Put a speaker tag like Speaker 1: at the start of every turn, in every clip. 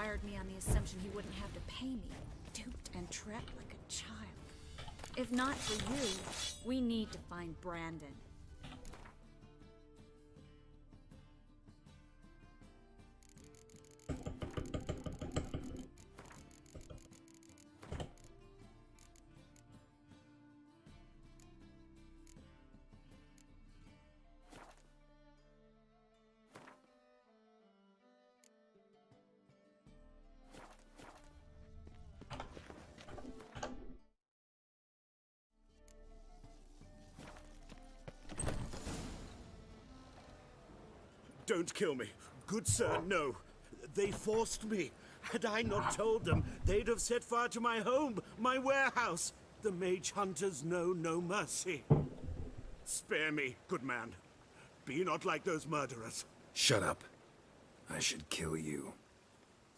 Speaker 1: hired me on the assumption he wouldn't have to pay me. Duped and trapped like a child. If not for you, we need to find Brandon.
Speaker 2: Don't kill me. Good sir, no. They forced me. Had I not told them, they'd have set fire to my home, my warehouse. The mage hunters know no mercy. Spare me, good man. Be not like those murderers.
Speaker 3: Shut up. I should kill you.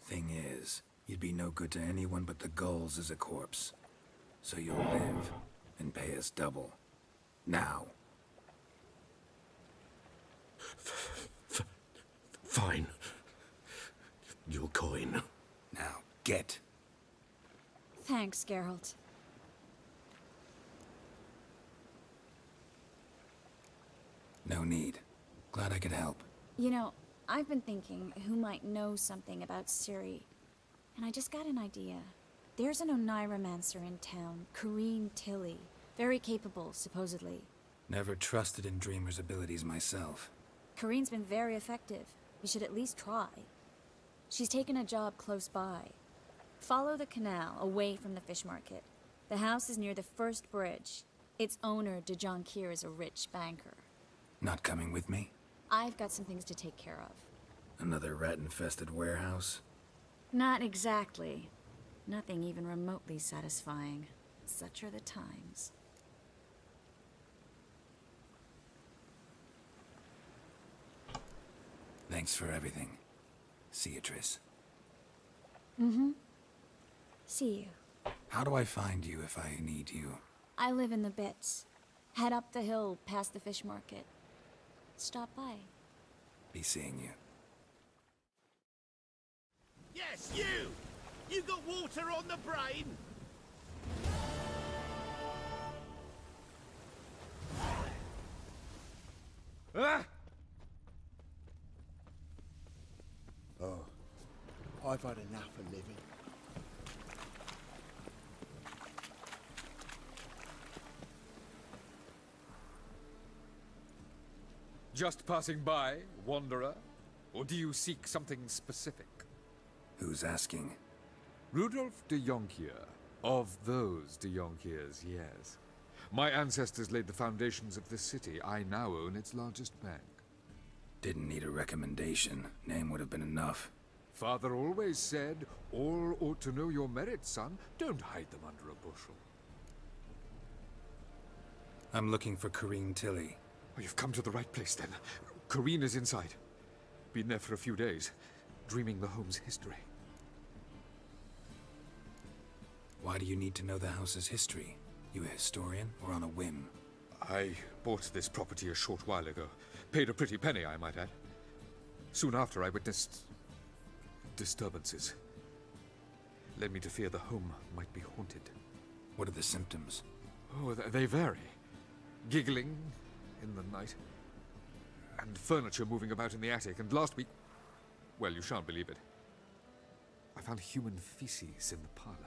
Speaker 3: Thing is, you'd be no good to anyone but the gulls as a corpse. So you'll live and pay us double. Now.
Speaker 2: Fine. Your coin.
Speaker 3: Now, get.
Speaker 1: Thanks, Geralt.
Speaker 3: No need. Glad I could help.
Speaker 1: You know, I've been thinking who might know something about Ciri. And I just got an idea. There's an Oneiromancer in town, Corrine Tilly. Very capable, supposedly.
Speaker 3: Never trusted in Dreamer's abilities myself.
Speaker 1: Corrine's been very effective. You should at least try. She's taken a job close by. Follow the canal, away from the fish market. The house is near the first bridge. Its owner, de Jonquier, is a rich banker.
Speaker 3: Not coming with me?
Speaker 1: I've got some things to take care of.
Speaker 3: Another rat-infested warehouse?
Speaker 1: Not exactly. Nothing even remotely satisfying. Such are the times.
Speaker 3: Thanks for everything. See you, Triss.
Speaker 1: Mm-hmm. See you.
Speaker 3: How do I find you if I need you?
Speaker 1: I live in the Bits. Head up the hill past the fish market. Stop by.
Speaker 3: Be seeing you.
Speaker 2: Yes, you! You got water on the brain?
Speaker 4: Ah!
Speaker 2: Oh, I've had enough of living.
Speaker 4: Just passing by, wanderer? Or do you seek something specific?
Speaker 3: Who's asking?
Speaker 4: Rudolf de Jonquier. Of those de Jonquiers, yes. My ancestors laid the foundations of this city. I now own its largest bank.
Speaker 3: Didn't need a recommendation. Name would have been enough.
Speaker 4: Father always said, all ought to know your merits, son. Don't hide them under a bushel.
Speaker 3: I'm looking for Corrine Tilly.
Speaker 4: Oh, you've come to the right place, then. Corrine is inside. Been there for a few days, dreaming the home's history.
Speaker 3: Why do you need to know the house's history? You a historian, or on a whim?
Speaker 4: I bought this property a short while ago. Paid a pretty penny, I might add. Soon after, I witnessed disturbances. Led me to fear the home might be haunted.
Speaker 3: What are the symptoms?
Speaker 4: Oh, they vary. Giggling in the night, and furniture moving about in the attic, and last week... well, you shan't believe it. I found human feces in the parlor.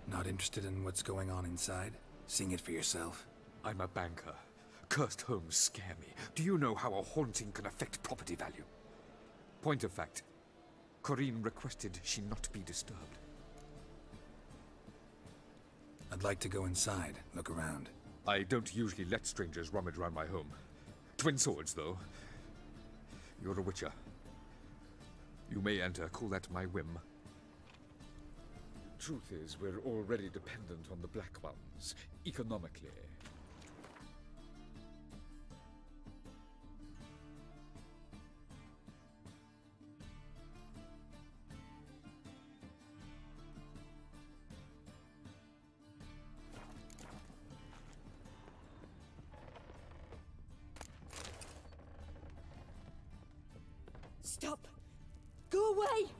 Speaker 3: Not interested in what's going on inside? Seeing it for yourself?
Speaker 4: I'm a banker. Cursed homes scare me. Do you know how a haunting can affect property value? Point of fact, Corrine requested she not be disturbed.
Speaker 3: I'd like to go inside, look around.
Speaker 4: I don't usually let strangers rummage around my home. Twin swords, though. You're a witcher. You may enter, call that my whim. Truth is, we're already dependent on the Black Ones, economically.
Speaker 5: Stop! Go away!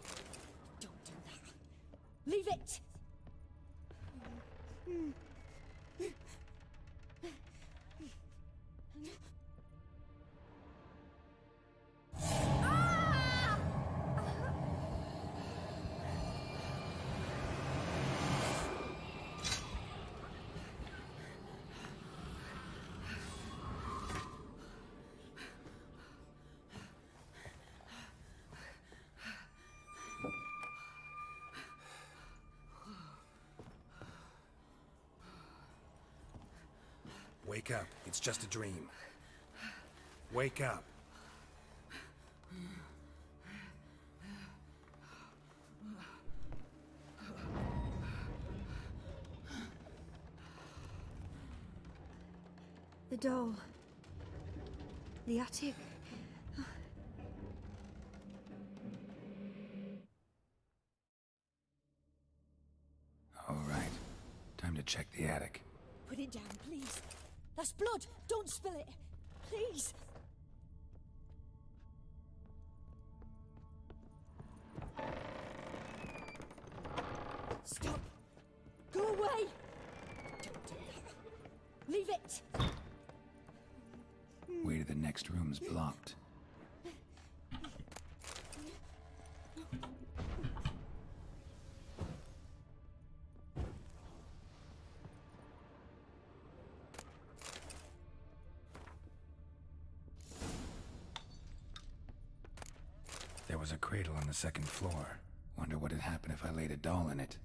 Speaker 5: Don't do that. Leave it!
Speaker 3: Wake up. It's just a dream. Wake up.
Speaker 5: The doll. The attic.
Speaker 3: All right. Time to check the attic.
Speaker 5: Put it down, please. That's blood! Don't spill it! Please! Stop! Go away! Don't do that. Leave it!
Speaker 3: Way to the next room's blocked. There was a cradle on the second floor. Wonder what'd happen if I laid a doll in it.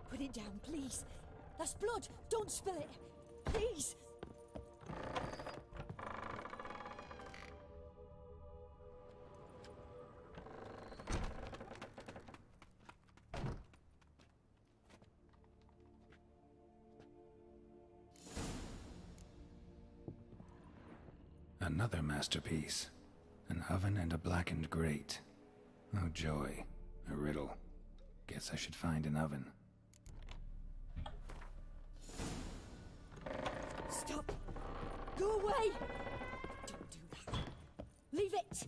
Speaker 5: Put it down, please. That's blood! Don't spill it! Please!
Speaker 3: Another masterpiece. An oven and a blackened grate. Oh joy. A riddle. Guess I should find an oven.
Speaker 5: Stop! Go away! Don't do that. Leave it!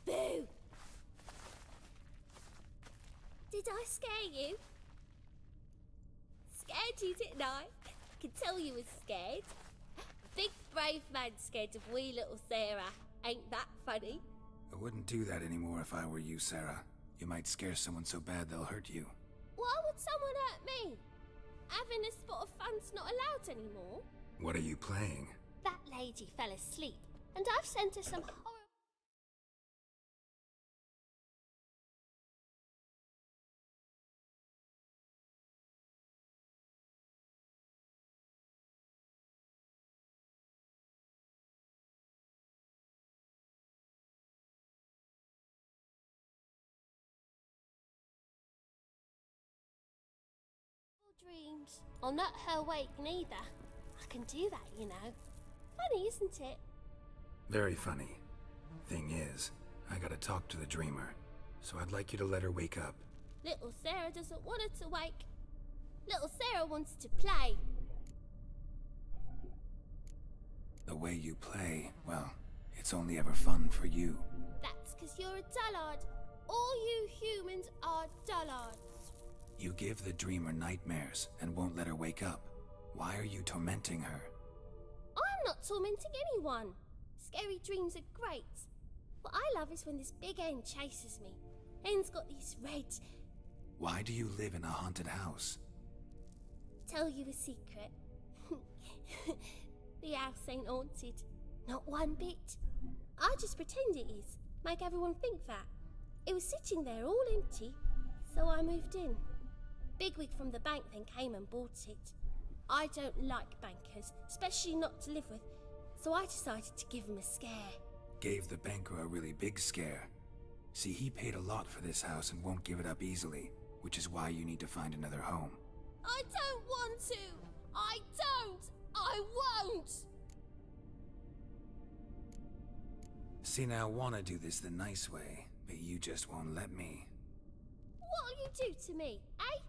Speaker 1: Boo! Did I scare you? Scared you, didn't I? Could tell you was scared. Big brave man scared of wee little Sarah. Ain't that funny?
Speaker 3: I wouldn't do that anymore if I were you, Sarah. You might scare someone so bad they'll hurt you.
Speaker 1: Why would someone hurt me? Having a spot of fun's not allowed anymore.
Speaker 3: What are you playing?
Speaker 1: That lady fell asleep, and I've sent her some horrible... dreams. I'll not her awake neither. I can do that, you know. Funny, isn't it?
Speaker 3: Very funny. Thing is, I gotta talk to the dreamer, so I'd like you to let her wake up.
Speaker 1: Little Sarah doesn't want her to wake. Little Sarah wants to play.
Speaker 3: The way you play, well, it's only ever fun for you.
Speaker 1: That's 'cause you're a dullard. All you humans are dullards.
Speaker 3: You give the dreamer nightmares and won't let her wake up. Why are you tormenting her?
Speaker 1: I'm not tormenting anyone. Scary dreams are great. What I love is when this big hen chases me. Hen's got these red...
Speaker 3: Why do you live in a haunted house?
Speaker 1: Tell you a secret. The house ain't haunted. Not one bit. I just pretend it is. Make everyone think that. It was sitting there all empty, so I moved in.
Speaker 6: bigwig from the bank then came and bought it. I don't like bankers, especially not to live with, so I decided to give him a scare.
Speaker 3: Gave the banker a really big scare. See, he paid a lot for this house and won't give it up easily, which is why you need to find another home.
Speaker 6: I don't want to! I don't! I won't!
Speaker 3: See, now I want to do this the nice way, but you just won't let me.
Speaker 6: What'll you do to me, eh?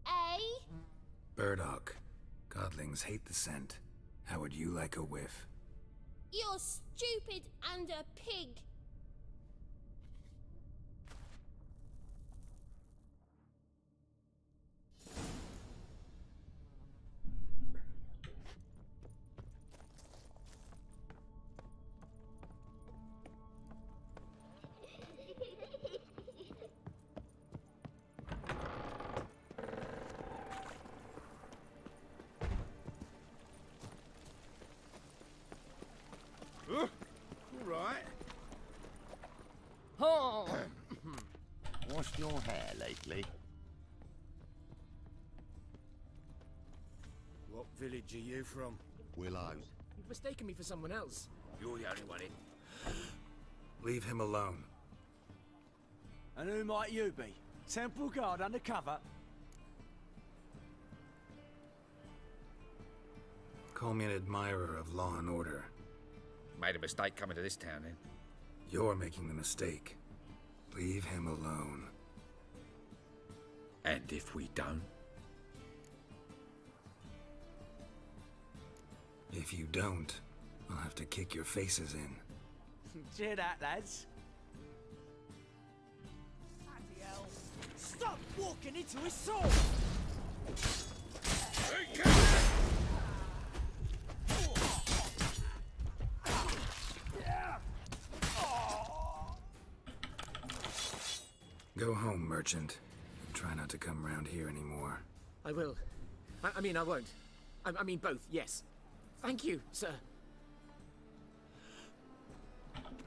Speaker 6: Eh?
Speaker 3: Burdock. Godlings hate the scent. How would you like a whiff?
Speaker 6: You're stupid and a pig.
Speaker 7: Right.
Speaker 8: Oh! Washed your hair lately?
Speaker 7: What village are you from?
Speaker 8: Willows.
Speaker 9: You've mistaken me for someone else.
Speaker 7: You're the only one in.
Speaker 3: Leave him alone.
Speaker 10: And who might you be? Temple guard undercover?
Speaker 3: Call me an admirer of law and order.
Speaker 7: Made a mistake coming to this town, then.
Speaker 3: You're making the mistake. Leave him alone.
Speaker 7: And if we don't?
Speaker 3: If you don't, I'll have to kick your faces in.
Speaker 10: Cheer that, lads. Bloody hell. Stop walking into his sword!
Speaker 3: Go home, merchant. Try not to come round here anymore.
Speaker 9: I will. I mean, I won't. I mean both, yes. Thank you, sir.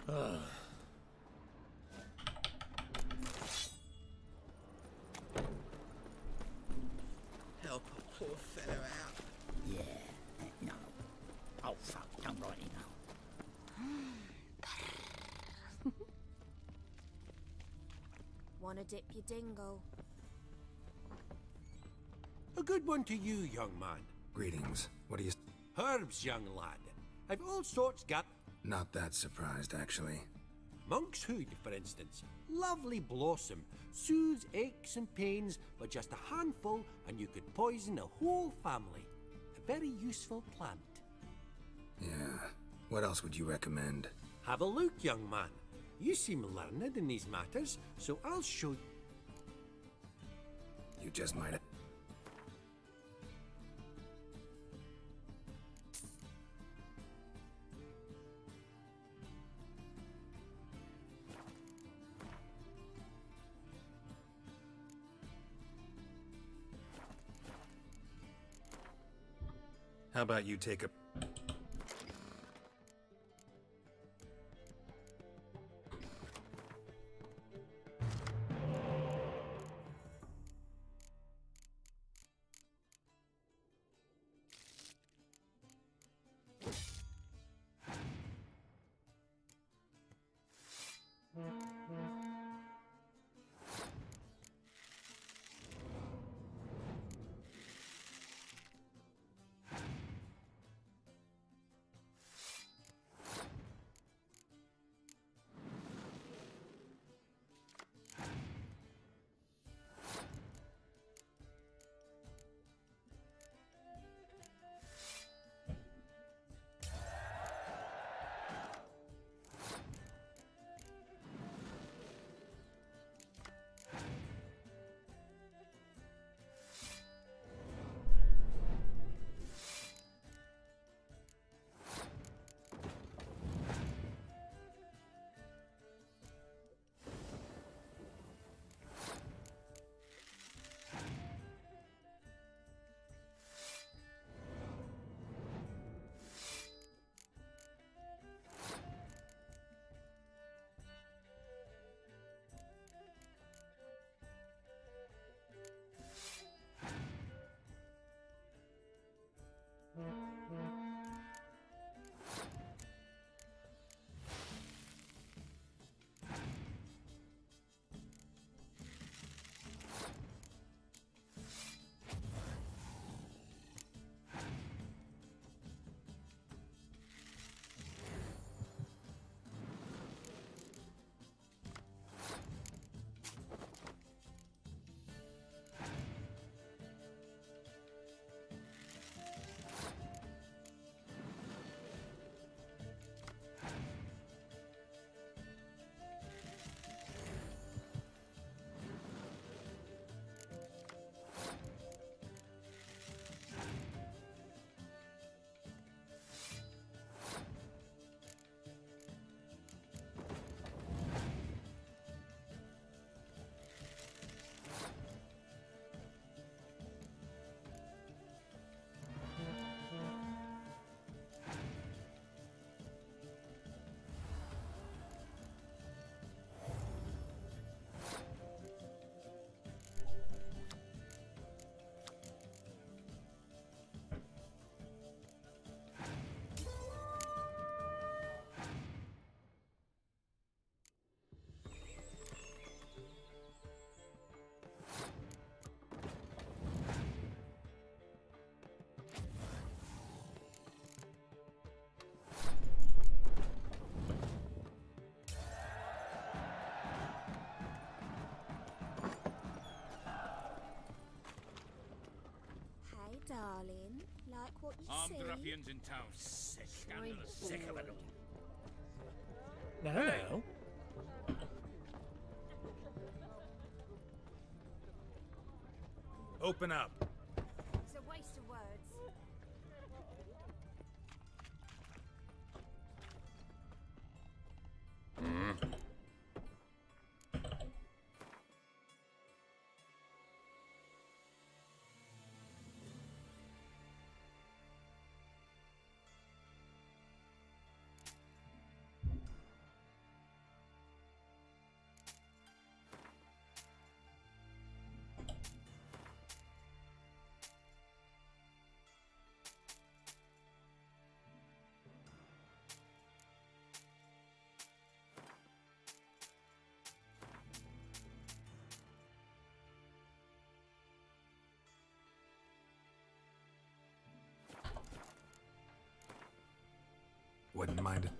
Speaker 7: Help a poor fellow out.
Speaker 8: Yeah, no. Oh, fuck, don't write it now.
Speaker 1: Wanna dip your dingle?
Speaker 2: A good one to you, young man.
Speaker 3: Greetings. What do you...
Speaker 2: Herbs, young lad. I've all sorts got.
Speaker 3: Not that surprised, actually.
Speaker 2: Monk's hood, for instance. Lovely blossom. Soothes aches and pains with just a handful, and you could poison a whole family. A very useful plant.
Speaker 3: Yeah. What else would you recommend?
Speaker 2: Have a look, young man. You seem learned in these matters, so I'll show you.
Speaker 3: You just might have... How about you take a...
Speaker 6: darling. Like what you
Speaker 7: Armed
Speaker 6: see.
Speaker 7: ruffians in town. Scandalous. Sick of it all.
Speaker 11: No.
Speaker 7: Open up.
Speaker 1: It's a waste of words.
Speaker 3: Wouldn't mind it.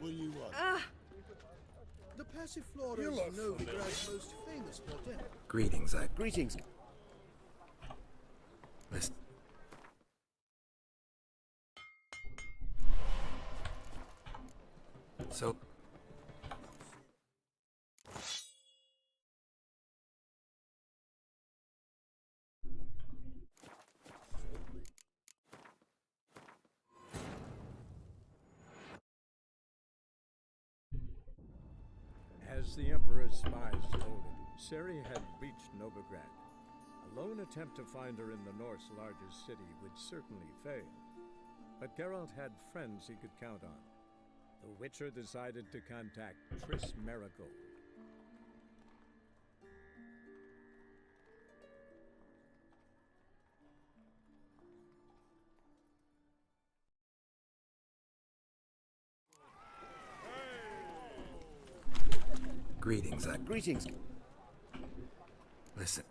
Speaker 12: Will you want? The Passiflora is Novigrad's most famous motem.
Speaker 3: Greetings,
Speaker 12: Greetings.
Speaker 3: Listen. So...
Speaker 11: As the Emperor's spies told him, Ciri had reached Novigrad. A lone attempt to find her in the North's largest city would certainly fail. But Geralt had friends he could count on. The Witcher decided to contact Triss Merigold.
Speaker 3: Greetings,
Speaker 2: Greetings.
Speaker 3: Listen.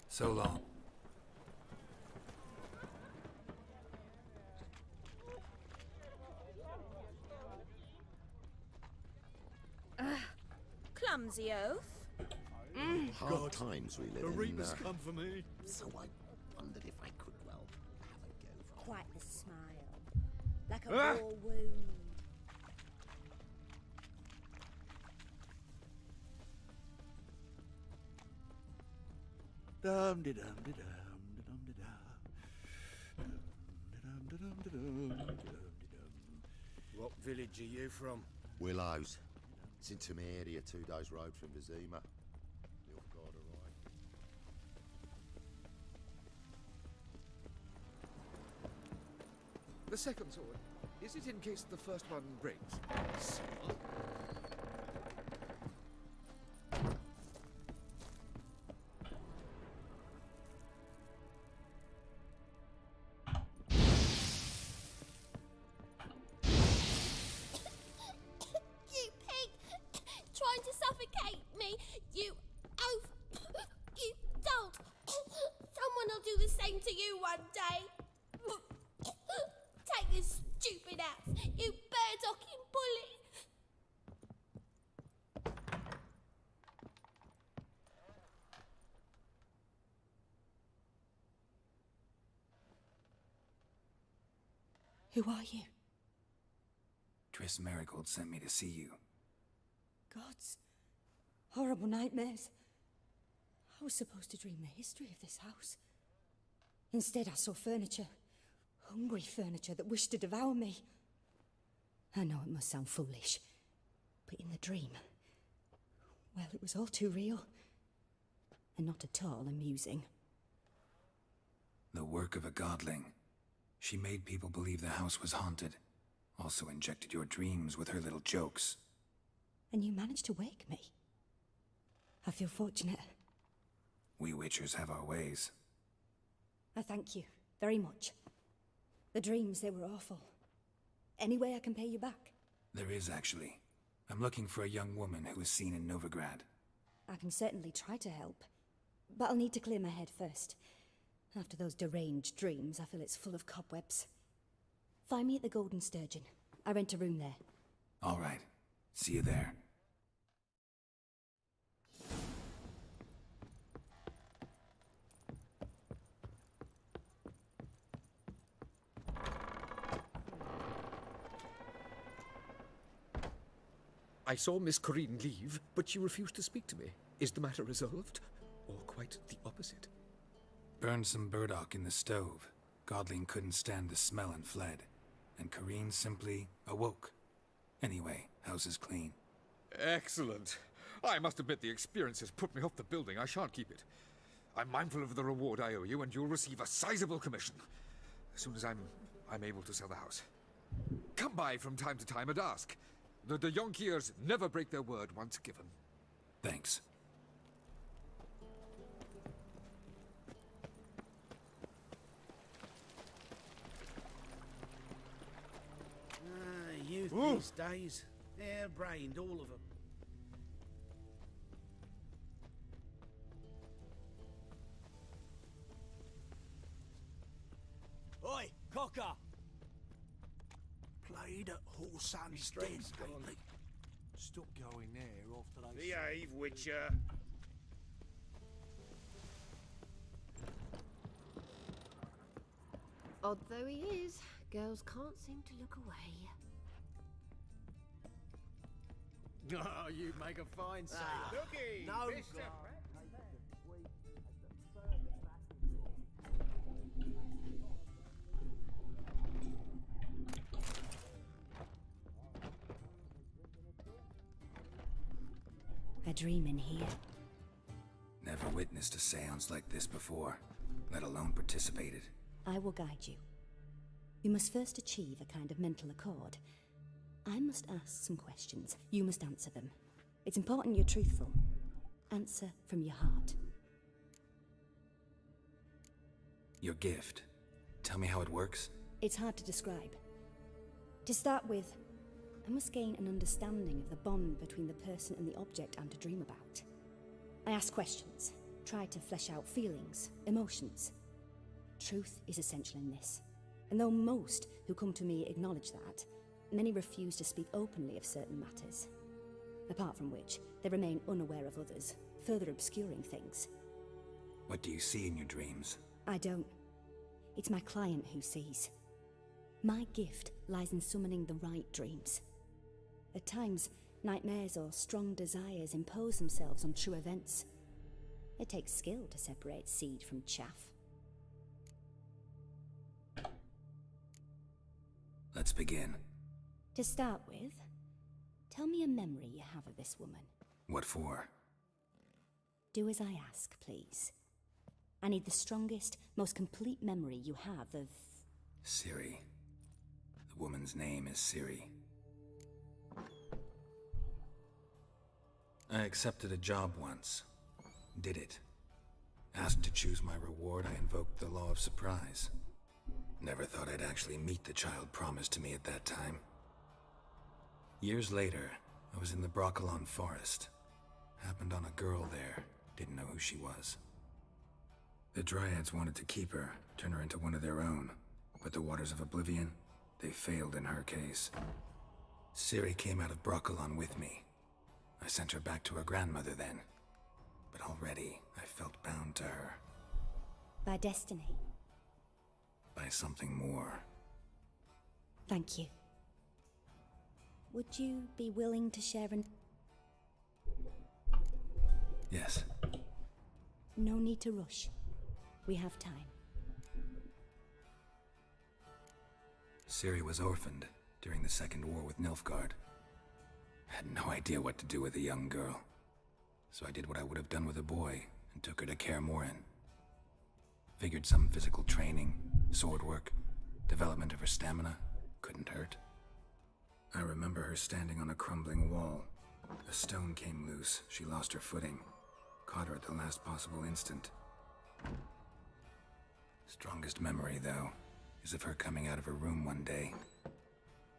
Speaker 3: So long.
Speaker 5: Clumsy oaf.
Speaker 13: Hard times we live
Speaker 2: The
Speaker 13: in.
Speaker 2: Reapers come for me.
Speaker 13: So I wondered if I could, well, have a go from...
Speaker 5: Quite the smile. Like a war wound.
Speaker 2: Dum de dum de dum de dum de dum. Dum de dum de dum de dum de dum.
Speaker 7: What village are you from?
Speaker 13: Willows. It's in Temeria, 2 days' road from Vizima. The off-guard arrived.
Speaker 4: The second sword, is it in case the first one breaks?
Speaker 6: You pig! Trying to suffocate me! You oaf! You dolt! Someone will do the same to you one day! Take this stupid axe, you bird-docking bully!
Speaker 5: Who are you?
Speaker 3: Triss Merigold sent me to see you.
Speaker 5: Gods. Horrible nightmares. I was supposed to dream the history of this house. Instead, I saw furniture. Hungry furniture that wished to devour me. I know it must sound foolish, but in the dream, well, it was all too real. And not at all amusing.
Speaker 3: The work of a godling. She made people believe the house was haunted. Also injected your dreams with her little jokes.
Speaker 5: And you managed to wake me. I feel fortunate.
Speaker 3: We Witchers have our ways.
Speaker 5: I thank you very much. The dreams, they were awful. Any way I can pay you back?
Speaker 3: There is, actually. I'm looking for a young woman who was seen in Novigrad.
Speaker 5: I can certainly try to help. But I'll need to clear my head first. After those deranged dreams, I feel it's full of cobwebs. Find me at the Golden Sturgeon. I rent a room there.
Speaker 3: All right. See you there.
Speaker 9: I saw Miss Corinne leave, but she refused to speak to me. Is the matter resolved? Or quite the opposite?
Speaker 3: Burned some burdock in the stove. Godling couldn't stand the smell and fled. And Corinne simply awoke. Anyway, house is clean.
Speaker 4: Excellent. I must admit the experience has put me off the building. I shan't keep it. I'm mindful of the reward I owe you, and you'll receive a sizable commission. As soon as I'm able to sell the house. Come by from time to time and ask. The de Jonkiers never break their word once given.
Speaker 3: Thanks.
Speaker 7: Youth these days. Hair-brained, all of them.
Speaker 10: Oi, cocker!
Speaker 12: Played at horse and den, lately. Stop going there after they...
Speaker 7: Behave, Witcher.
Speaker 6: Odd though he is, girls can't seem to look away.
Speaker 10: Oh, you make a fine sailor.
Speaker 7: Looky,
Speaker 10: No,
Speaker 7: Mister.
Speaker 5: A dream in here.
Speaker 3: Never witnessed a seance like this before, let alone participated.
Speaker 5: I will guide you. You must first achieve a kind of mental accord. I must ask some questions. You must answer them. It's important you're truthful. Answer from your heart.
Speaker 3: Your gift. Tell me how it works.
Speaker 5: It's hard to describe. To start with, I must gain an understanding of the bond between the person and the object I'm to dream about. I ask questions, try to flesh out feelings, emotions. Truth is essential in this, and though most who come to me acknowledge that, many refuse to speak openly of certain matters. Apart from which, they remain unaware of others, further obscuring things.
Speaker 3: What do you see in your dreams?
Speaker 5: I don't. It's my client who sees. My gift lies in summoning the right dreams. At times, nightmares or strong desires impose themselves on true events. It takes skill to separate seed from chaff.
Speaker 3: Let's begin.
Speaker 5: To start with, tell me a memory you have of this woman.
Speaker 3: What for?
Speaker 5: Do as I ask, please. I need the strongest, most complete memory you have of...
Speaker 3: Ciri. The woman's name is Ciri. I accepted a job once. Did it. Asked to choose my reward, I invoked the law of surprise. Never thought I'd actually meet the child promised to me at that time. Years later, I was in the Broccolon forest. Happened on a girl there. Didn't know who she was. The Dryads wanted to keep her, turn her into one of their own. But the Waters of Oblivion, they failed in her case. Ciri came out of Broccolon with me. I sent her back to her grandmother then. But already, I felt bound to her.
Speaker 5: By destiny.
Speaker 3: By something more.
Speaker 5: Thank you. Would you be willing to share an...
Speaker 3: Yes.
Speaker 5: No need to rush. We have time.
Speaker 3: Ciri was orphaned during the Second War with Nilfgaard. Had no idea what to do with a young girl. So I did what I would have done with a boy and took her to Kaer Morhen. Figured some physical training, sword work, development development of her stamina couldn't hurt. I remember her standing on a crumbling wall. A stone came loose, she lost her footing. Caught her at the last possible instant. Strongest memory, though, is of her coming out of her room one day,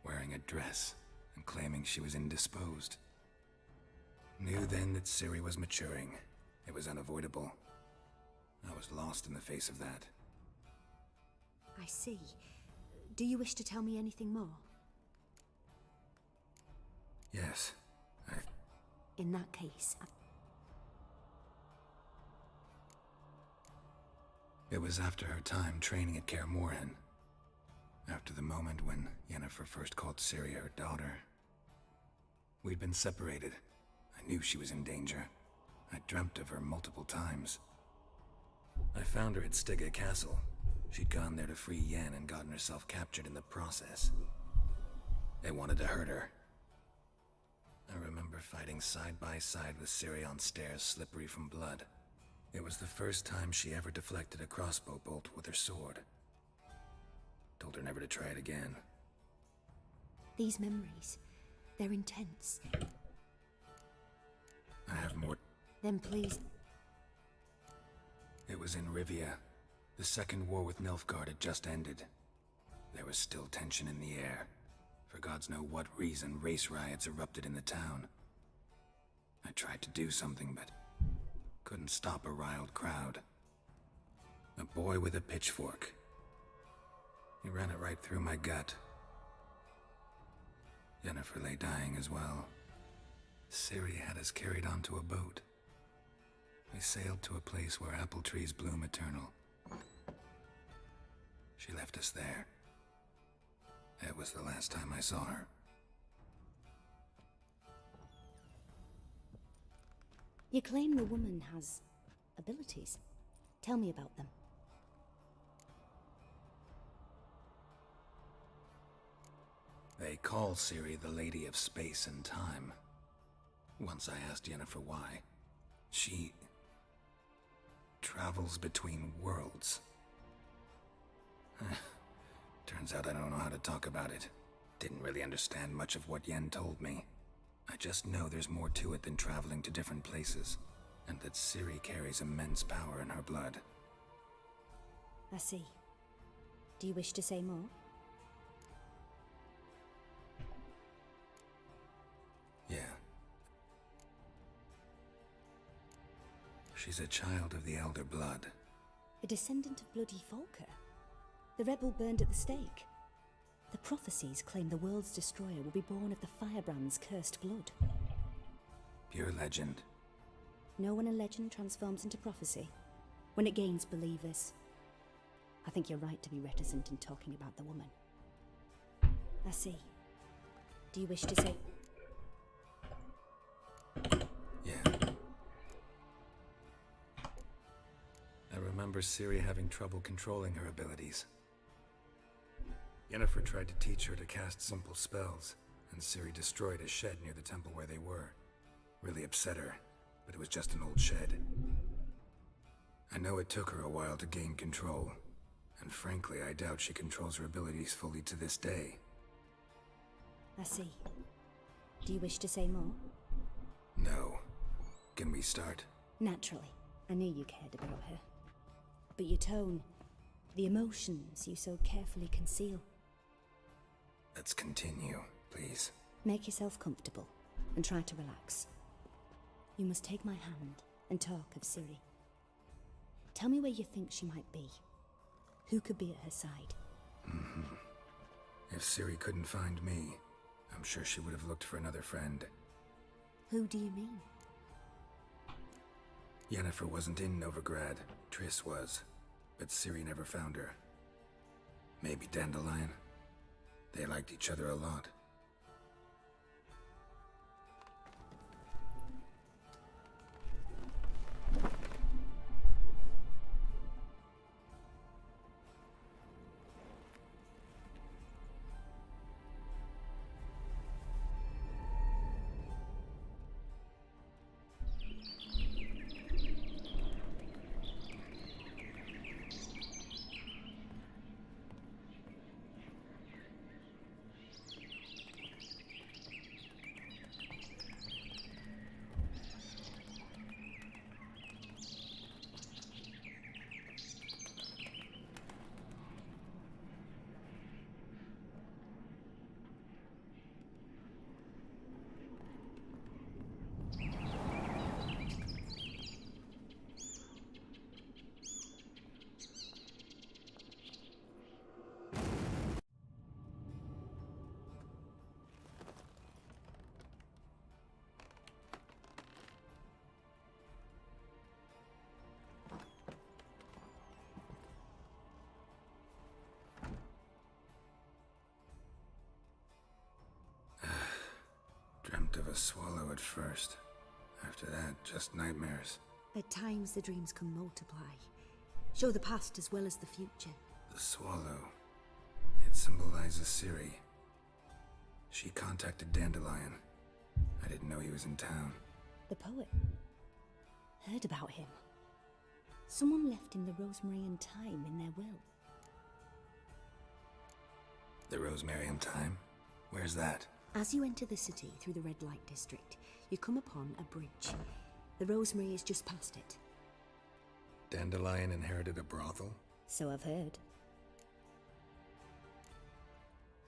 Speaker 3: wearing a dress and claiming she was indisposed. Knew then that Ciri was maturing. It was unavoidable. I was lost in the face of that.
Speaker 5: I see. Do you wish to tell me anything more?
Speaker 3: Yes,
Speaker 5: In that case,
Speaker 3: It was after her time training at Kaer Morhen. After the moment when Yennefer first called Ciri her daughter. We'd been separated. I knew she was in danger. I dreamt of her multiple times. I found her at Stygga Castle. She'd gone there to free Yen and gotten herself captured in the process. They wanted to hurt her. I remember fighting side by side with Ciri on stairs slippery from blood. It was the first time she ever deflected a crossbow bolt with her sword. Told her never to try it again.
Speaker 5: these memories, they're intense.
Speaker 3: I have more.
Speaker 5: Then please.
Speaker 3: It was in Rivia. The second war with Nilfgaard had just ended. There was still tension in the air. For gods know what reason, race riots erupted in the town. I tried to do something, but couldn't stop a riled crowd. A boy with a pitchfork. He ran it right through my gut. Yennefer lay dying as well. Ciri had us carried onto a boat. We sailed to a place where apple trees bloom eternal. She left us there. That was the last time I saw her.
Speaker 5: You claim the woman has abilities. Tell me about them.
Speaker 3: They call Ciri the Lady of Space and Time. Once I asked Yennefer why. She travels between worlds. Turns out I don't know how to talk about it. Didn't really understand much of what Yen told me. I just know there's more to it than traveling to different places, and that Ciri carries immense power in her blood.
Speaker 5: I see. Do you wish to say more?
Speaker 3: Yeah. She's a child of the Elder Blood.
Speaker 5: A descendant of bloody Volker. The rebel burned at the stake. The prophecies claim the world's destroyer will be born of the Firebrand's cursed blood.
Speaker 3: Pure legend.
Speaker 5: Know when a legend transforms into prophecy? When it gains believers. I think you're right to be reticent in talking about the woman. I see. Do you wish to say...
Speaker 3: Yeah. I remember Ciri having trouble controlling her abilities. Yennefer tried to teach her to cast simple spells, and Ciri destroyed a shed near the temple where they were. Really upset her, but it was just an old shed. I know it took her a while to gain control, and frankly, I doubt she controls her abilities fully to this day.
Speaker 5: I see. Do you wish to say more?
Speaker 3: No. Can we start?
Speaker 5: Naturally. I knew you cared about her. But your tone, the emotions you so carefully conceal.
Speaker 3: Let's continue, please.
Speaker 5: Make yourself comfortable and try to relax. You must take my hand and talk of Ciri. Tell me where you think she might be. Who could be at her side?
Speaker 3: If Ciri couldn't find me, I'm sure she would have looked for another friend.
Speaker 5: Who do you mean?
Speaker 3: Yennefer wasn't in Novigrad. Triss was. But Ciri never found her. Maybe Dandelion? They liked each other a lot. dreamt of a swallow at first. After that, just nightmares.
Speaker 5: At times, the dreams can multiply, show the past as well as the future.
Speaker 3: The swallow. It symbolizes Ciri. She contacted Dandelion. I didn't know he was in town.
Speaker 5: The poet. Heard about him. Someone left him the rosemary and thyme in their will.
Speaker 3: The rosemary and thyme? Where's that?
Speaker 5: As you enter the city through the red light district, you come upon a bridge. The rosemary is just past it.
Speaker 3: Dandelion inherited a brothel?
Speaker 5: So I've heard.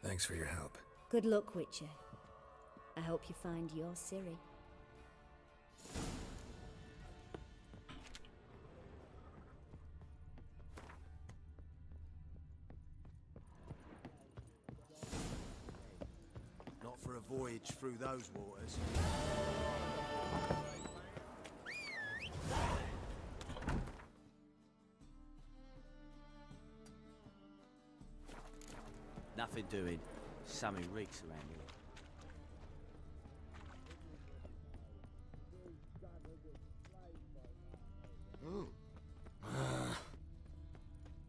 Speaker 3: Thanks for your help.
Speaker 5: Good luck, Witcher. I hope you find your Ciri.
Speaker 10: Not for a voyage through those waters. Nothing doing. Something reeks around here.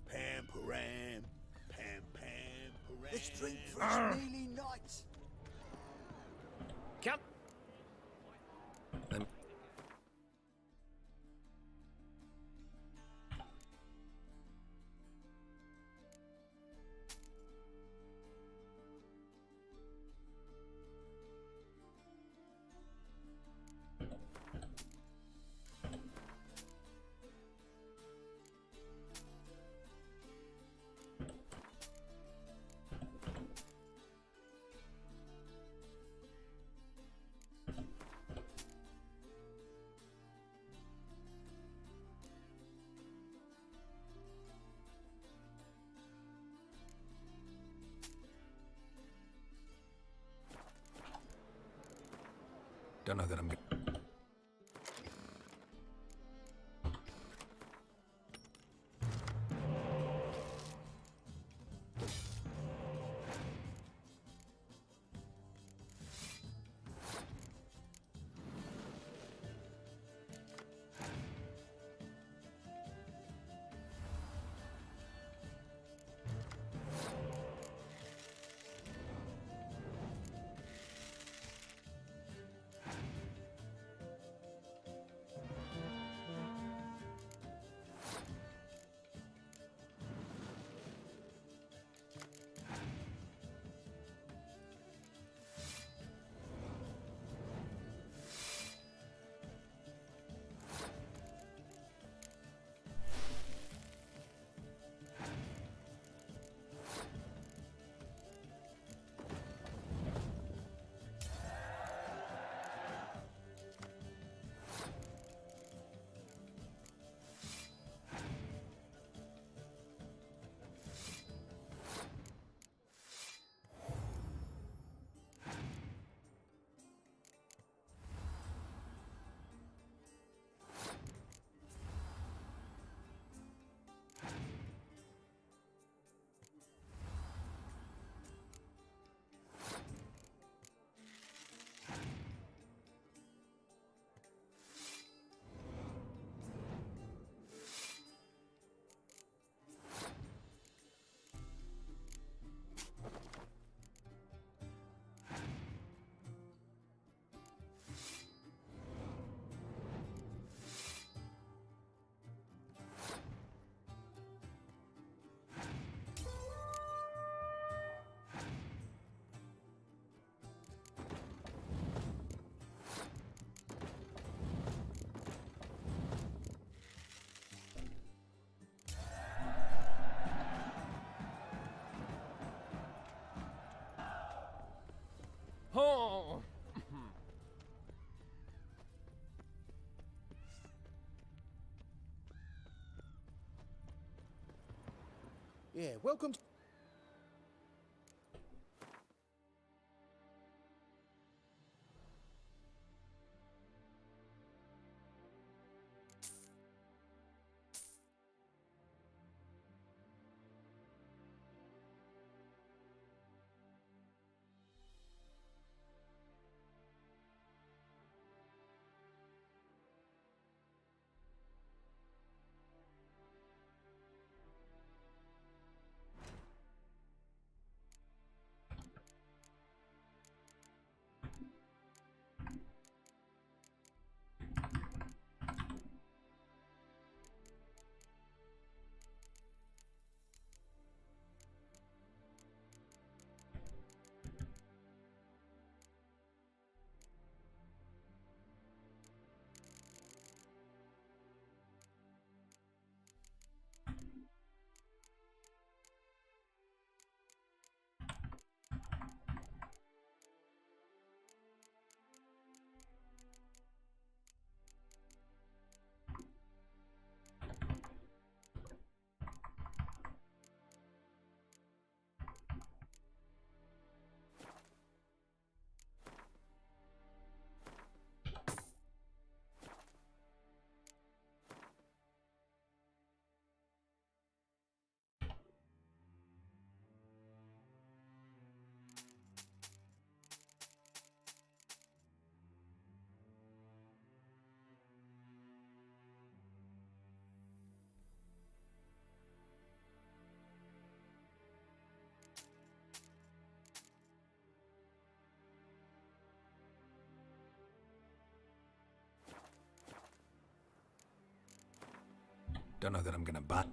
Speaker 7: Pam-param, pam-pam-param.
Speaker 12: Let's drink for its mealy nights.
Speaker 10: Come.
Speaker 3: Don't know that I'm good.
Speaker 9: Oh!
Speaker 12: Yeah, welcome to...
Speaker 3: Don't know that I'm gonna buy.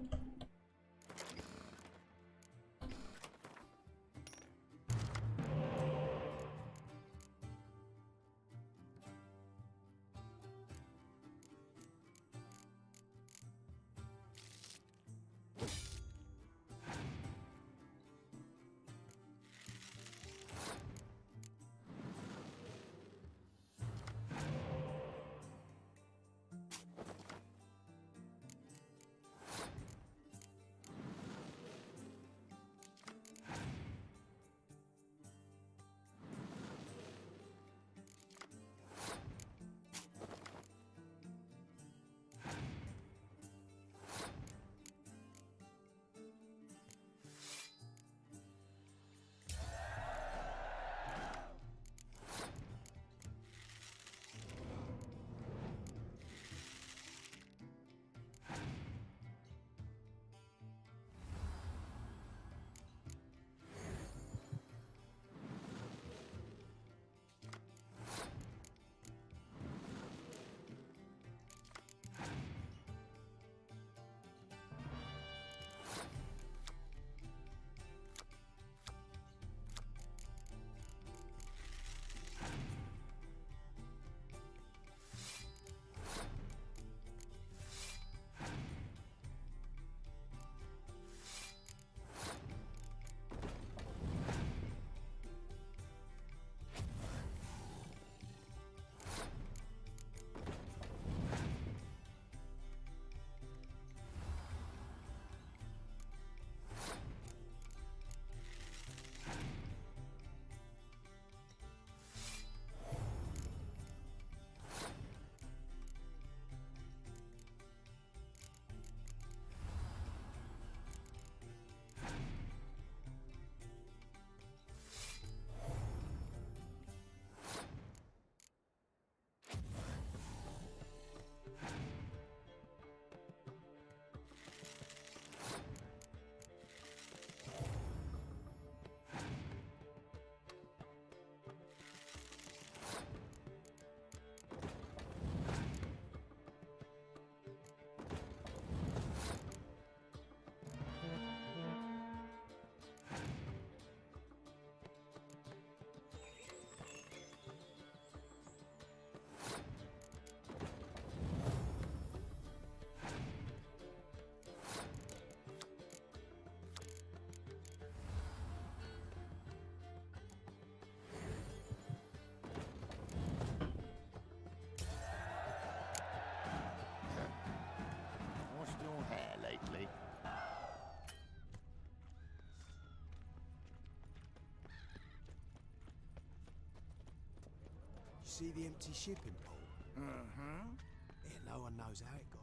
Speaker 10: See the empty shipping port?
Speaker 8: Mm-hmm.
Speaker 10: Yeah, no one knows how it got.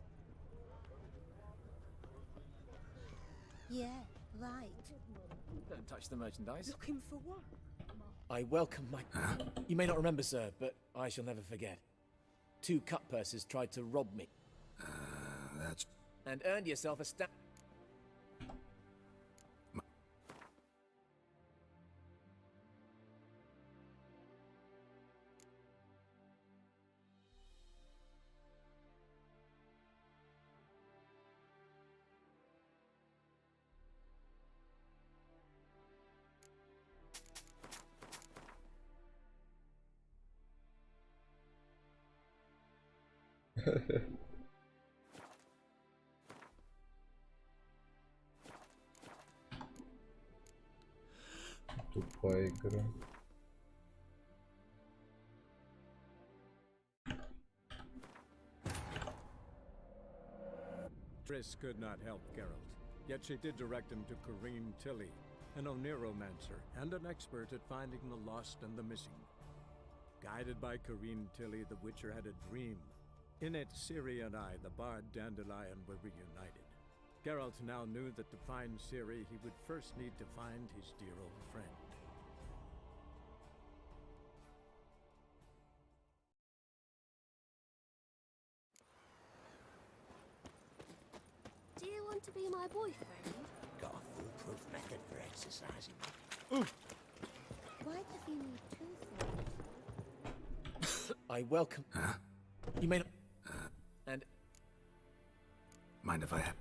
Speaker 6: Yeah, right.
Speaker 14: Don't touch the merchandise.
Speaker 5: Looking for what?
Speaker 14: I welcome my... You may not remember, sir, but I shall never forget. 2 cut purses tried to rob me.
Speaker 3: That's...
Speaker 14: And earned yourself a stamp.
Speaker 15: Тупая игра.
Speaker 11: Triss could not help Geralt, yet she did direct him to Kareem Tilly, an Oniromancer and an expert at finding the lost and the missing. Guided by Kareem Tilly, the Witcher had a dream. In it, Ciri and I, the bard Dandelion, were reunited. Geralt now knew that to find Ciri, he would first need to find his dear old friend.
Speaker 6: Do you want to be my boyfriend?
Speaker 8: Got a foolproof method for exercising.
Speaker 6: Why does he need 2 things?
Speaker 14: I welcome... You may not... And...
Speaker 3: Mind if I have...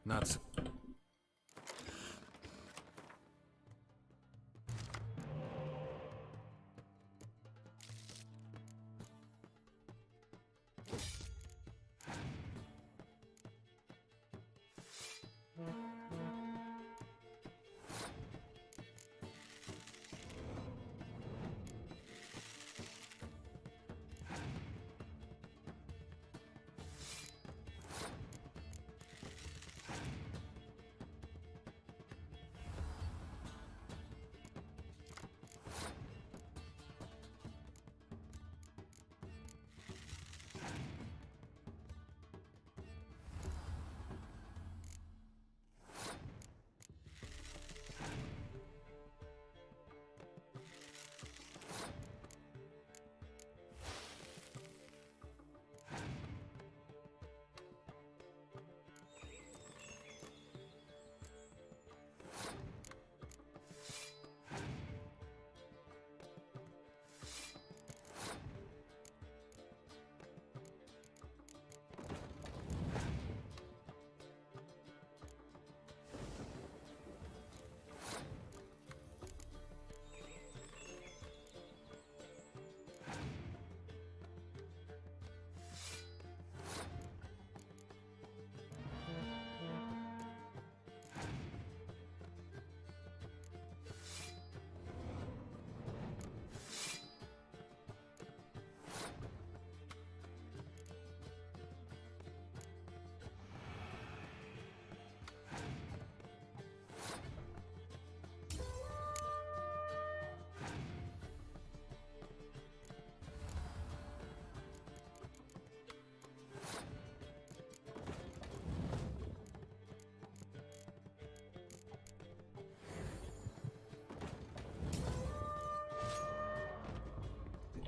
Speaker 3: Nuts.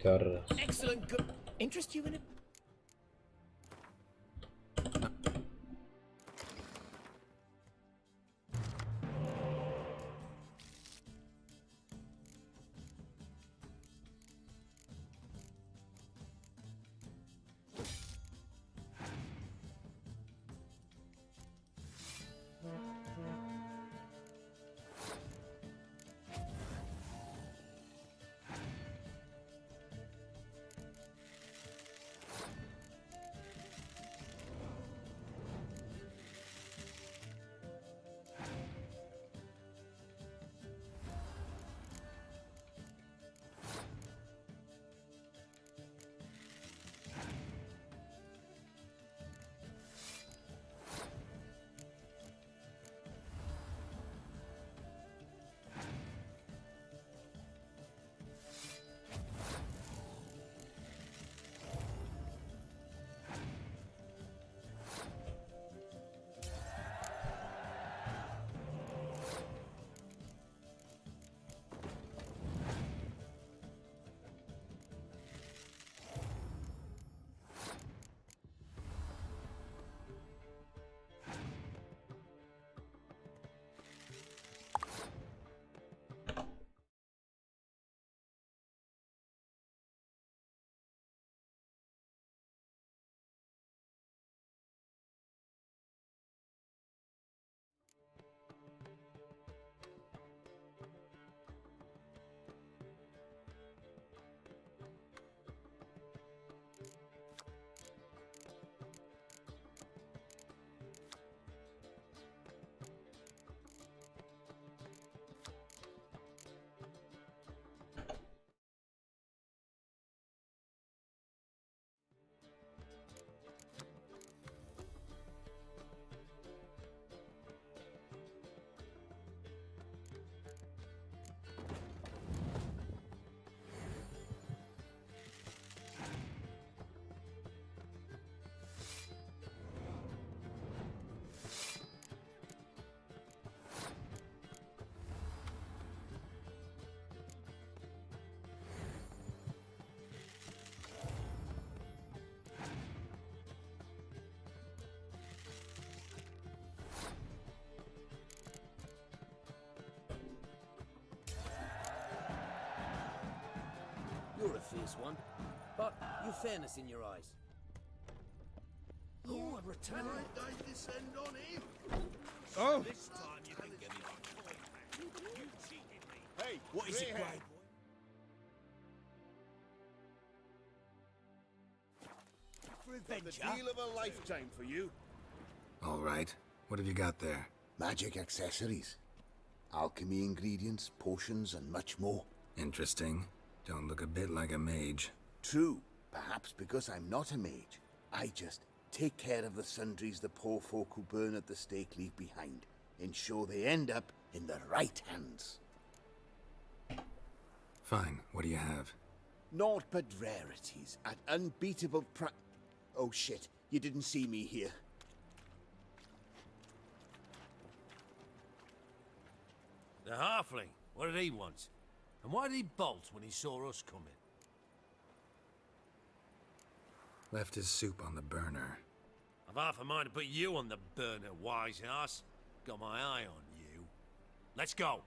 Speaker 15: Guitarras.
Speaker 14: Excellent. Good. Interest you in it?
Speaker 16: obvious one, but you've fairness in your eyes.
Speaker 7: Oh, a return. I descend on him.
Speaker 4: Oh!
Speaker 7: This time you can give me my coin back. You cheated me. Hey, what is it, Grey? For adventure. The deal of a lifetime for you.
Speaker 3: All right. What have you got there?
Speaker 7: Magic accessories, alchemy ingredients, potions, and much more.
Speaker 3: Interesting. Don't look a bit like a mage.
Speaker 7: True. Perhaps because I'm not a mage. I just take care of the sundries the poor folk who burn at the stake leave behind, ensure they end up in the right hands.
Speaker 3: Fine. What do you have?
Speaker 7: Naught but rarities at unbeatable Oh shit, you didn't see me here.
Speaker 17: The halfling, what did he want? And why did he bolt when he saw us coming?
Speaker 3: Left his soup on the burner.
Speaker 17: I've half a mind to put you on the burner, wise ass. Got my eye on you. Let's go.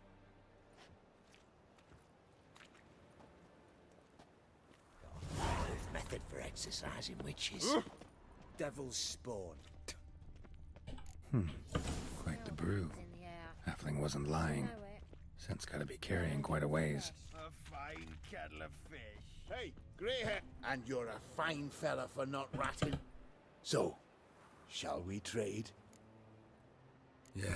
Speaker 8: There's method for exercising witches. Devil's spawn.
Speaker 3: Quite the brew. Halfling wasn't lying. Scent's gotta be carrying quite a ways.
Speaker 7: A fine kettle of fish. Hey, greyhead. And you're a fine fella for not ratting. So, shall we trade?
Speaker 3: Yeah.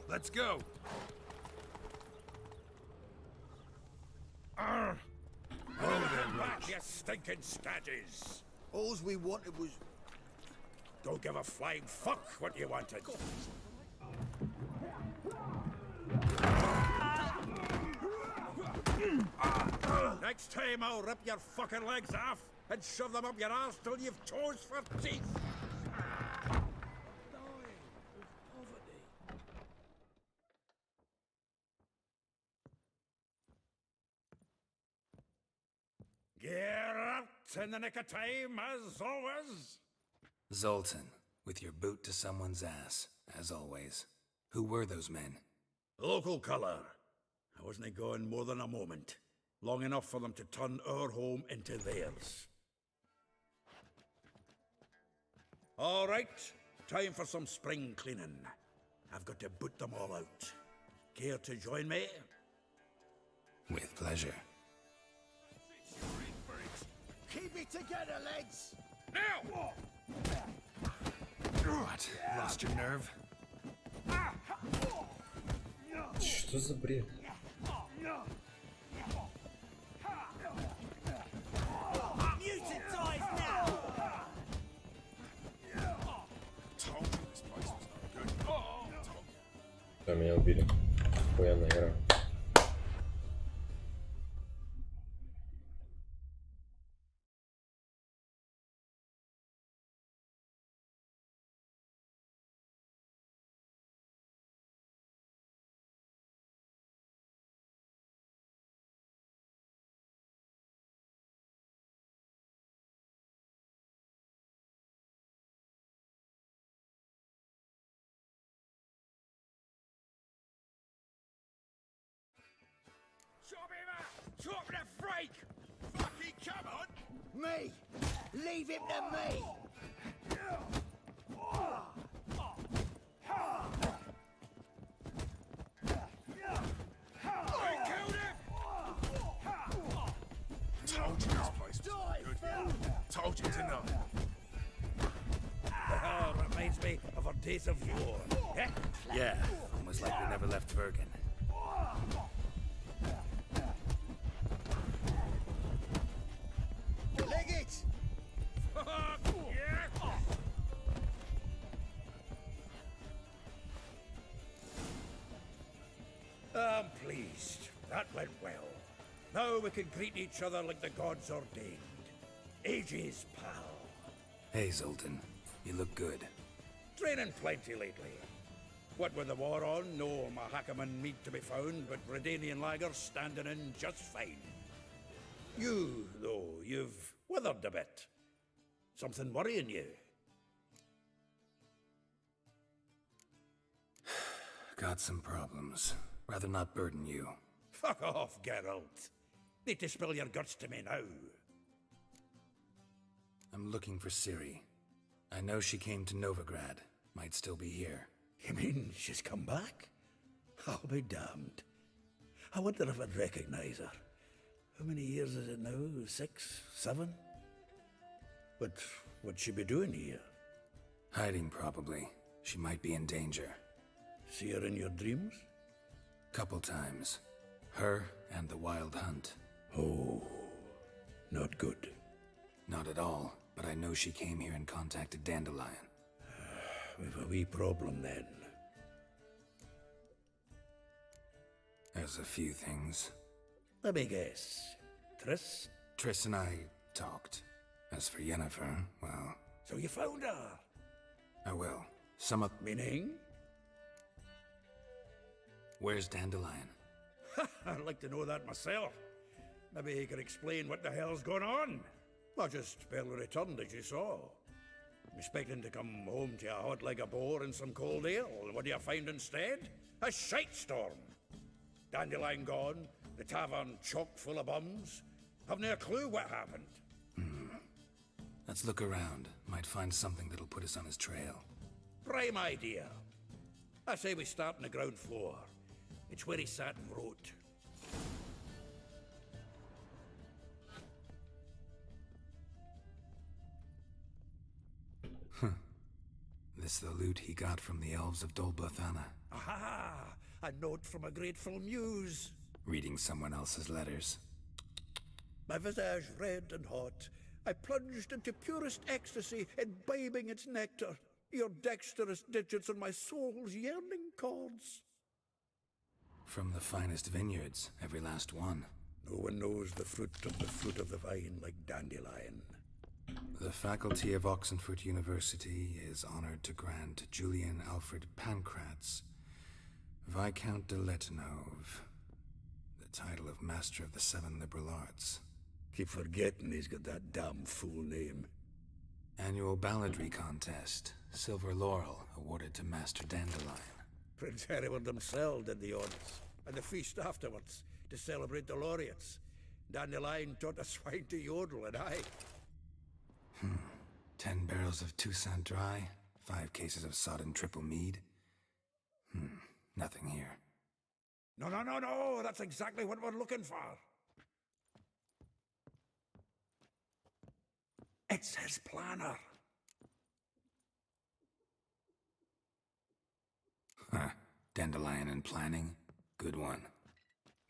Speaker 17: Let's go.
Speaker 18: Back, you stinking scaddies! All we wanted was... Don't give a flying fuck what you wanted. Next time I'll rip your fucking legs off and shove them up your arse till you've toes for teeth. Get out in the nick of time, as always.
Speaker 3: Zoltan, with your boot to someone's ass, as always. Who were those men?
Speaker 18: Local colour. I wasn't gone more than a moment. Long enough for them to turn our home into theirs. All right, time for some spring cleaning. I've got to boot them all out. Care to join me?
Speaker 3: With pleasure.
Speaker 7: Keep it together, lads!
Speaker 18: Now!
Speaker 3: What? Lost your nerve?
Speaker 15: Что за бред?
Speaker 7: Mutant dies now!
Speaker 15: Да, меня убили. Охуенная игра.
Speaker 18: Awake! Fucking come on!
Speaker 7: Me! Leave him to me!
Speaker 18: I killed him! Told you this place was good. Told you, didn't I?
Speaker 19: Reminds me of our days of yore. Eh?
Speaker 3: Yeah, almost like we never left Bergen.
Speaker 7: Leg it!
Speaker 18: Fuck yeah!
Speaker 19: I'm pleased. That went well. Now we can greet each other like the gods ordained. Ages, pal.
Speaker 3: Hey, Zoltan. You look good.
Speaker 19: Training plenty lately. What with the war on, no Mahakaman meat to be found, but Redanian lagers standing in just fine. You, though, you've withered a bit. Something worrying you?
Speaker 3: Got some problems. Rather not burden you.
Speaker 19: Fuck off, Geralt. Need to spill your guts to me now.
Speaker 3: I'm looking for Ciri. I know she came to Novigrad. Might still be here.
Speaker 19: You mean she's come back? I'll be damned. I wonder if I'd recognize her. How many years is it now? 6, 7? But what'd she be doing here?
Speaker 3: Hiding, probably. She might be in danger.
Speaker 19: See her in your dreams?
Speaker 3: Couple times. Her and the Wild Hunt.
Speaker 19: Oh, not good.
Speaker 3: Not at all, but I know she came here and contacted Dandelion.
Speaker 19: We've a wee problem then.
Speaker 3: There's a few things.
Speaker 19: Let me guess. Triss?
Speaker 3: Triss and I talked. As for Yennefer, well...
Speaker 19: So you found her?
Speaker 3: I will. Some of...
Speaker 19: Meaning?
Speaker 3: Where's Dandelion?
Speaker 19: I'd like to know that myself. Maybe he could explain what the hell's going on. I just barely returned, as you saw. I'm expecting to come home to a hot like a boar and some cold ale. What do you find instead? A shite storm. Dandelion gone, the tavern chock full of bums. Haven't a clue what happened.
Speaker 3: Let's look around. Might find something that'll put us on his trail.
Speaker 19: Prime idea. I say we start on the ground floor. It's where he sat and wrote.
Speaker 3: This the loot he got from the elves of Dol Blathanna.
Speaker 19: Aha! A note from a grateful muse.
Speaker 3: Reading someone else's letters.
Speaker 19: My visage red and hot, I plunged into purest ecstasy, imbibing its nectar. Your dexterous digits on my soul's yearning chords.
Speaker 3: From the finest vineyards, every last one.
Speaker 19: No one knows the fruit of the vine like Dandelion.
Speaker 3: The faculty of Oxenfurt University is honored to grant Julian Alfred Pancratz, Viscount de Letenove, the title of Master of the Seven Liberal Arts.
Speaker 19: Keep forgetting he's got that damn fool name.
Speaker 3: Annual balladry contest, Silver Laurel, awarded to Master Dandelion.
Speaker 19: Prince Hereward himself did the honors, and the feast afterwards, to celebrate the laureates. Dandelion taught a swine to yodel, and I...
Speaker 3: 10 barrels of Toussaint Dry, 5 cases of sodden triple mead. Nothing here.
Speaker 19: No, that's exactly what we're looking for. It's his planner.
Speaker 3: Dandelion and planning? Good one.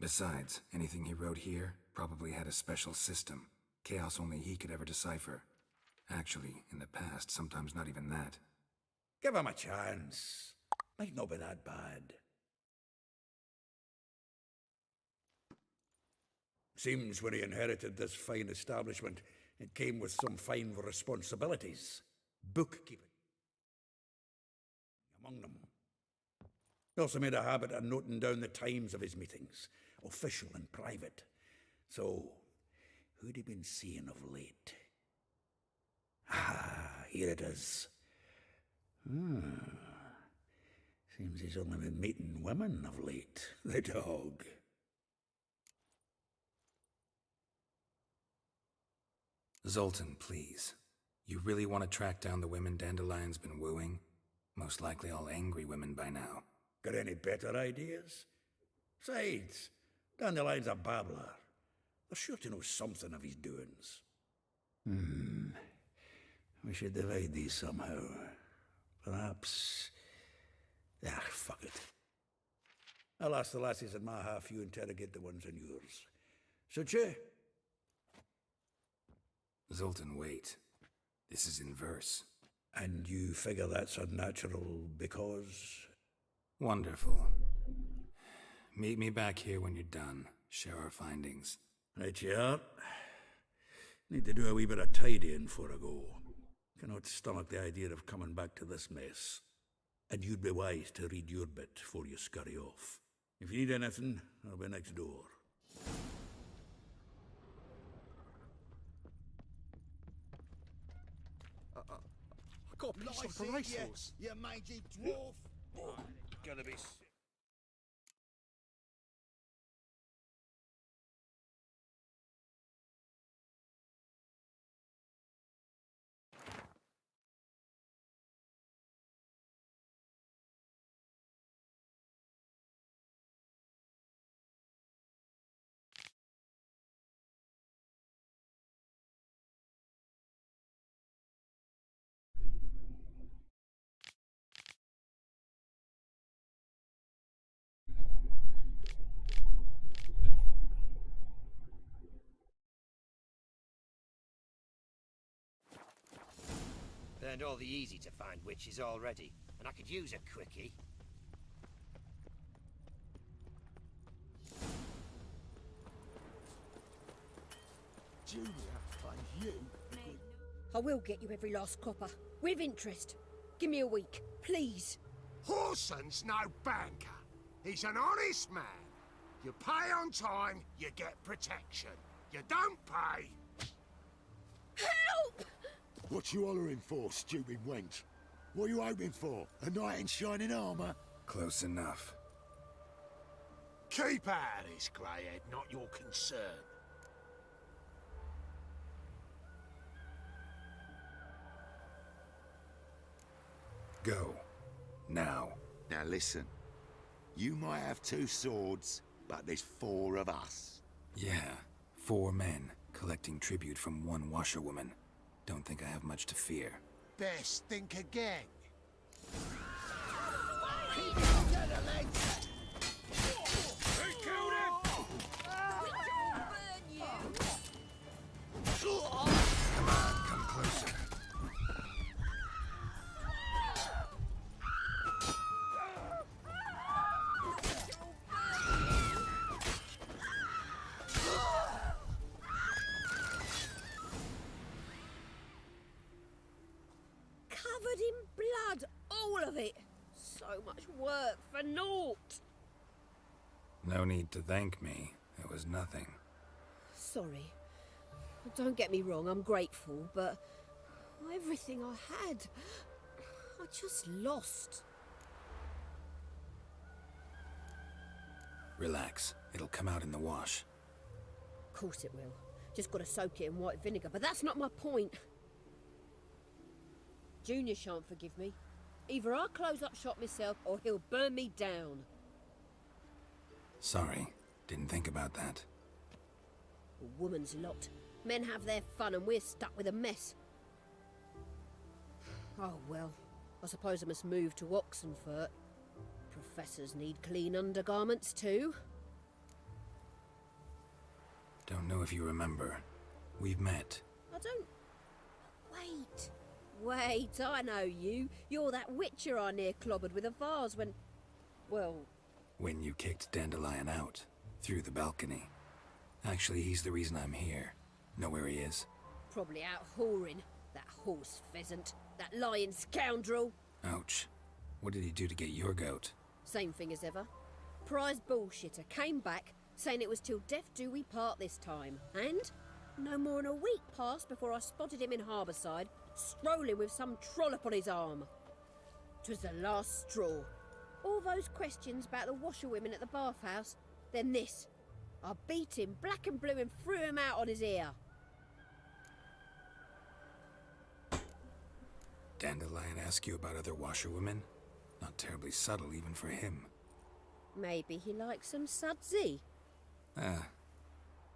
Speaker 3: Besides, anything he wrote here probably had a special system. Chaos only he could ever decipher. Actually, in the past, sometimes not even that.
Speaker 19: Give him a chance. Might not be that bad. Seems when he inherited this fine establishment, it came with some fine responsibilities. Bookkeeping among them. He also made a habit of noting down the times of his meetings, official and private. So, who'd he been seeing of late? Here it is. Seems he's only been meeting women of late, the dog.
Speaker 3: Zoltan, please. You really want to track down the women Dandelion's been wooing? Most likely all angry women by now.
Speaker 19: Got any better ideas? Besides, Dandelion's a babbler. They're sure to know something of his doings. We should divide these somehow. Perhaps... fuck it. I'll ask the lassies in my half, you interrogate the ones in yours. Suit you?
Speaker 3: Zoltan, wait. This is in verse.
Speaker 19: And you figure that's unnatural because...
Speaker 3: Wonderful. Meet me back here when you're done. Share our findings.
Speaker 19: Right you are. Need to do a wee bit of tidying before I go. Cannot stomach the idea of coming back to this mess. And you'd be wise to read your bit before you scurry off. If you need anything, I'll be next door.
Speaker 9: I got a piece like a racehorse.
Speaker 18: You mangy dwarf! Gonna be sick.
Speaker 16: Burned all the easy to find witches already, and I could use a quickie.
Speaker 18: Julia, and you...
Speaker 5: I will get you every last copper, with interest. Give me a week, please.
Speaker 18: Horson's no banker. He's an honest man. You pay on time, you get protection. You don't pay...
Speaker 5: Help!
Speaker 18: What you hollering for, stupid wench? What are you hoping for? A knight in shining armour?
Speaker 3: Close enough.
Speaker 18: Keep out of this, greyhead, not your concern.
Speaker 3: Go. Now.
Speaker 13: Now listen. You might have 2 swords, but there's 4 of us.
Speaker 3: Yeah, 4 men collecting tribute from 1 washerwoman. Don't think I have much to fear.
Speaker 18: Best think again.
Speaker 3: Come closer.
Speaker 5: Covered in blood, all of it. So much work for naught.
Speaker 3: No need to thank me. It was nothing.
Speaker 5: Sorry. Don't get me wrong, I'm grateful, but everything I had, I just lost.
Speaker 3: Relax. It'll come out in the wash.
Speaker 5: Of course it will. Just gotta soak it in white vinegar, but that's not my point. Junior shan't forgive me. Either I'll close up shop myself, or he'll burn me down.
Speaker 3: Sorry. Didn't think about that.
Speaker 5: A woman's lot. Men have their fun and we're stuck with a mess. Oh well, I suppose I must move to Oxenfurt. Professors need clean undergarments too.
Speaker 3: Don't know if you remember. We've met.
Speaker 5: I don't... Wait, I know you. You're that witcher I near clobbered with a vase when... Well...
Speaker 3: When you kicked Dandelion out. Through the balcony. Actually, he's the reason I'm here. Know where he is?
Speaker 5: Probably out whoring. That horse pheasant. That lying scoundrel.
Speaker 3: Ouch. What did he do to get your goat?
Speaker 5: Same thing as ever. Prize bullshitter came back, saying it was till death do we part this time. And no more than a week passed before I spotted him in Harbourside, strolling with some trollop on his arm. 'Twas the last straw. All those questions about the washerwomen at the bathhouse, then this. I beat him black and blue and threw him out on his ear.
Speaker 3: Dandelion ask you about other washerwomen? Not terribly subtle even for him.
Speaker 20: Maybe he likes some sudsy.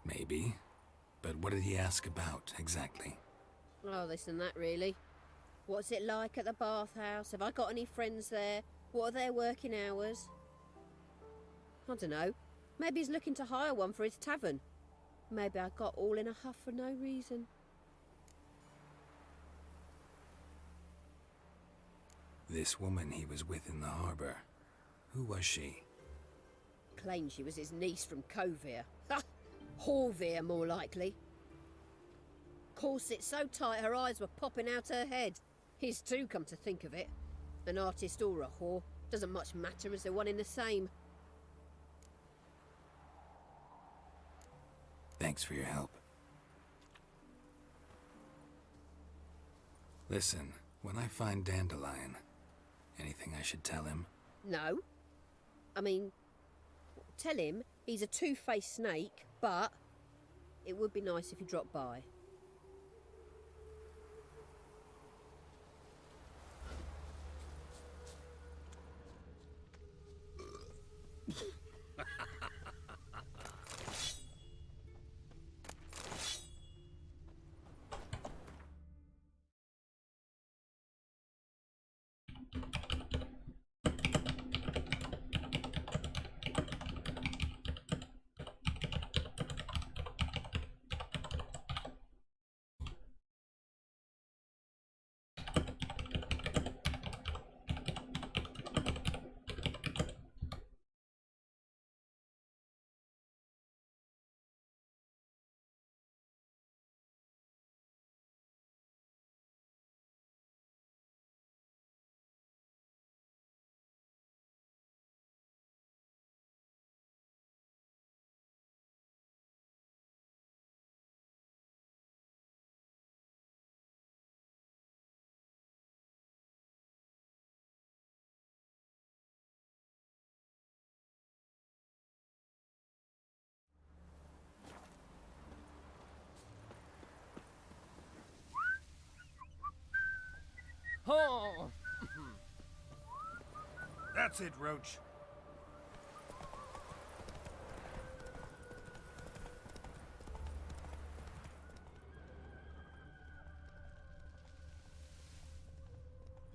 Speaker 3: Maybe. But what did he ask about, exactly?
Speaker 20: Oh, this and that, really. What's it like at the bathhouse? Have I got any friends there? What are their working hours? I don't know. Maybe he's looking to hire one for his tavern. Maybe I got all in a huff for no reason.
Speaker 3: This woman he was with in the harbour. Who was she?
Speaker 20: Claimed she was his niece from Kovir. Ha! Horvir, more likely. Corset so tight her eyes were popping out her head. His too, come to think of it. An artist or a whore. Doesn't much matter as they're one in the same.
Speaker 3: Thanks for your help. Listen, when I find Dandelion, anything I should tell him?
Speaker 20: No. I mean, tell him he's a two-faced snake, but it would be nice if he dropped by.
Speaker 17: Oh! That's it, Roach.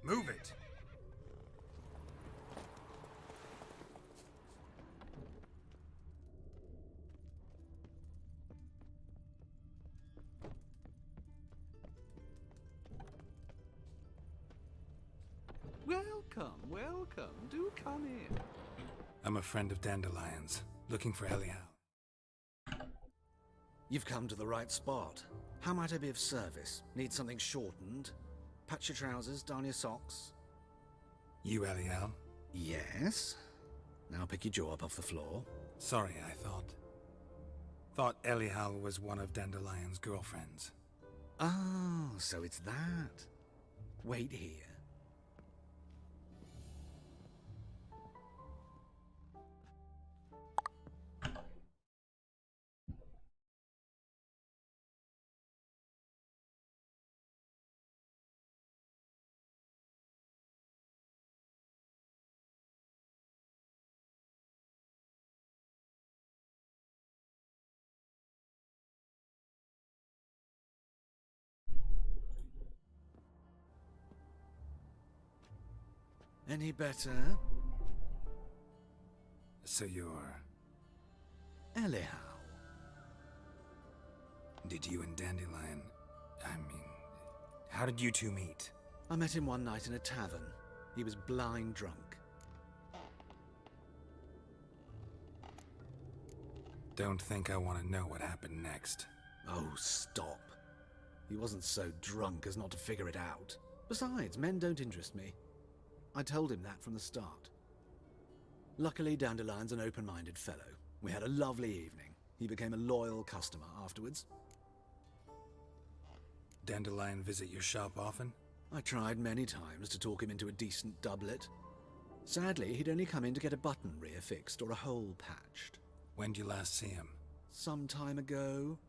Speaker 17: Move it.
Speaker 21: Welcome, welcome. Do come in.
Speaker 3: I'm a friend of Dandelion's, looking for Elial.
Speaker 22: You've come to the right spot. How might I be of service? Need something shortened? Patch your trousers, darn your socks?
Speaker 3: You Elial?
Speaker 22: Yes. Now pick your jaw up off the floor.
Speaker 3: Sorry, I thought Elial was one of Dandelion's girlfriends.
Speaker 22: Oh, so it's that. Wait here. Any better?
Speaker 3: So you're...
Speaker 22: Elial.
Speaker 3: Did you and Dandelion... how did you two meet?
Speaker 22: I met him one night in a tavern. He was blind drunk.
Speaker 3: Don't think I want to know what happened next.
Speaker 22: Oh, stop. He wasn't so drunk as not to figure it out. Besides, men don't interest me. I told him that from the start. Luckily, Dandelion's an open-minded fellow. We had a lovely evening. He became a loyal customer afterwards.
Speaker 3: Dandelion visit your shop often?
Speaker 22: I tried many times to talk him into a decent doublet. Sadly, he'd only come in to get a button rear fixed or a hole patched.
Speaker 3: When did you last see him?
Speaker 22: Some time ago.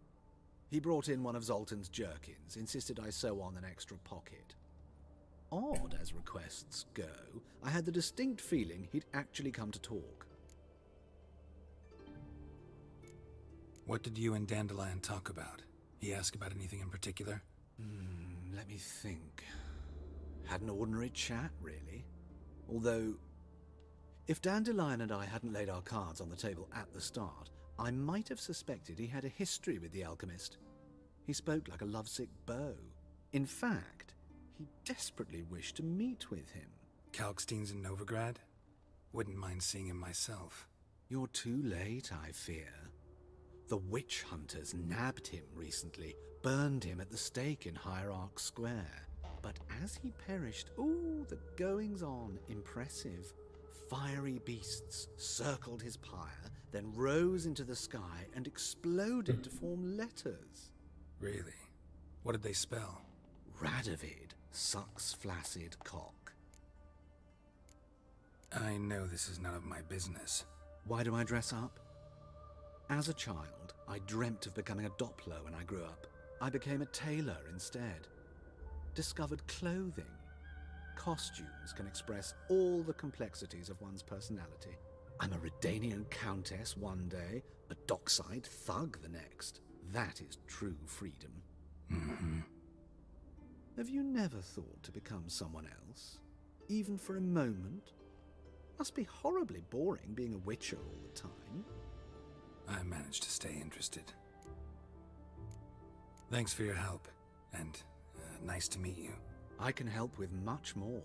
Speaker 22: He brought in one of Zoltan's jerkins, insisted I sew on an extra pocket. odd as requests go, I had the distinct feeling he'd actually come to talk.
Speaker 3: What did you and Dandelion talk about? He asked about anything in particular?
Speaker 22: Let me think. Had an ordinary chat, really. Although, if Dandelion and I hadn't laid our cards on the table at the start, I might have suspected he had a history with the alchemist. He spoke like a lovesick beau. In fact, he desperately wished to meet with him.
Speaker 3: Kalkstein's in Novigrad? Wouldn't mind seeing him myself.
Speaker 22: You're too late, I fear. The witch hunters nabbed him recently, burned him at the stake in Hierarch Square. But as he perished, the goings-on, impressive. Fiery beasts circled his pyre, then rose into the sky and exploded to form letters.
Speaker 3: Really? What did they spell?
Speaker 22: Radovid sucks flaccid cock.
Speaker 3: I know this is none of my business.
Speaker 22: Why do I dress up? As a child, I dreamt of becoming a Doppler when I grew up. I became a tailor instead. Discovered clothing. Costumes can express all the complexities of one's personality. I'm a Redanian countess one day, a dockside thug the next. That is true freedom.
Speaker 3: Mm-hmm.
Speaker 22: Have you never thought to become someone else? Even for a moment? Must be horribly boring being a witcher all the time.
Speaker 3: I managed to stay interested. Thanks for your help, and nice to meet you.
Speaker 22: I can help with much more.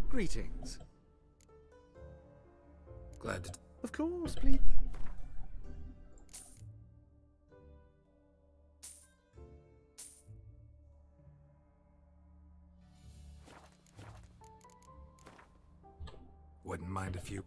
Speaker 22: Greetings.
Speaker 3: Glad to...
Speaker 22: Of course, please.
Speaker 3: Wouldn't mind if you...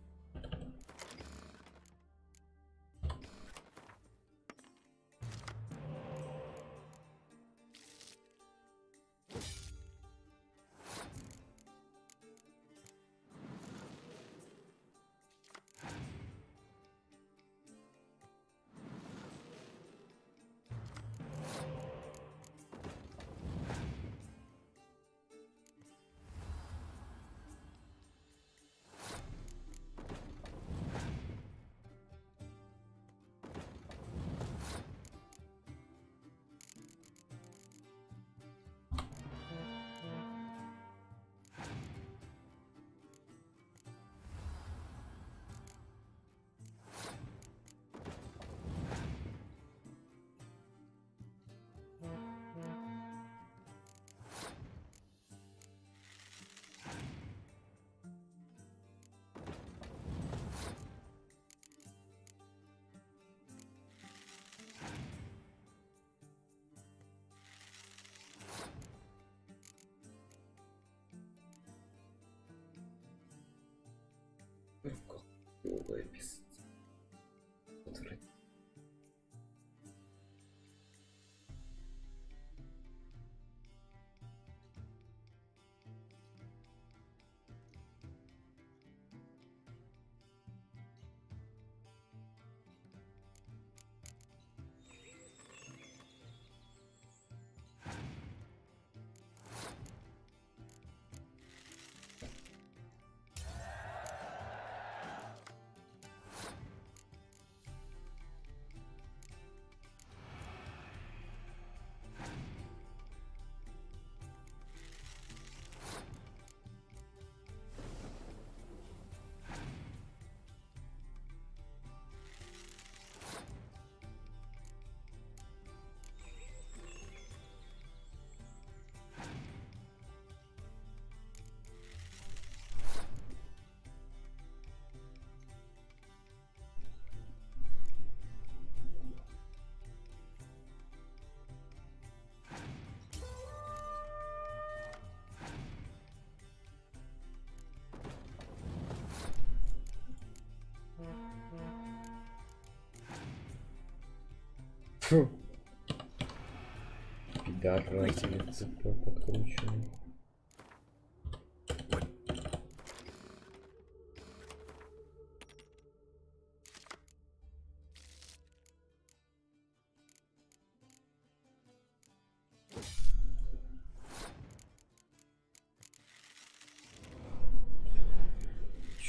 Speaker 15: Пидоры, цепь подкрученный.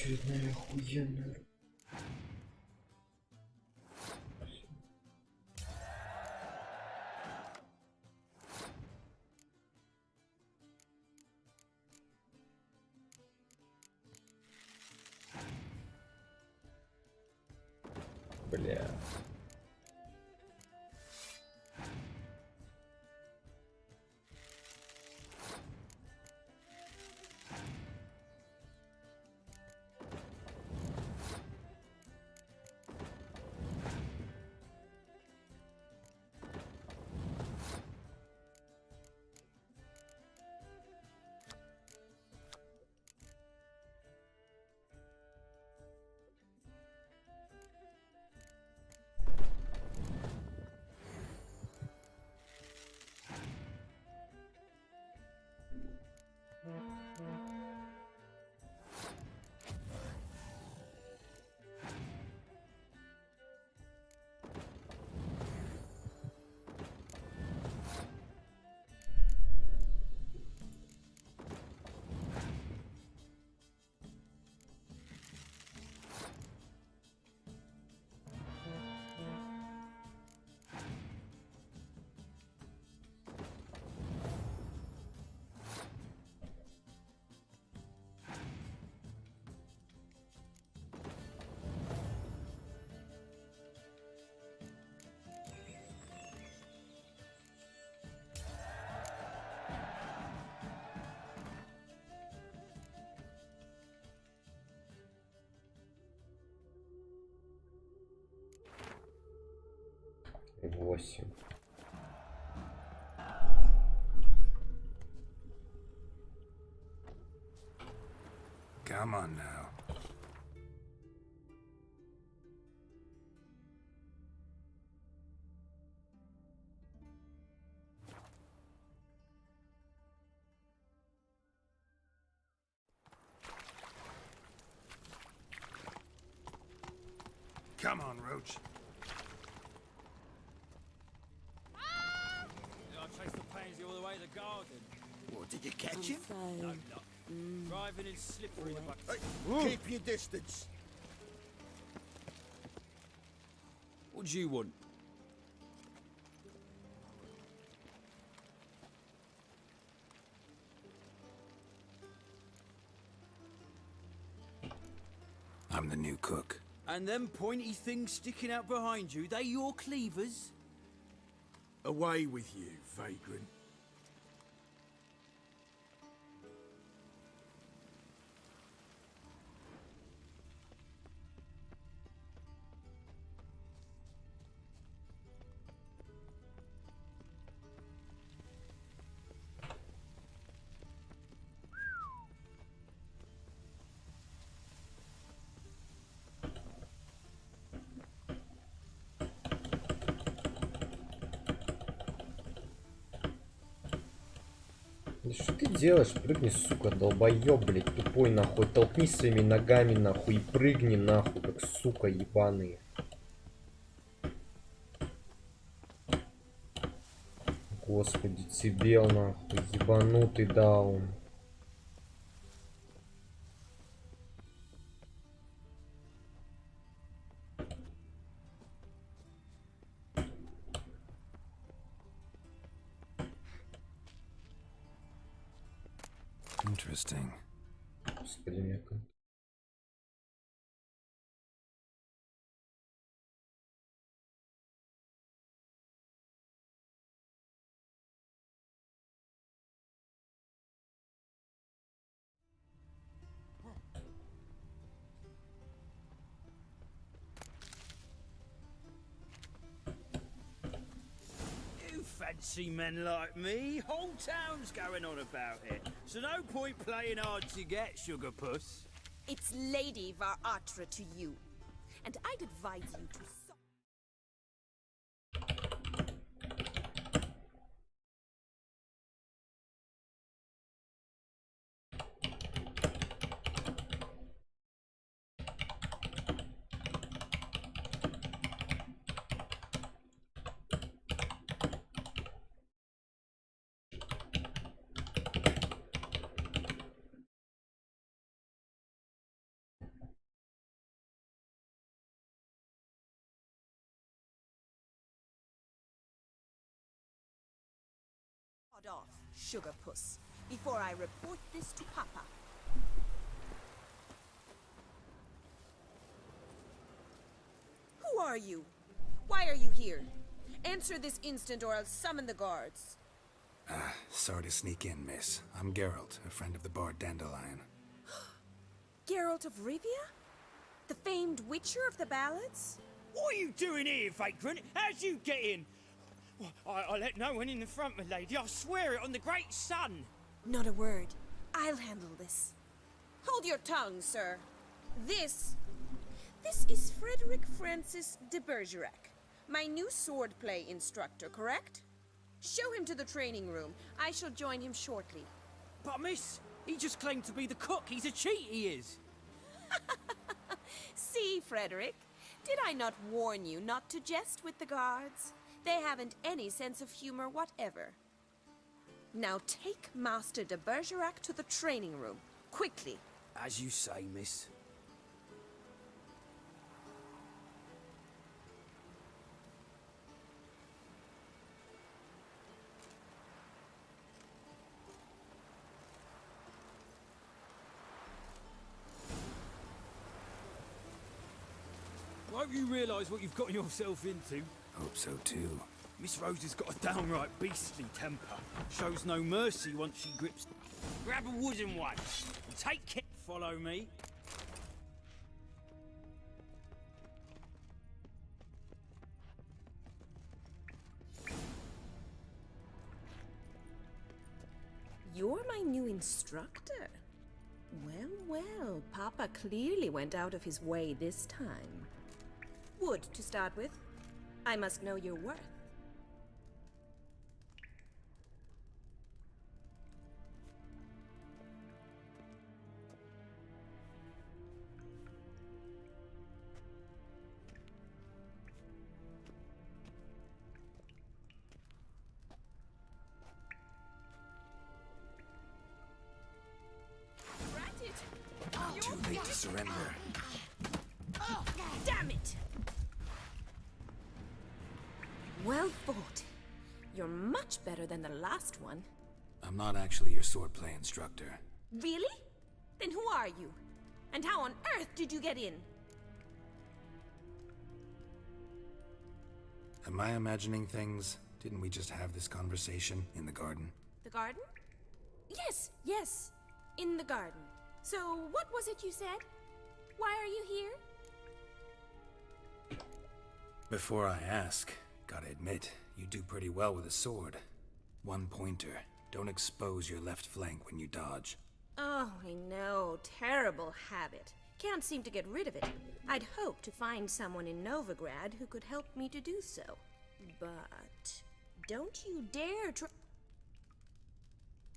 Speaker 15: Очередная охуенная. Бля. Восемь.
Speaker 3: Come on now. Come on, Roach.
Speaker 10: I chased the pansy all the way to the garden.
Speaker 7: What, did you catch him?
Speaker 10: No, not. Driving in slippery.
Speaker 7: Hey, keep your distance.
Speaker 10: What do you want?
Speaker 3: I'm the new cook.
Speaker 10: And them pointy things sticking out behind you, they your cleavers?
Speaker 19: Away with you, vagrant.
Speaker 15: Да что ты делаешь? Прыгни, сука, долбоёб, блядь, тупой нахуй. Толкнись своими ногами нахуй и прыгни нахуй, как сука ебаные. Господи, децибел нахуй, ебанутый даун.
Speaker 3: Interesting.
Speaker 15: Господи, мека.
Speaker 10: Fancy men like me, whole town's going on about it. So no point playing hard to get, sugar puss.
Speaker 1: It's Lady Varatra to you, and I'd advise you to off, sugar puss, before I report this to Papa. Who are you? Why are you here? Answer this instant or I'll summon the guards.
Speaker 3: Sorry to sneak in, miss. I'm Geralt, a friend of the bard Dandelion.
Speaker 1: Geralt of Rivia? The famed witcher of the ballads?
Speaker 10: What are you doing here, vagrant? How'd you get in? Well, I let no one in the front, my lady. I swear it on the great sun.
Speaker 1: Not a word. I'll handle this. Hold your tongue, sir. This is Frederick Francis de Bergerac, my new swordplay instructor, correct? Show him to the training room. I shall join him shortly.
Speaker 10: But miss, he just claimed to be the cook. He's a cheat, he is.
Speaker 1: See, Frederick, did I not warn you not to jest with the guards? They haven't any sense of humor whatever. Now take Master de Bergerac to the training room, quickly.
Speaker 10: As you say, miss. I hope you realise what you've gotten yourself into.
Speaker 3: Hope so too.
Speaker 10: Miss Rose has got a downright beastly temper. Shows no mercy once she grips. Grab a wooden one and take care. Follow me.
Speaker 1: You're my new instructor. Well, well, Papa clearly went out of his way this time. Wood, to start with. I must know your worth.
Speaker 3: Too late to surrender.
Speaker 1: Oh, damn it! Well fought. You're much better than the last one.
Speaker 3: I'm not actually your swordplay instructor.
Speaker 1: Really? Then who are you? And how on earth did you get in?
Speaker 3: Am I imagining things? Didn't we just have this conversation in the garden?
Speaker 1: The garden? Yes, yes. In the garden. So, what was it you said? Why are you here?
Speaker 3: Before I ask, gotta admit, you do pretty well with a sword. One pointer. Don't expose your left flank when you dodge.
Speaker 1: Oh, I know. Terrible habit. Can't seem to get rid of it. I'd hoped to find someone in Novigrad who could help me to do so. But don't you dare try...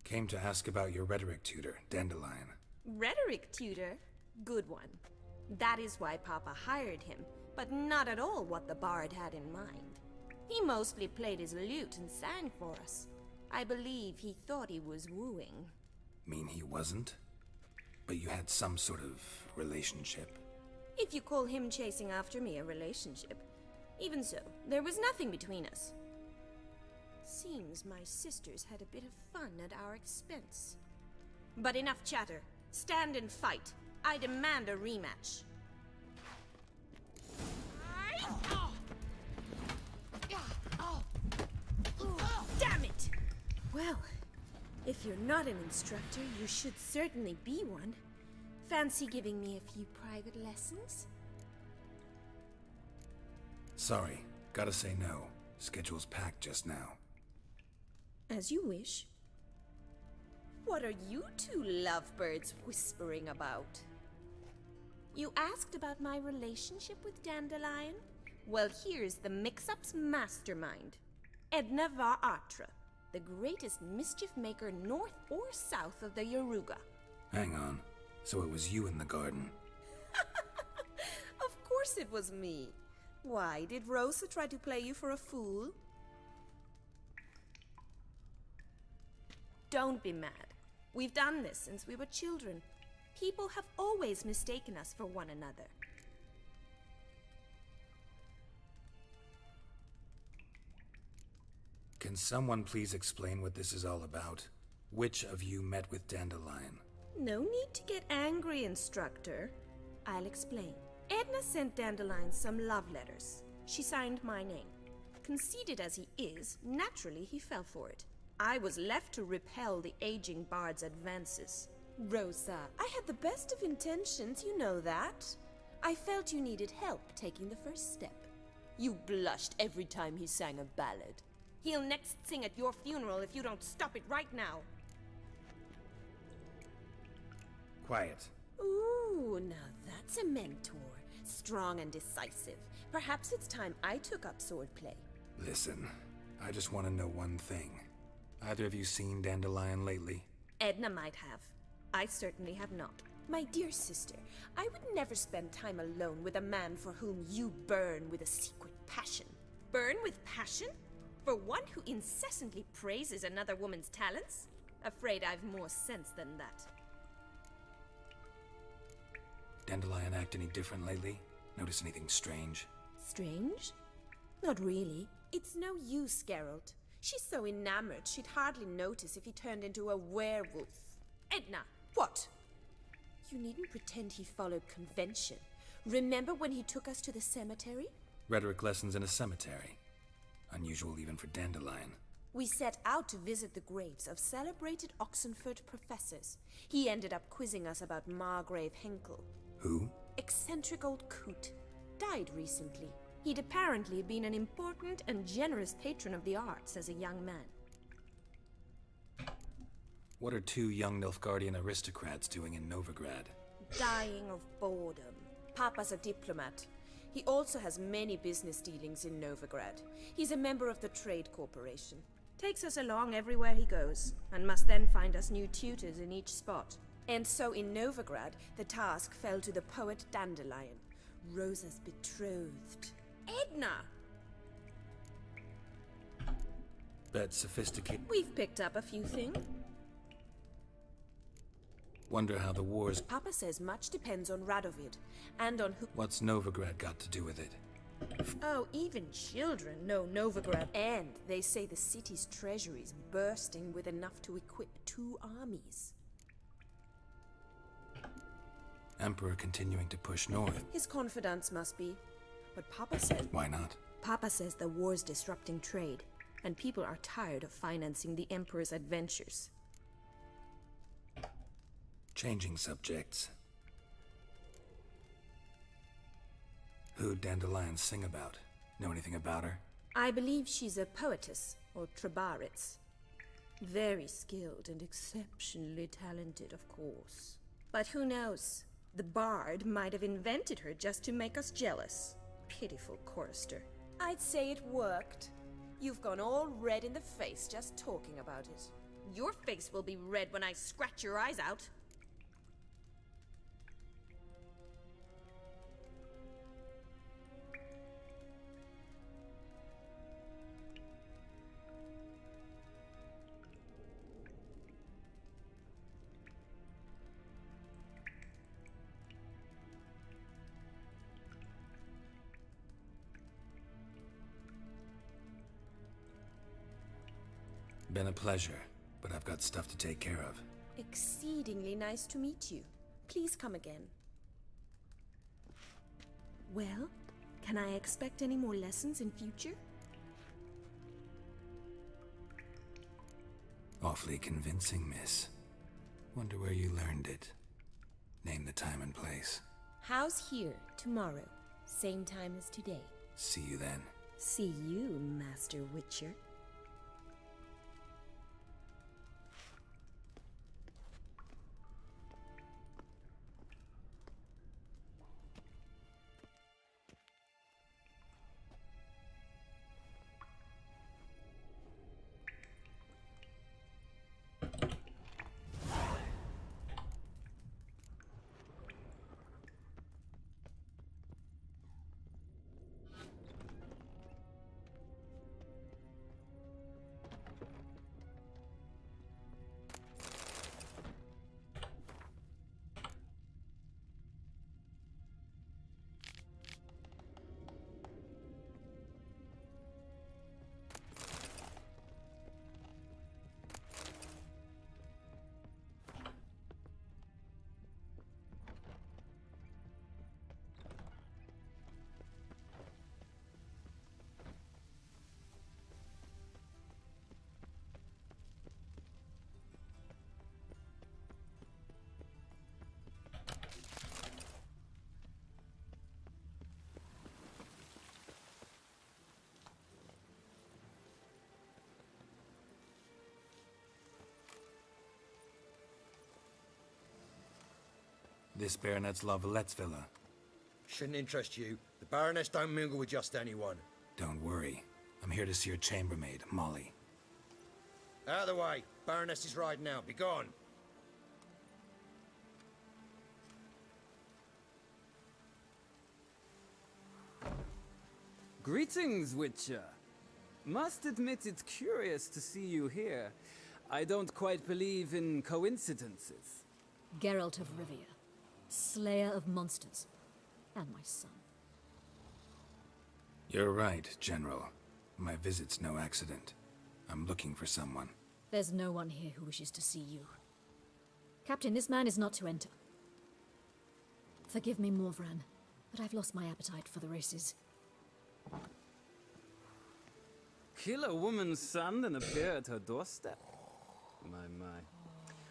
Speaker 3: Came to ask about your rhetoric tutor, Dandelion.
Speaker 1: Rhetoric tutor? Good one. That is why Papa hired him, but not at all what the bard had in mind. He mostly played his lute and sang for us. I believe he thought he was wooing.
Speaker 3: Mean he wasn't? But you had some sort of relationship?
Speaker 1: If you call him chasing after me a relationship. Even so, there was nothing between us. Seems my sisters had a bit of fun at our expense. But enough chatter. Stand and fight. I demand a rematch. Damn it! Well, if you're not an instructor, you should certainly be one. Fancy giving me a few private lessons?
Speaker 3: Sorry, gotta say no. Schedule's packed just now.
Speaker 1: As you wish. What are you two lovebirds whispering about? You asked about my relationship with Dandelion? Well, here's the mix-up's mastermind. Edna var Atra, the greatest mischief maker north or south of the Yaruga.
Speaker 3: Hang on. So it was you in the garden?
Speaker 1: Of course it was me. Why, did Rosa try to play you for a fool? Don't be mad. We've done this since we were children. People have always mistaken us for one another.
Speaker 3: Can someone please explain what this is all about? Which of you met with Dandelion?
Speaker 1: No need to get angry, Instructor. I'll explain. Edna sent Dandelion some love letters. She signed my name. Conceited as he is, naturally he fell for it. I was left to repel the aging bard's advances. Rosa, I had the best of intentions, you know that. I felt you needed help taking the first step. You blushed every time he sang a ballad. He'll next sing at your funeral if you don't stop it right now.
Speaker 3: Quiet.
Speaker 1: Ooh, now that's a mentor. Strong and decisive. Perhaps it's time I took up swordplay.
Speaker 3: Listen, I just want to know one thing. Either of you seen Dandelion lately?
Speaker 1: Edna might have. I certainly have not. My dear sister, I would never spend time alone with a man for whom you burn with a secret passion. Burn with passion? For one who incessantly praises another woman's talents? Afraid I've more sense than that.
Speaker 3: Dandelion act any different lately? Notice anything strange?
Speaker 1: Strange? Not really. It's no use, Geralt. She's so enamored she'd hardly notice if he turned into a werewolf. Edna, what? You needn't pretend he followed convention. Remember when he took us to the cemetery?
Speaker 3: Rhetoric lessons in a cemetery. Unusual even for Dandelion.
Speaker 1: We set out to visit the graves of celebrated Oxenford professors. He ended up quizzing us about Margrave Henkel.
Speaker 3: Who?
Speaker 1: Eccentric old coot. Died recently. He'd apparently been an important and generous patron of the arts as a young man.
Speaker 3: What are two young Nilfgaardian aristocrats doing in Novigrad?
Speaker 1: Dying of boredom. Papa's a diplomat. He also has many business dealings in Novigrad. He's a member of the Trade Corporation. Takes us along everywhere he goes, and must then find us new tutors in each spot. And so in Novigrad, the task fell to the poet Dandelion, Rosa's betrothed. Edna!
Speaker 3: Bet sophisticated.
Speaker 1: We've picked up a few things.
Speaker 3: Wonder how the wars.
Speaker 1: Papa says much depends on Radovid, and on who.
Speaker 3: What's Novigrad got to do with it?
Speaker 1: Oh, even children know Novigrad. And they say the city's treasury's bursting with enough to equip 2 armies.
Speaker 3: Emperor continuing to push north.
Speaker 1: His confidants must be. But Papa says...
Speaker 3: Why not?
Speaker 1: Papa says the war's disrupting trade, and people are tired of financing the Emperor's adventures.
Speaker 3: Changing subjects. Who'd Dandelion sing about? Know anything about her?
Speaker 1: I believe she's a poetess, or Trebaritz. Very skilled and exceptionally talented, of course. But who knows? The bard might have invented her just to make us jealous. Pitiful chorister. I'd say it worked. You've gone all red in the face just talking about it. Your face will be red when I scratch your eyes out.
Speaker 3: Been a pleasure, but I've got stuff to take care of.
Speaker 1: Exceedingly nice to meet you. Please come again. Well, can I expect any more lessons in future?
Speaker 3: Awfully convincing, miss. Wonder where you learned it. Name the time and place.
Speaker 1: House here, tomorrow. Same time as today.
Speaker 3: See you then.
Speaker 1: See you, Master Witcher.
Speaker 3: This baronet's La Vallette's villa.
Speaker 18: Shouldn't interest you. The Baroness don't mingle with just anyone.
Speaker 3: Don't worry. I'm here to see your chambermaid, Molly.
Speaker 18: Out of the way. Baroness is riding out. Be gone.
Speaker 2: Greetings, Witcher. Must admit it's curious to see you here. I don't quite believe in coincidences.
Speaker 12: Geralt of Rivia, slayer of monsters, and my son.
Speaker 3: You're right, General. My visit's no accident. I'm looking for someone.
Speaker 12: There's no one here who wishes to see you. Captain, this man is not to enter. Forgive me, Morvran, but I've lost my appetite for the races.
Speaker 2: Kill a woman's son and appear at her doorstep? My.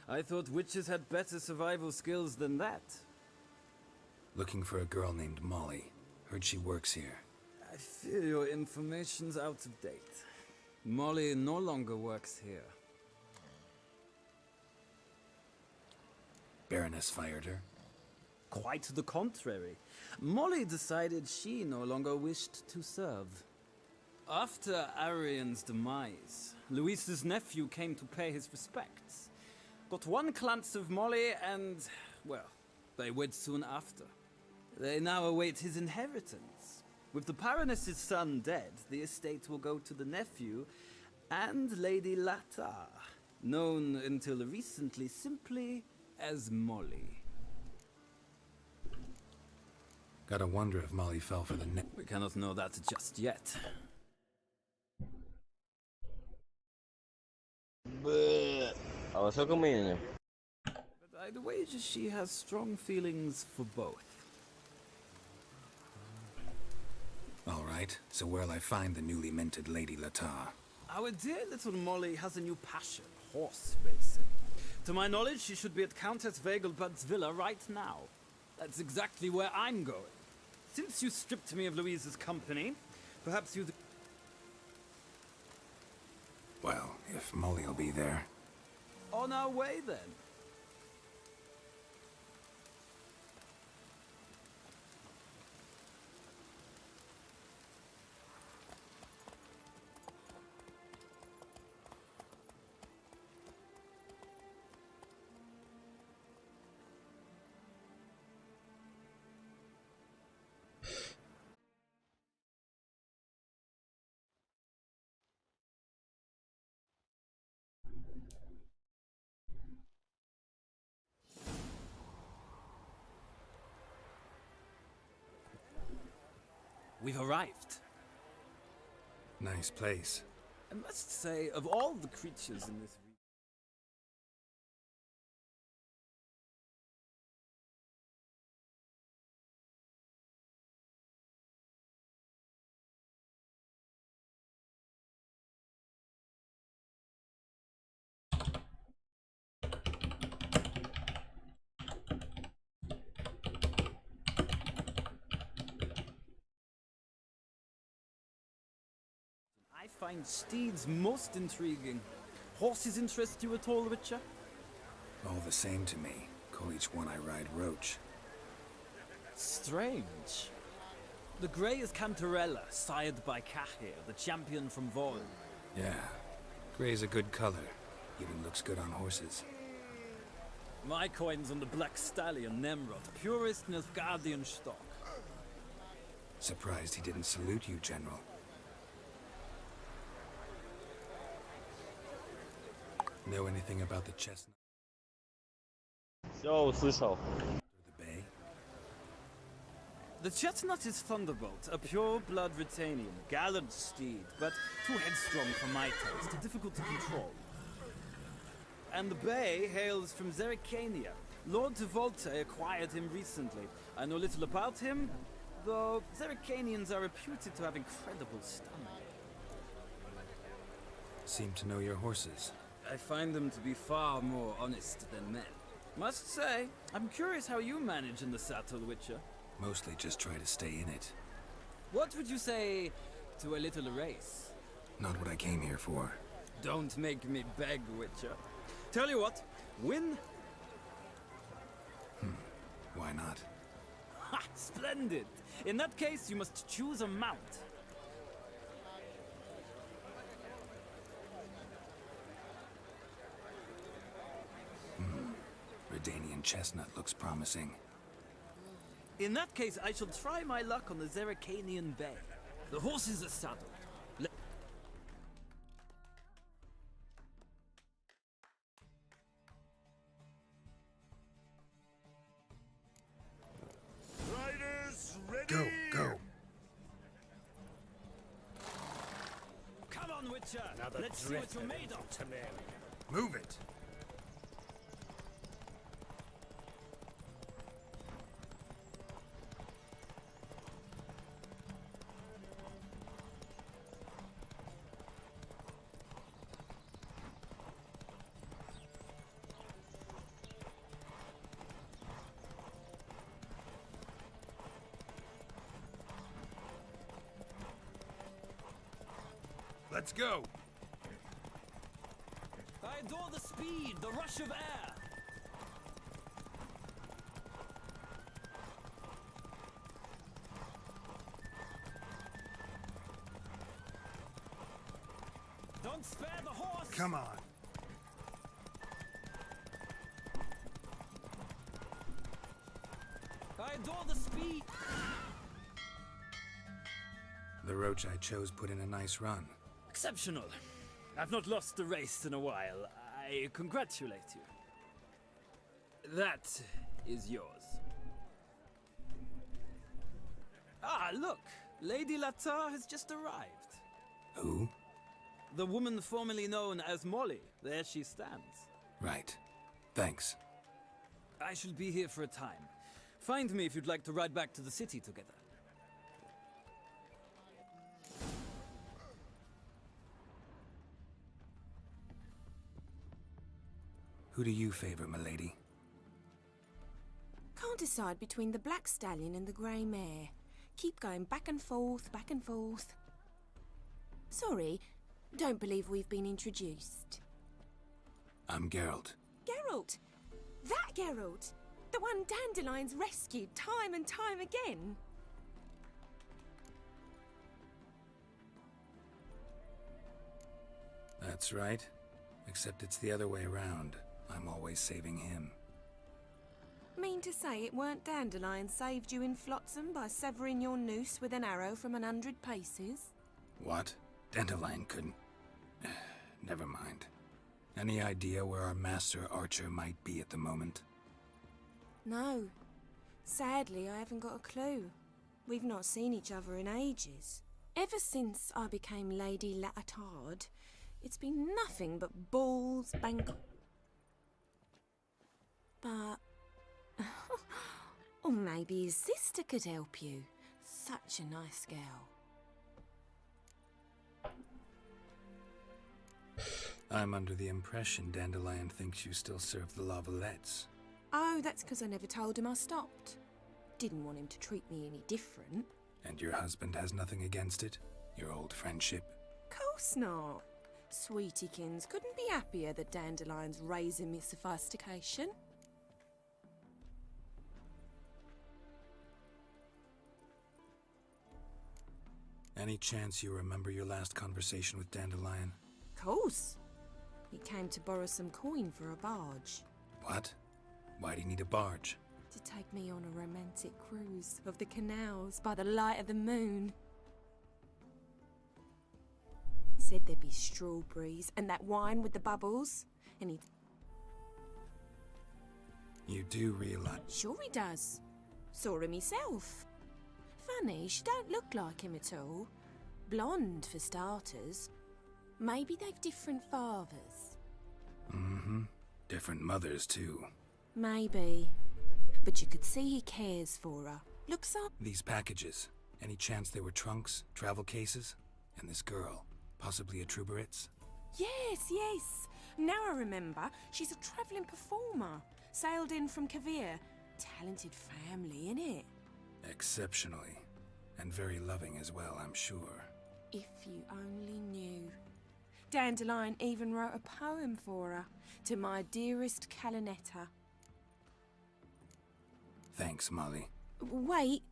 Speaker 2: I thought witches had better survival skills than that.
Speaker 3: Looking for a girl named Molly. Heard she works here.
Speaker 2: I fear your information's out of date. Molly no longer works here.
Speaker 3: Baroness fired her?
Speaker 2: Quite the contrary. Molly decided she no longer wished to serve. After Arian's demise, Luis's nephew came to pay his respects. Got one glance of Molly and, well, they wed soon after. They now await his inheritance. With the Baroness's son dead, the estate will go to the nephew and Lady Latar, known until recently simply as Molly.
Speaker 3: Gotta wonder if Molly fell for the net.
Speaker 2: We cannot know that just yet.
Speaker 23: A wysoką mienie.
Speaker 2: But I'd wager she has strong feelings for both.
Speaker 3: All right, so where'll I find the newly minted Lady Latar?
Speaker 2: Our dear little Molly has a new passion, horse racing. To my knowledge, she should be at Countess Vegelbud's villa right now. That's exactly where I'm going. Since you stripped me of Louise's company, perhaps you...
Speaker 3: Well, if Molly'll be there.
Speaker 2: On our way, then. We've arrived.
Speaker 3: Nice place.
Speaker 2: I must say, of all the creatures in this region, I find steeds most intriguing. Horses interest you at all, Witcher?
Speaker 3: All the same to me. Call each one I ride Roach.
Speaker 2: Strange. The grey is Cantarella, sired by Cahir, the champion from Vol.
Speaker 3: Yeah. Gray's a good color. Even looks good on horses.
Speaker 2: My coin's on the black stallion, Nemrod, purest Nilfgaardian stock.
Speaker 3: Surprised he didn't salute you, General. Know anything about the chestnut?
Speaker 23: Все услышал.
Speaker 3: The bay?
Speaker 2: The chestnut is Thunderbolt, a pure-blood Retanian, gallant steed, but too headstrong for my taste, difficult to control. And the bay hails from Zerrikania. Lord de Volte acquired him recently. I know little about him, though Zerrikanians are reputed to have incredible stamina.
Speaker 3: Seem to know your horses.
Speaker 2: I find them to be far more honest than men. Must say, I'm curious how you manage in the saddle, Witcher.
Speaker 3: Mostly just try to stay in it.
Speaker 2: What would you say to a little race?
Speaker 3: Not what I came here for.
Speaker 2: Don't make me beg, Witcher. Tell you what, win.
Speaker 3: Why why not?
Speaker 2: Ha! Splendid! In that case, you must choose a mount.
Speaker 3: Redanian chestnut looks promising.
Speaker 2: In that case, I shall try my luck on the Zeracanian Bay. The horses are saddled.
Speaker 18: Riders, ready!
Speaker 3: Go, go.
Speaker 2: Come on, Witcher!
Speaker 18: Another
Speaker 2: Let's see what you're
Speaker 18: drifter
Speaker 2: made of.
Speaker 18: into Temeria.
Speaker 3: Move it.
Speaker 18: Let's go.
Speaker 2: I adore the speed, the rush of air. Don't spare the horse.
Speaker 18: Come on.
Speaker 2: I adore the speed.
Speaker 3: The roach I chose put in a nice run.
Speaker 2: Exceptional. I've not lost a race in a while. I congratulate you. That is yours. Ah, look! Lady Latar has just arrived.
Speaker 3: Who?
Speaker 2: The woman formerly known as Molly. There she stands.
Speaker 3: Right. Thanks.
Speaker 2: I shall be here for a time. Find me if you'd like to ride back to the city together.
Speaker 3: Who do you favor, milady?
Speaker 1: Can't decide between the black stallion and the grey mare. Keep going back and forth, back and forth. Sorry, don't believe we've been introduced.
Speaker 3: I'm Geralt.
Speaker 1: Geralt! That Geralt! The one Dandelion's rescued time and time again!
Speaker 3: That's right. Except it's the other way around. I'm always saving him.
Speaker 1: Mean to say it weren't Dandelion saved you in Flotsam by severing your noose with an arrow from 100 paces?
Speaker 3: What? Dandelion couldn't... Never mind. Any idea where our master archer might be at the moment?
Speaker 1: No. Sadly, I haven't got a clue. We've not seen each other in ages. Ever since I became Lady Latard, it's been nothing but balls, But... or maybe his sister could help you. Such a nice girl.
Speaker 3: I'm under the impression Dandelion thinks you still serve the Lavalettes.
Speaker 1: Oh, that's because I never told him I stopped. Didn't want him to treat me any different.
Speaker 3: And your husband has nothing against it? Your old friendship?
Speaker 1: Course not. Sweetiekins couldn't be happier that Dandelion's raising me sophistication.
Speaker 3: Any chance you remember your last conversation with Dandelion?
Speaker 1: Course. He came to borrow some coin for a barge.
Speaker 3: What? Why do you need a barge?
Speaker 1: To take me on a romantic cruise of the canals by the light of the moon. Said there'd be strawberries and that wine with the bubbles, and he'd...
Speaker 3: You do realize...
Speaker 1: Sure he does. Saw him himself. Funny, she don't look like him at all. Blonde, for starters. Maybe they've different fathers.
Speaker 3: Mm-hmm. Different mothers, too.
Speaker 1: Maybe. But you could see he cares for her. Looks up.
Speaker 3: These packages. Any chance they were trunks, travel cases? And this girl, possibly a Truberitz?
Speaker 1: Yes, yes. Now I remember. She's a travelling performer. Sailed in from Kavir. Talented family, innit?
Speaker 3: Exceptionally. And very loving as well, I'm sure.
Speaker 1: If you only knew. Dandelion even wrote a poem for her. To my dearest Calinetta.
Speaker 3: Thanks, Molly.
Speaker 1: Wait,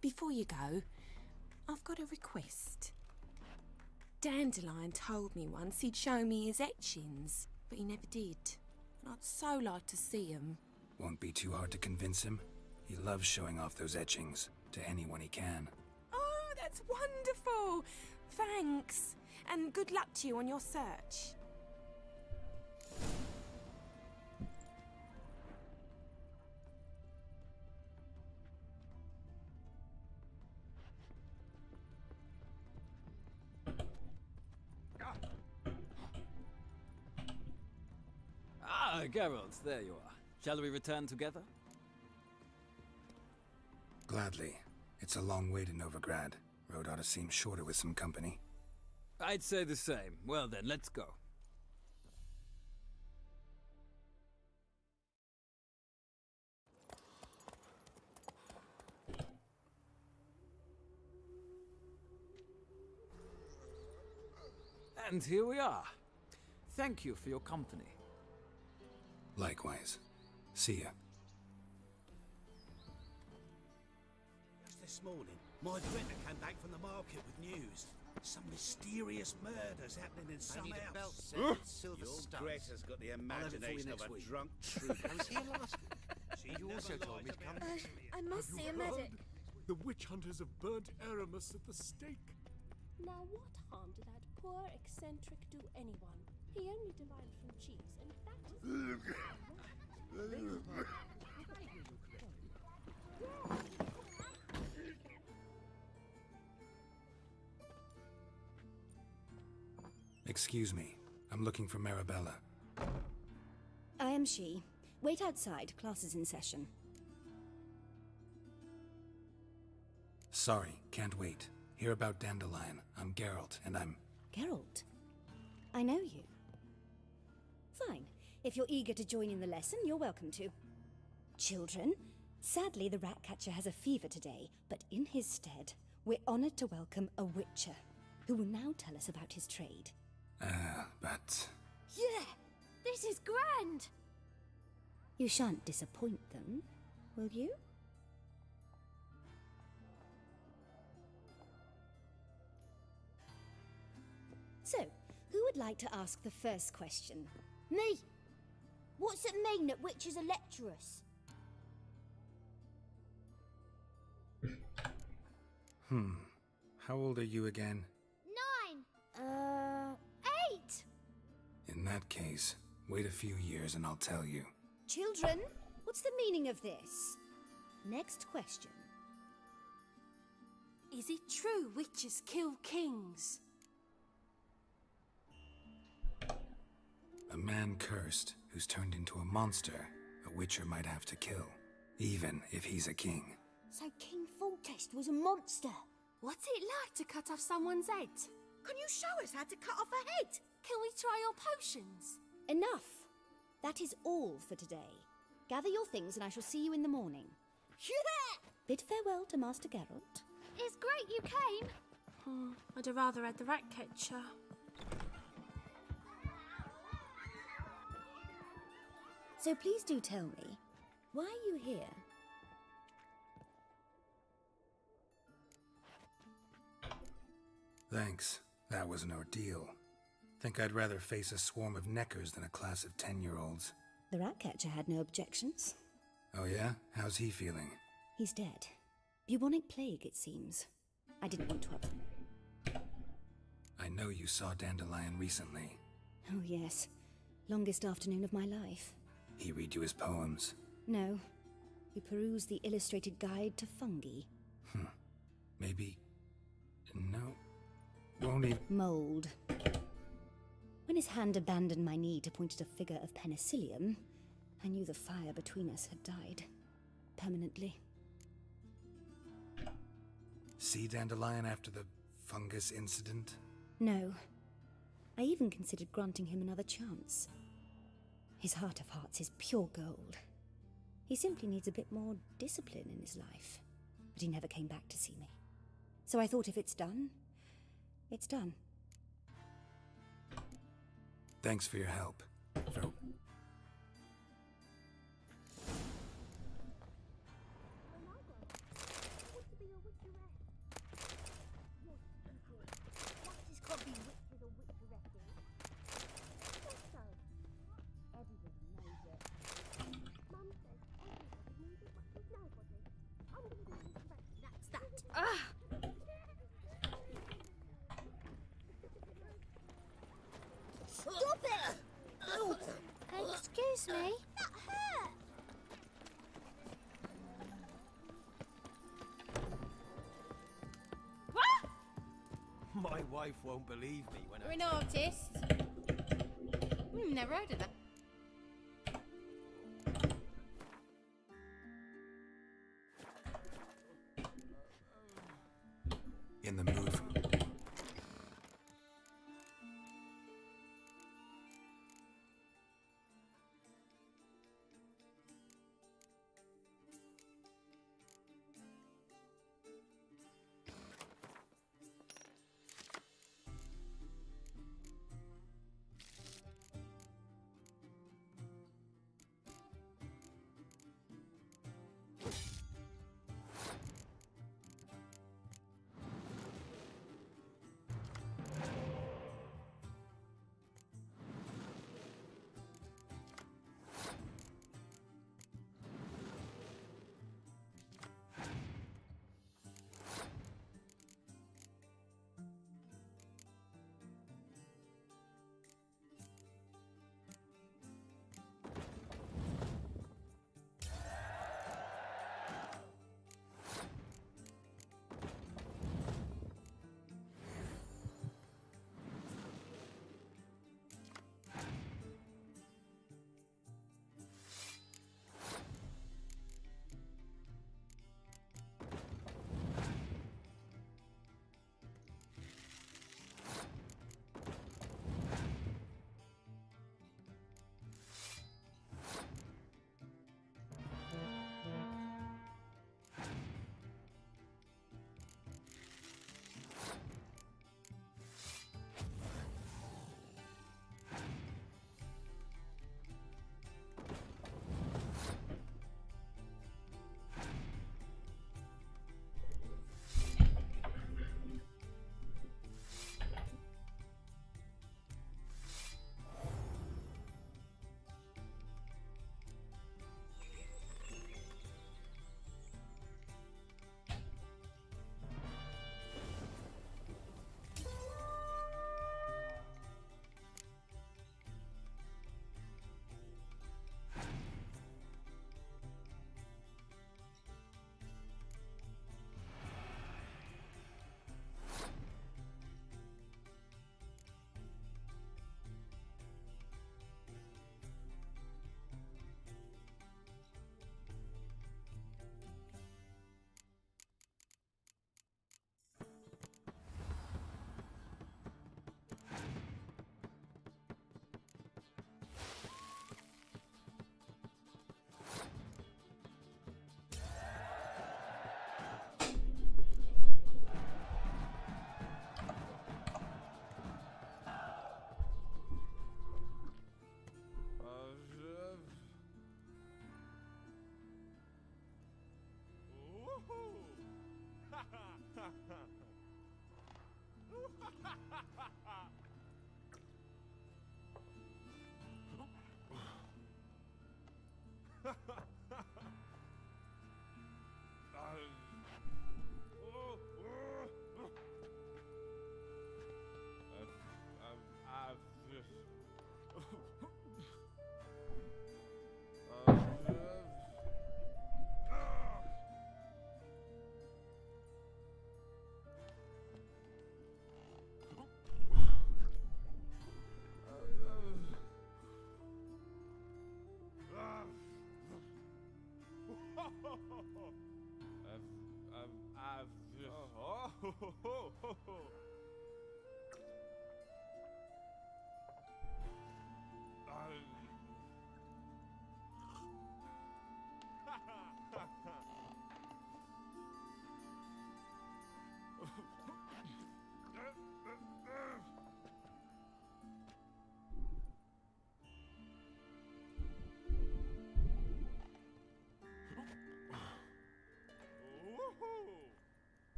Speaker 1: before you go, I've got a request. Dandelion told me once he'd show me his etchings, but he never did. And I'd so like to see them.
Speaker 3: Won't be too hard to convince him. He loves showing off those etchings to anyone he can.
Speaker 1: Oh, that's wonderful! Thanks, and good luck to you on your search.
Speaker 2: Ah, Geralt, there you are. Shall we return together?
Speaker 3: Gladly. It's a long way to Novigrad. Road ought to seem shorter with some company.
Speaker 2: I'd say the same. Well then, let's go. And here we are. Thank you for your company.
Speaker 3: Likewise. See ya.
Speaker 17: Just this morning, my Greta came back from the market with news. Some mysterious murders happening in some house.
Speaker 10: Your Greta's got the imagination of a drunk troubadour.
Speaker 17: I was here last week. She also told me to come back.
Speaker 6: I must see a medic.
Speaker 11: The witch hunters have burnt Aramis at the stake.
Speaker 6: Now what harm did that poor eccentric do anyone? He only derived from cheese, and that is...
Speaker 3: Excuse me. I'm looking for Marabella.
Speaker 5: I am she. Wait outside. Class is in session.
Speaker 3: Sorry, can't wait. Hear about Dandelion. I'm Geralt, and I'm...
Speaker 5: Geralt? I know you. Fine. If you're eager to join in the lesson, you're welcome to. Children, sadly the Ratcatcher has a fever today, but in his stead, we're honored to welcome a witcher, who will now tell us about his trade.
Speaker 3: But...
Speaker 6: Yeah! This is grand!
Speaker 5: You shan't disappoint them, will you? So, who would like to ask the first question?
Speaker 6: Me! What's it mean that witches are lecturers?
Speaker 3: How old are you again?
Speaker 6: 9! 8!
Speaker 3: In that case, wait a few years and I'll tell you.
Speaker 5: Children, what's the meaning of this? Next question.
Speaker 6: Is it true witches kill kings?
Speaker 3: A man cursed who's turned into a monster, a witcher might have to kill, even if he's a king.
Speaker 6: So King Foltest was a monster. What's it like to cut off someone's head? Can you show us how to cut off a head? Can we try your potions?
Speaker 5: Enough. That is all for today. Gather your things and I shall see you in the morning.
Speaker 6: Yeah!
Speaker 5: Bid farewell to Master Geralt.
Speaker 6: It's great you came. I'd have rather had the Ratcatcher.
Speaker 5: So please do tell me, why are you here?
Speaker 3: Thanks. That was an ordeal. Think I'd rather face a swarm of neckers than a class of 10-year-olds.
Speaker 5: The Ratcatcher had no objections.
Speaker 3: Oh yeah? How's he feeling?
Speaker 5: He's dead. Bubonic plague, it seems. I didn't want to upset.
Speaker 3: I know you saw Dandelion recently.
Speaker 5: Oh yes. Longest afternoon of my life.
Speaker 3: He read you his poems?
Speaker 5: No. We perused the illustrated guide to fungi.
Speaker 3: Maybe... No. Won't he...
Speaker 5: Mold. When his hand abandoned my knee to point at a figure of penicillium, I knew the fire between us had died. Permanently.
Speaker 3: See Dandelion after the fungus incident?
Speaker 5: No. I even considered granting him another chance. His heart of hearts is pure gold. He simply needs a bit more discipline in his life. But he never came back to see me. So I thought if it's done, it's done.
Speaker 3: Thanks for your help.
Speaker 17: My wife won't believe me when
Speaker 6: You're an artist? Never heard of that.
Speaker 3: In the mood for...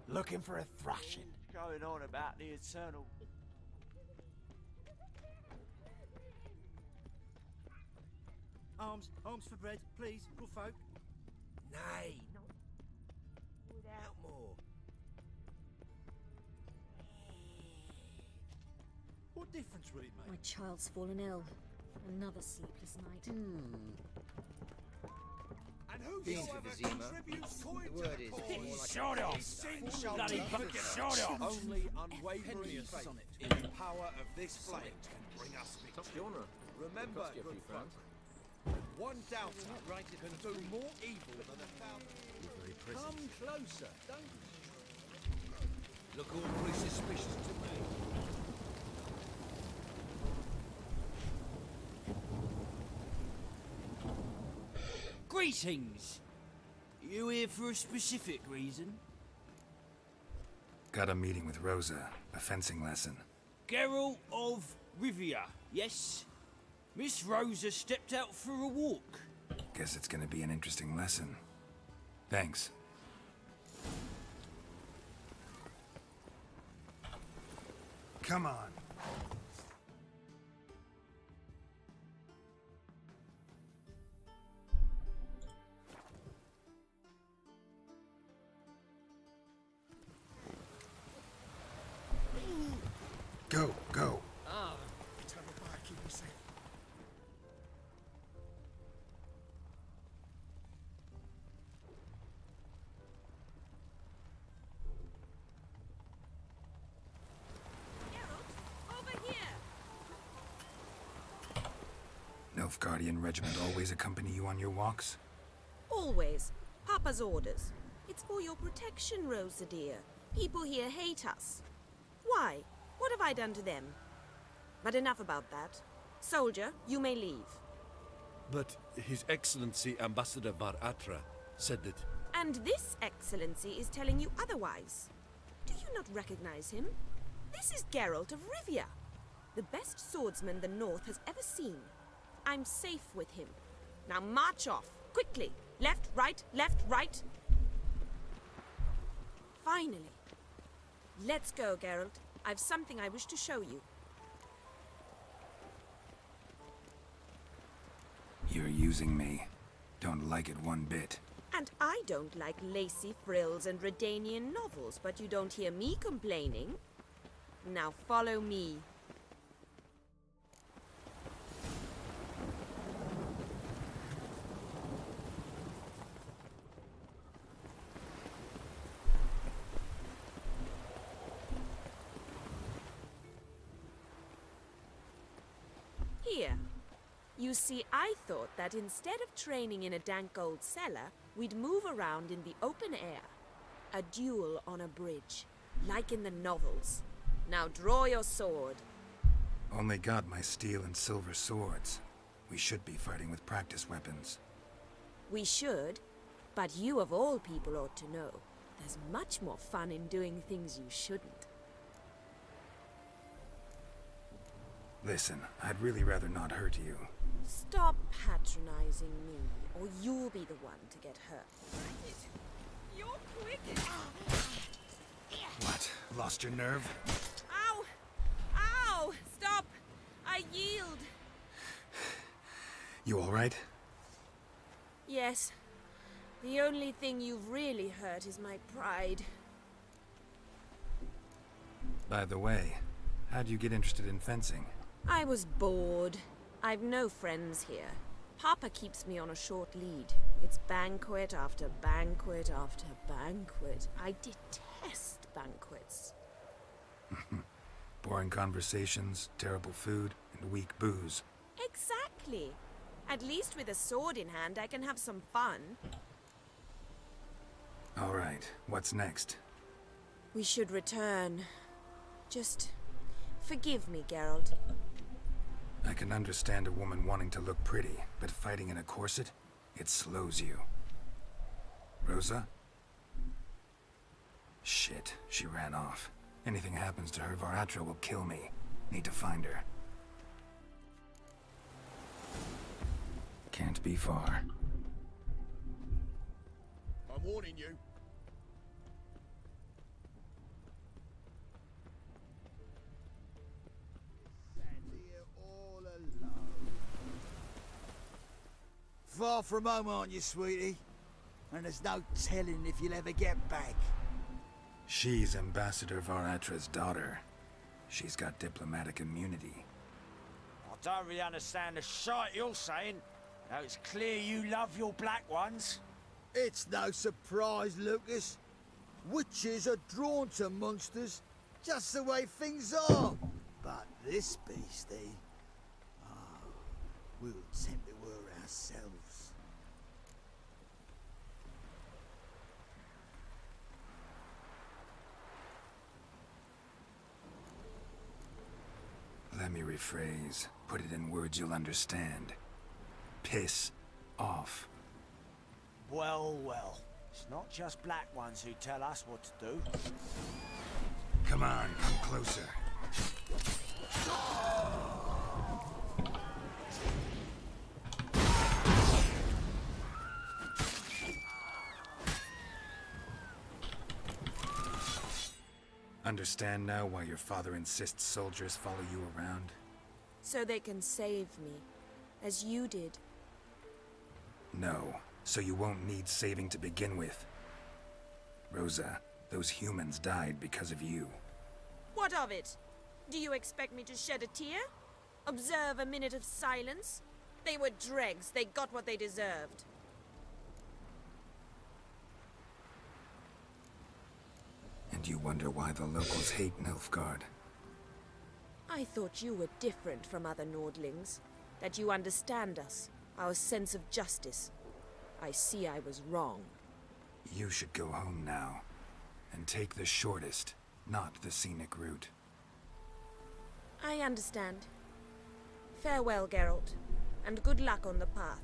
Speaker 17: Looking for a thrashing.
Speaker 4: Going on about the eternal...
Speaker 17: Arms for bread, please, good folk.
Speaker 4: Nay, not without more.
Speaker 17: What difference will it make?
Speaker 12: My child's fallen ill. Another sleepless night.
Speaker 17: And who
Speaker 16: Beans
Speaker 17: shall
Speaker 16: for
Speaker 17: ever
Speaker 16: Vizima.
Speaker 17: contributes coin
Speaker 16: The
Speaker 17: to
Speaker 16: word
Speaker 17: the
Speaker 16: is
Speaker 17: cause?
Speaker 16: more like
Speaker 10: Shut off!
Speaker 17: Essential
Speaker 10: Bloody
Speaker 17: to
Speaker 10: fucking
Speaker 17: the
Speaker 10: shut off!
Speaker 17: Only unwavering faith in the power of this flame can bring us victory. Remember, good folk, one doubter can do more evil than 1,000. Come closer, don't
Speaker 18: Look awfully suspicious to me.
Speaker 10: Greetings! You here for a specific reason?
Speaker 3: Got a meeting with Rosa, a fencing lesson.
Speaker 10: Geralt of Rivia, yes? Miss Rosa stepped out for a walk.
Speaker 3: Guess it's gonna be an interesting lesson. Thanks. Come on. Go, go.
Speaker 17: Ah, turn back, keep me safe.
Speaker 1: Over here!
Speaker 3: Nilfgaardian regiment always accompany you on your walks?
Speaker 1: Always. Papa's orders. It's for your protection, Rosa dear. People here hate us. Why? What have I done to them? But enough about that. Soldier, you may leave.
Speaker 8: But His Excellency Ambassador Var Atra said that...
Speaker 1: And this excellency is telling you otherwise. Do you not recognize him? This is Geralt of Rivia, the best swordsman the North has ever seen. I'm safe with him. Now march off, quickly. Left, right, left, right. Finally. Let's go, Geralt. I've something I wish to show you.
Speaker 3: You're using me. Don't like it one bit.
Speaker 1: And I don't like lacy frills and Redanian novels, but you don't hear me complaining. Now follow me. Here. You see, I thought that instead of training in a dank old cellar, we'd move around in the open air. A duel on a bridge, like in the novels. Now draw your sword.
Speaker 3: Only got my steel and silver swords. We should be fighting with practice weapons.
Speaker 1: We should, but you of all people ought to know. There's much more fun in doing things you shouldn't.
Speaker 3: Listen, I'd really rather not hurt you.
Speaker 1: Stop patronizing me, or you'll be the one to get hurt. You're quick.
Speaker 3: What? Lost your nerve?
Speaker 1: Ow! Ow! Stop! I yield.
Speaker 3: You alright?
Speaker 1: Yes. The only thing you've really hurt is my pride.
Speaker 3: By the way, how'd you get interested in fencing?
Speaker 1: I was bored. I've no friends here. Papa keeps me on a short lead. It's banquet after banquet after banquet. I detest banquets.
Speaker 3: Boring conversations, terrible food, and weak booze.
Speaker 1: Exactly. At least with a sword in hand, I can have some fun.
Speaker 3: Alright, what's next?
Speaker 1: We should return. Just forgive me, Geralt.
Speaker 3: I can understand a woman wanting to look pretty, but fighting in a corset? It slows you. Rosa? Shit, she ran off. Anything happens to her, Var Atra will kill me. Need to find her. Can't be far.
Speaker 18: I'm warning you.
Speaker 17: from home, aren't you, sweetie? And there's no telling if you'll ever get back.
Speaker 3: She's Ambassador Varatra's daughter. She's got diplomatic immunity.
Speaker 4: I don't really understand the shite you're saying. Now it's clear you love your black ones.
Speaker 17: It's no surprise, Lucas. Witches are drawn to monsters, just the way things are. But this beastie, we'll tend to her ourselves.
Speaker 3: Let me rephrase. Put it in words you'll understand. Piss off.
Speaker 4: Well, well. It's not just black ones who tell us what to do.
Speaker 3: Come on, come closer. Understand now why your father insists soldiers follow you around?
Speaker 1: So they can save me, as you did.
Speaker 3: No, so you won't need saving to begin with. Rosa, those humans died because of you.
Speaker 1: What of it? Do you expect me to shed a tear? Observe a minute of silence? They were dregs. They got what they deserved.
Speaker 3: And you wonder why the locals hate Nilfgaard.
Speaker 1: I thought you were different from other Nordlings. That you understand us, our sense of justice. I see I was wrong.
Speaker 3: You should go home now. And take the shortest, not the scenic route.
Speaker 1: I understand. Farewell, Geralt, and good luck on the path.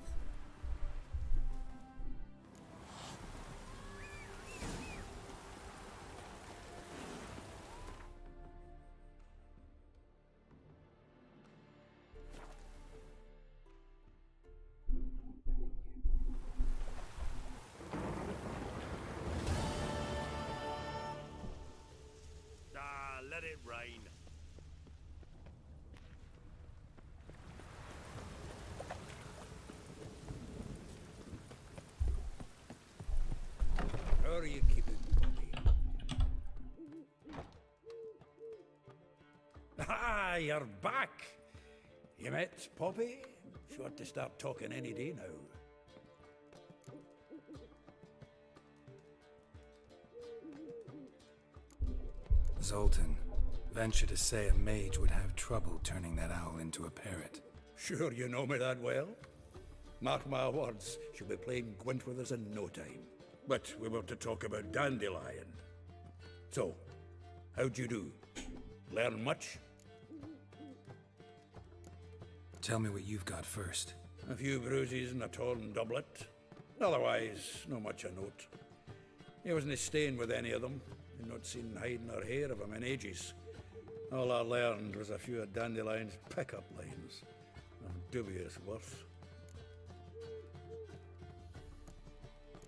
Speaker 18: Let it rain.
Speaker 19: How are you keeping, Poppy? Ah, you're back. You met Poppy? Sure to start talking any day now.
Speaker 3: Zoltan, venture to say a mage would have trouble turning that owl into a parrot.
Speaker 19: Sure you know me that well? Mark my words, she'll be playing Gwent with us in no time. But we were to talk about Dandelion. So, how'd you do? Learn much?
Speaker 3: Tell me what you've got first.
Speaker 19: A few bruises and a torn doublet. Otherwise, no much a note. He wasn't staying with any of them. I'd not seen hiding or hair of him in ages. All I learned was a few of Dandelion's pickup lines. Of dubious worth.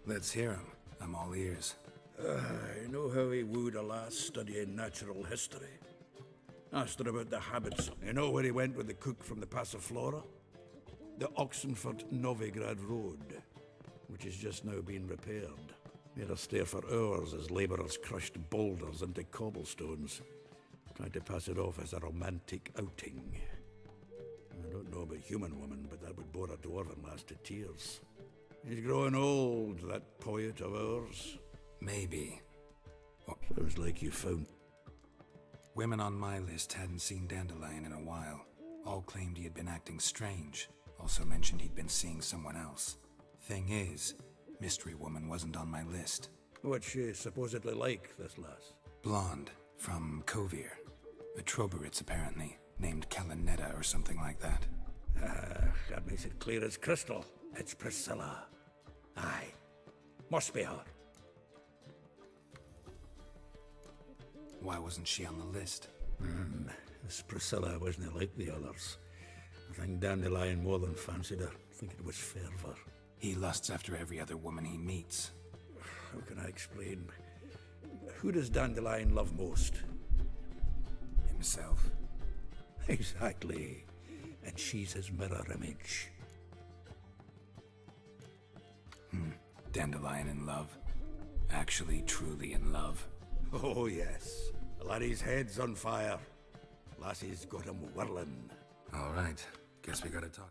Speaker 3: Let's hear him. I'm all ears.
Speaker 19: I know how he wooed a lass studying natural history. Asked her about the habits. You know where he went with the cook from the Passiflora? The Oxenfurt-Novigrad Road, which is just now being repaired. Made us stare for hours as labourers crushed boulders into cobblestones, trying to pass it off as a romantic outing. I don't know about human woman, but that would bore a dwarven lass to tears. He's growing old, that poet of ours.
Speaker 3: Maybe.
Speaker 19: Sounds like you found...
Speaker 3: Women on my list hadn't seen Dandelion in a while. All claimed he had been acting strange. Also mentioned he'd been seeing someone else. Thing is, Mystery Woman wasn't on my list.
Speaker 19: What's she supposedly like, this lass?
Speaker 3: Blonde, from Kovir. A Troberitz, apparently, named Kalinetta or something like that.
Speaker 19: That makes it clear as crystal. It's Priscilla. Aye. Must be her.
Speaker 3: Why wasn't she on the list?
Speaker 19: This Priscilla wasn't like the others. I think Dandelion more than fancied her. I think it was fervour.
Speaker 3: He lusts after every other woman he meets.
Speaker 19: How can I explain? Who does Dandelion love most?
Speaker 3: Himself.
Speaker 19: Exactly. And she's his mirror image.
Speaker 3: Dandelion in love. Actually, truly in love.
Speaker 19: Oh, yes. Laddie's head's on fire. Lassie's got him whirling.
Speaker 3: All right. Guess we gotta talk.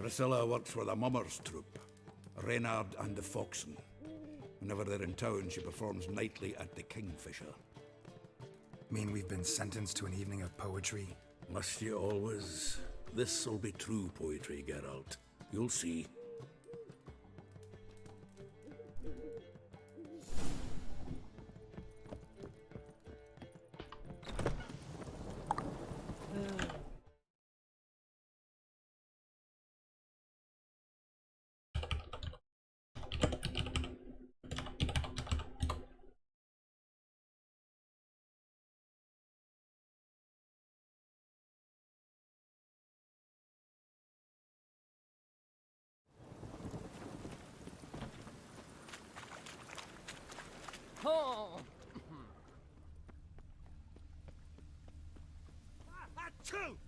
Speaker 19: Priscilla works for the Mummers troupe, Reynard and the Foxen. Whenever they're in town, she performs nightly at the Kingfisher.
Speaker 3: Mean we've been sentenced to an evening of poetry?
Speaker 19: Must you always? This'll be true poetry, Geralt. You'll see.
Speaker 10: Oh!
Speaker 18: Achoo!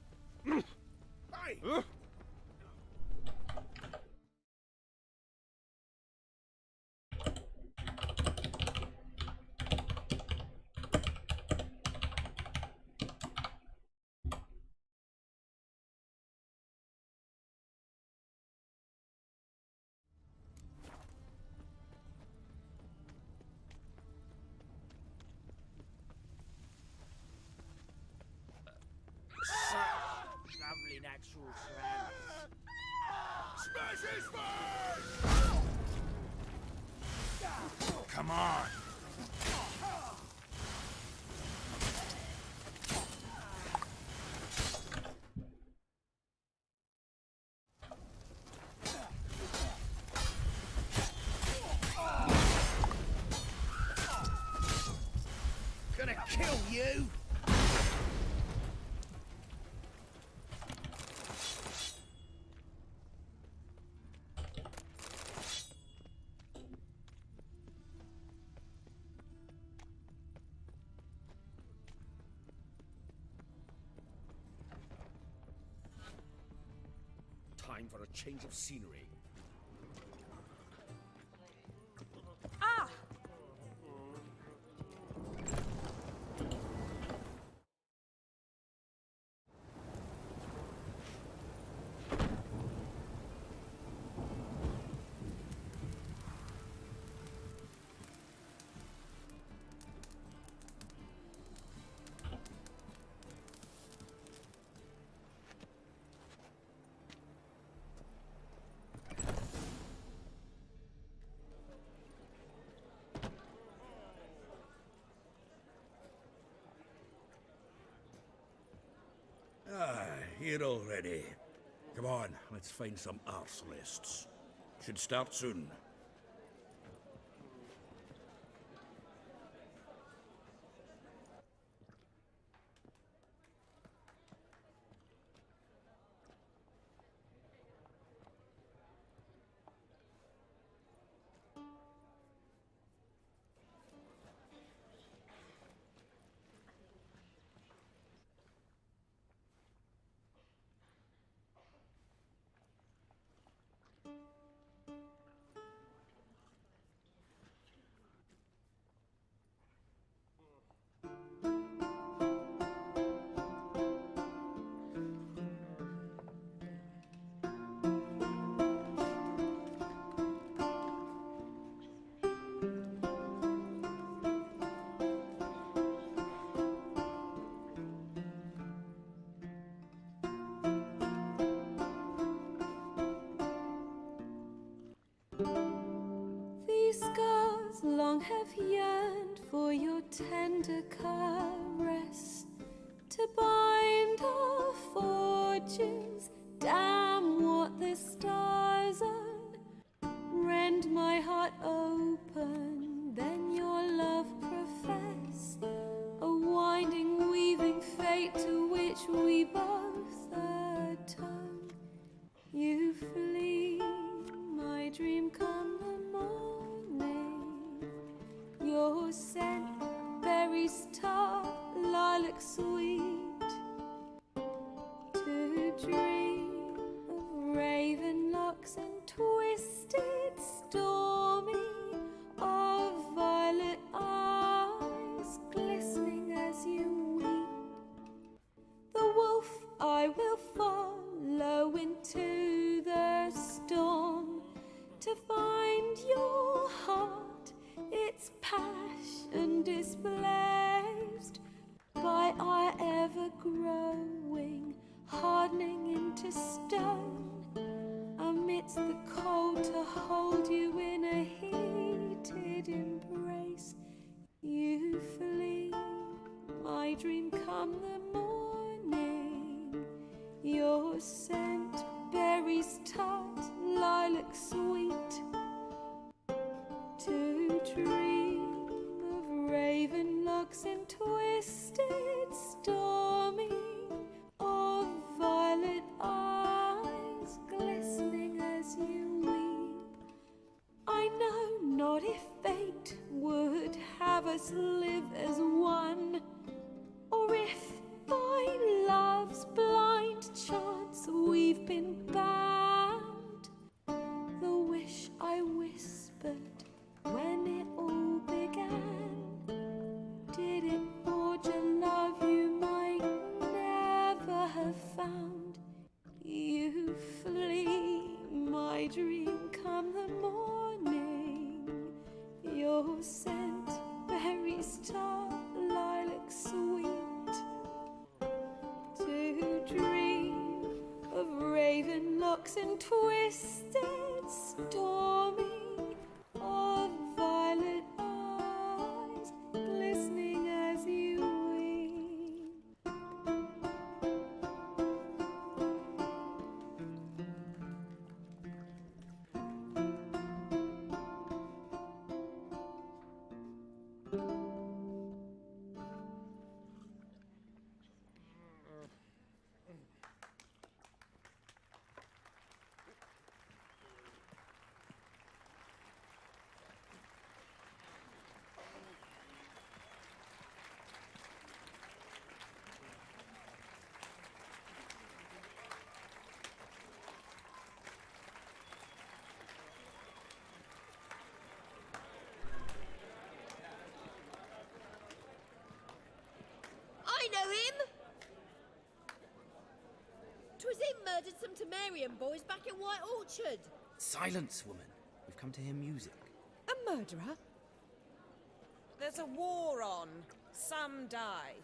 Speaker 18: Hey!
Speaker 4: Lovely natural surroundings.
Speaker 18: Smash his face!
Speaker 3: Come on!
Speaker 18: Gonna kill you!
Speaker 17: Time for a change of scenery.
Speaker 1: Ah!
Speaker 19: Ah, here already. Come on, let's find some arse lists. Should start soon.
Speaker 9: These scars long have yearned for your tender caress, to bind our fortunes. Damn what the stars own. Rend my heart open, then your love profess, a winding, weaving fate to which we both atone. You flee, my dream come the morning. Your scent, berries tart, lilac sweet. To dream of raven locks and twisted, stormy, of violet eyes glistening as you weep. The wolf I will follow into the dream come the morning. Your scent, berries tart, lilac sweet. To dream of raven locks and twisted stormy, of violet eyes glistening as you weep. I know not if fate would have us live as one, or if by love's blind chance we've been bound. The wish I whispered when it all began, did it forge a love you might never have found? You flee, my dream come the morning. Your scent, berries tart, lilac sweet. To dream of raven locks and twisted stormy, of violet eyes glistening as you weep.
Speaker 1: I know him! 'Twas him murdered some Temerian boys back in White Orchard.
Speaker 2: Silence, woman. We've come to hear music.
Speaker 1: A murderer? There's a war on. Some die.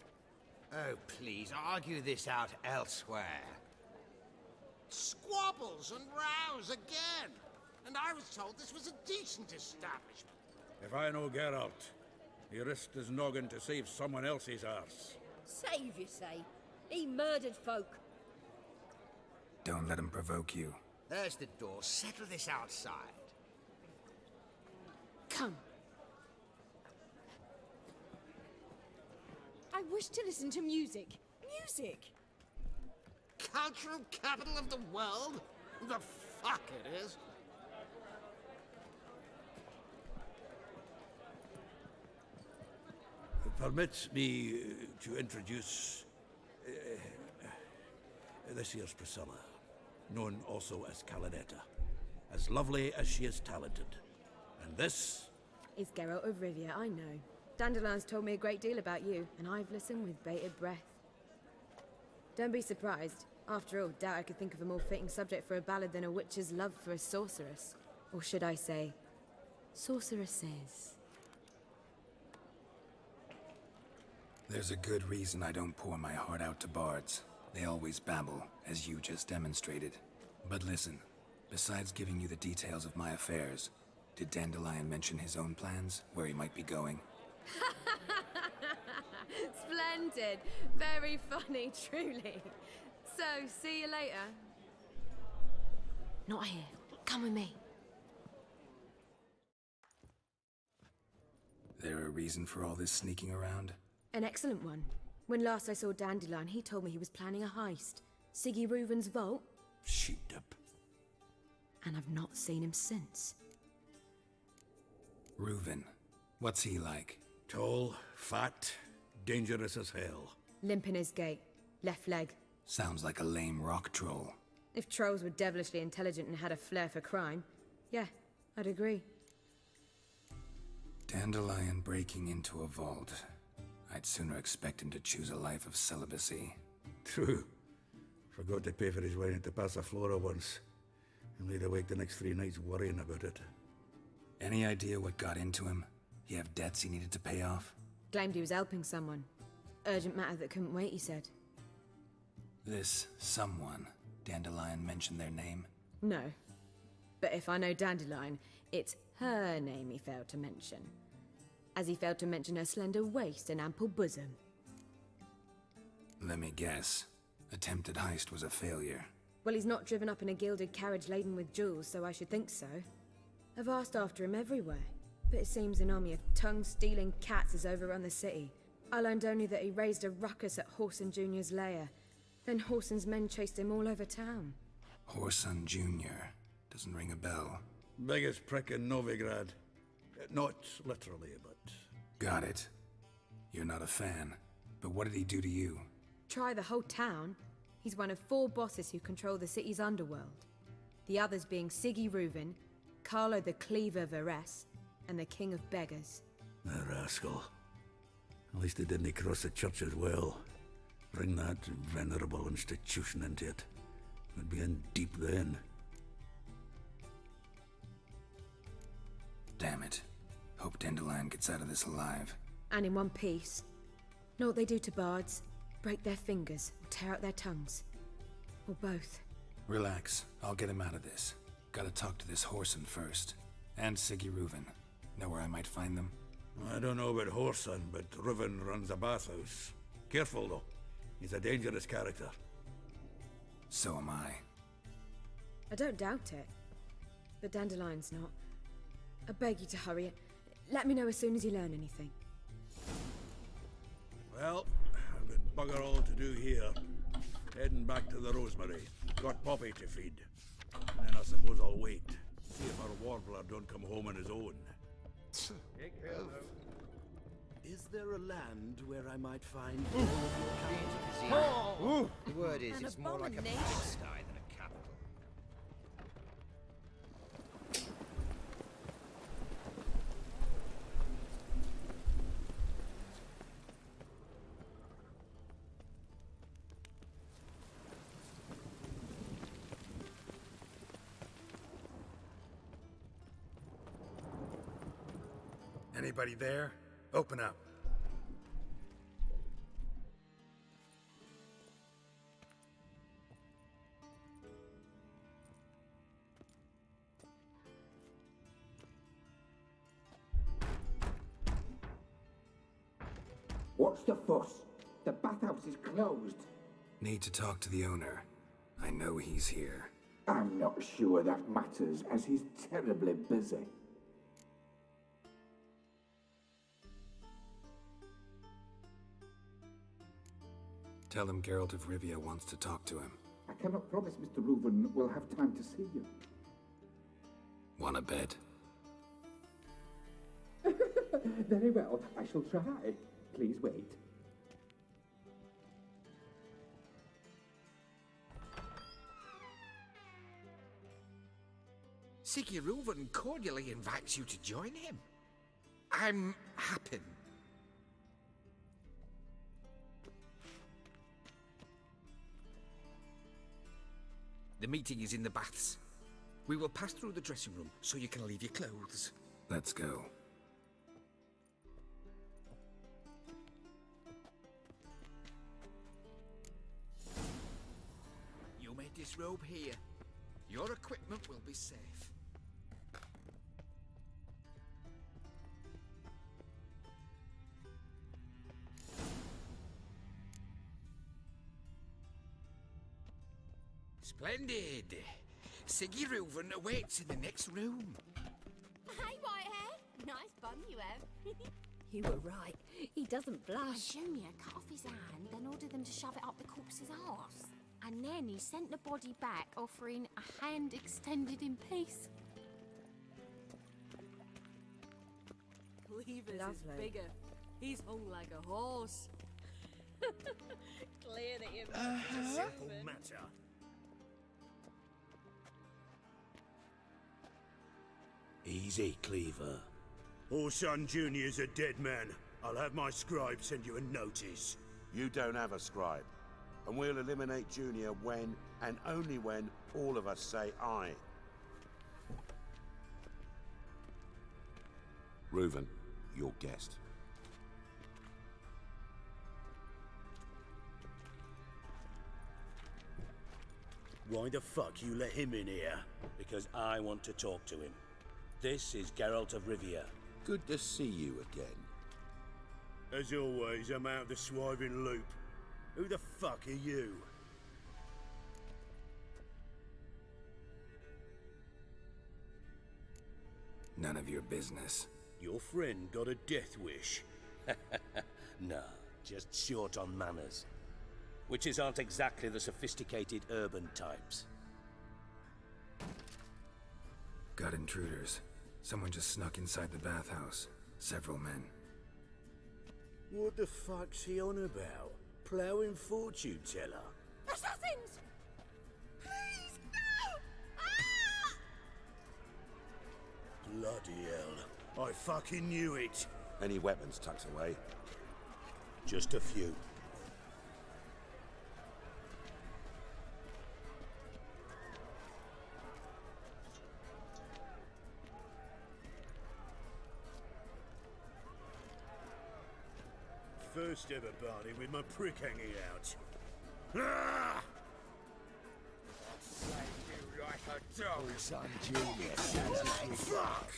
Speaker 16: Oh, please, argue this out elsewhere.
Speaker 17: Squabbles and rows again. And I was told this was a decent establishment.
Speaker 19: If I know Geralt, he risked his noggin to save someone else's arse.
Speaker 1: Save, you say? He murdered folk.
Speaker 3: Don't let him provoke you.
Speaker 16: There's the door. Settle this outside.
Speaker 1: Come. I wish to listen to music. Music!
Speaker 17: Cultural capital of the world? The fuck it is.
Speaker 19: Permit me to introduce this here's Priscilla, known also as Calinetta, as lovely as she is talented. And this
Speaker 13: is Geralt of Rivia, I know. Dandelion's told me a great deal about you, and I've listened with bated breath. Don't be surprised. After all, doubt I could think of a more fitting subject for a ballad than a witch's love for a sorceress. Or should I say, sorceresses.
Speaker 3: There's a good reason I don't pour my heart out to bards. They always babble, as you just demonstrated. But listen, besides giving you the details of my affairs, did Dandelion mention his own plans, where he might be going?
Speaker 13: Splendid. Very funny, truly. So, see you later. Not here. Come with me.
Speaker 3: There a reason for all this sneaking around?
Speaker 13: An excellent one. When last I saw Dandelion, he told me he was planning a heist. Siggy Reuven's vault.
Speaker 19: sheep-dip.
Speaker 13: And I've not seen him since.
Speaker 3: Reuven. What's he like?
Speaker 19: Tall, fat, dangerous as hell.
Speaker 13: Limp in his gait. Left leg.
Speaker 3: Sounds like a lame rock troll.
Speaker 13: If trolls were devilishly intelligent and had a flair for crime, yeah, I'd agree.
Speaker 3: Dandelion breaking into a vault. I'd sooner expect him to choose a life of celibacy.
Speaker 19: True. Forgot to pay for his wine at the Passaflora once. And laid awake the next 3 nights worrying about it.
Speaker 3: Any idea what got into him? He have debts he needed to pay off?
Speaker 13: Claimed he was helping someone. Urgent matter that couldn't wait, he said.
Speaker 3: This someone, Dandelion mentioned their name?
Speaker 13: No. But if I know Dandelion, it's her name he failed to mention. As he failed to mention her slender waist and ample bosom.
Speaker 3: Let me guess. Attempted heist was a failure.
Speaker 13: Well, he's not driven up in a gilded carriage laden with jewels, so I should think so. I've asked after him everywhere, but it seems an army of tongue-stealing cats has overrun the city. I learned only that he raised a ruckus at Horson Jr.'s lair. Then Horson's men chased him all over town.
Speaker 3: Horson Jr. Doesn't ring a bell.
Speaker 19: Biggest prick in Novigrad. Not literally, but...
Speaker 3: Got it. You're not a fan. But what did he do to you?
Speaker 13: Try the whole town. He's one of 4 bosses who control the city's underworld. The others being Siggy Reuven, Carlo the Cleaver Varese, and the King of Beggars.
Speaker 19: The rascal. At least he didn't cross the church as well. Bring that venerable institution into it. We'd be in deep then.
Speaker 3: Damn it. Hope Dandelion gets out of this alive.
Speaker 13: And in one piece. Know what they do to bards? Break their fingers, or tear out their tongues. Or both.
Speaker 3: Relax. I'll get him out of this. Gotta talk to this Horson first. And Siggy Reuven. Know where I might find them?
Speaker 19: I don't know about Horson, but Reuven runs a bathhouse. Careful, though. He's a dangerous character.
Speaker 3: So am I.
Speaker 13: I don't doubt it. But Dandelion's not. I beg you to hurry it. Let me know as soon as you learn anything.
Speaker 19: Well, I've got bugger all to do here. Heading back to the Rosemary. Got Poppy to feed. And then I suppose I'll wait. See if our warbler don't come home on his own.
Speaker 22: Is there a land where I might find...
Speaker 16: The word is, it's more like a pigsty than a capital.
Speaker 3: Anybody there? Open up.
Speaker 14: What's the fuss? The bathhouse is closed.
Speaker 3: Need to talk to the owner. I know he's here.
Speaker 14: I'm not sure that matters, as he's terribly busy.
Speaker 3: Tell him Geralt of Rivia wants to talk to him.
Speaker 14: I cannot promise Mr. Reuven will have time to see you.
Speaker 3: Wanna bet?
Speaker 14: Very well, I shall try. Please wait.
Speaker 20: Siggy Reuven cordially invites you to join him. I'm happy. The meeting is in the baths. We will pass through the dressing room so you can leave your clothes.
Speaker 3: Let's go.
Speaker 20: You may disrobe here. Your equipment will be safe. Splendid. Siggy Reuven awaits in the next room.
Speaker 6: Hey, Whitehair. Nice bun you have.
Speaker 12: You were right. He doesn't blush.
Speaker 6: Junior cut off his hand, then ordered them to shove it up the corpse's arse. And then he sent the body back, offering a hand extended in peace.
Speaker 9: Cleaver's is
Speaker 13: Lovely.
Speaker 9: bigger. He's hung like a horse. Clear that you're
Speaker 17: It's a simple matter.
Speaker 18: Easy, Cleaver.
Speaker 17: Horson Jr.'s a dead man. I'll have my scribe send you a notice.
Speaker 21: You don't have a scribe. And we'll eliminate Junior when, and only when, all of us say aye. Reuven, your guest.
Speaker 10: Why the fuck you let him in here? Because I want to talk to him. This is Geralt of Rivia.
Speaker 21: Good to see you again.
Speaker 17: As always, I'm out of the swiving loop.
Speaker 19: Who the fuck are you?
Speaker 3: None of your business.
Speaker 7: Your friend got a death wish. Nah, just short on manners. Witches aren't exactly the sophisticated urban types.
Speaker 3: Got intruders. Someone just snuck inside the bathhouse. Several men.
Speaker 7: What the fuck's he on about? Ploughing fortune teller?
Speaker 6: Assassins! Please, no! Ah!
Speaker 7: Bloody hell. I fucking knew it.
Speaker 21: Any weapons tucked away?
Speaker 7: Just a few. First ever party with my prick hanging out. Ah!
Speaker 18: You like a dog.
Speaker 7: Oh, son, genius.
Speaker 18: Fuck!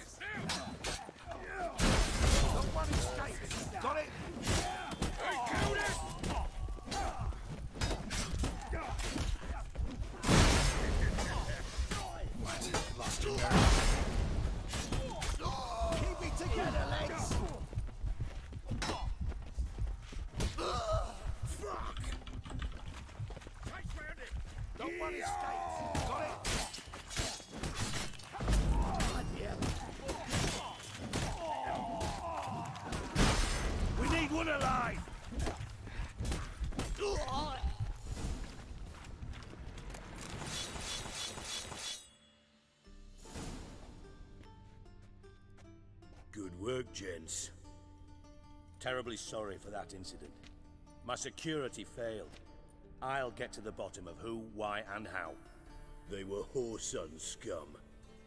Speaker 18: Not one escape. Got it? Hey, killed it!
Speaker 3: What? Lost your nerve?
Speaker 18: Keep it together, legs! Fuck! Chase round it! Not one escape. Got it?
Speaker 7: We need one alive! Good work, gents. Terribly sorry for that incident. My security failed. I'll get to the bottom of who, why, and how. They were whoreson scum.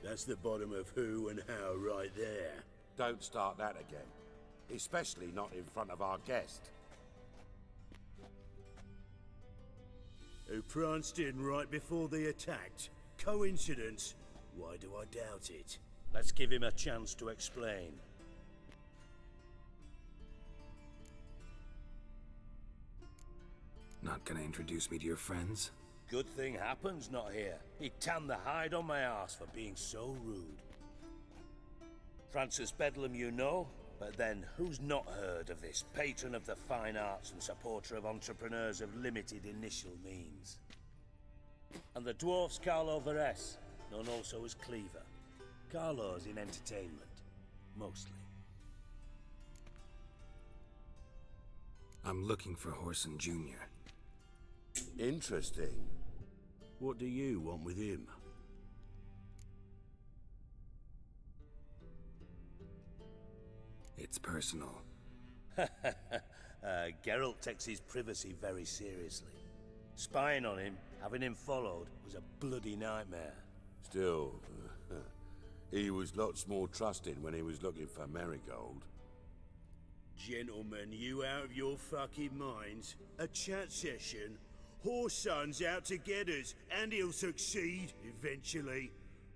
Speaker 7: That's the bottom of who and how right there.
Speaker 21: Don't start that again. Especially not in front of our guest.
Speaker 7: Who pranced in right before they attacked. Coincidence? Why do I doubt it? Let's give him a chance to explain.
Speaker 3: Not gonna introduce me to your friends?
Speaker 7: Good thing happens not here. He tanned the hide on my ass for being so rude. Francis Bedlam you know, but then who's not heard of this patron of the fine arts and supporter of entrepreneurs of limited initial means? And the dwarf's Carlo Veres, known also as Cleaver. Carlo's in entertainment, mostly.
Speaker 3: I'm looking for Whoreson Jr.
Speaker 21: Interesting.
Speaker 7: What do you want with him?
Speaker 3: It's personal.
Speaker 7: Geralt takes his privacy very seriously. Spying on him, having him followed, was a bloody nightmare.
Speaker 21: Still, he was lots more trusting when he was looking for Marigold.
Speaker 7: Gentlemen, you out of your fucking minds? A chat session? Whoreson's out to get us, and he'll succeed, eventually.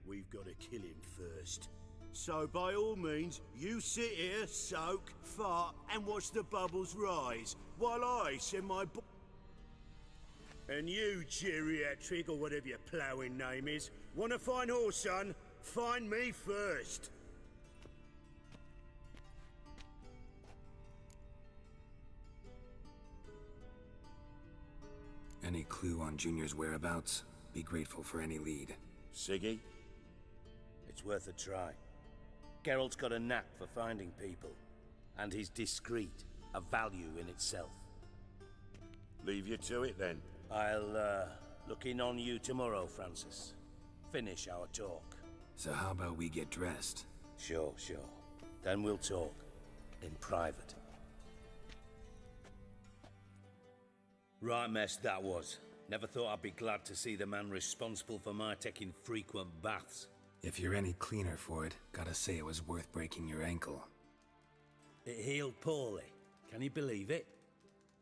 Speaker 7: We've got to kill him first. So by all means, you sit here, soak, fart, and watch the bubbles rise, while I send my And you, geriatric, or whatever your ploughing name is, wanna find Whoreson? Find me first.
Speaker 3: Any clue on Junior's whereabouts? Be grateful for any lead.
Speaker 7: Siggy? It's worth a try. Geralt's got a knack for finding people. And he's discreet, a value in itself.
Speaker 21: Leave you to it then.
Speaker 7: I'll, look in on you tomorrow, Francis. Finish our talk.
Speaker 3: So how about we get dressed?
Speaker 7: Sure. Then we'll talk. In private. Right mess that was. Never thought I'd be glad to see the man responsible for my taking frequent baths.
Speaker 3: If you're any cleaner for it, gotta say it was worth breaking your ankle.
Speaker 7: It healed poorly. Can you believe it?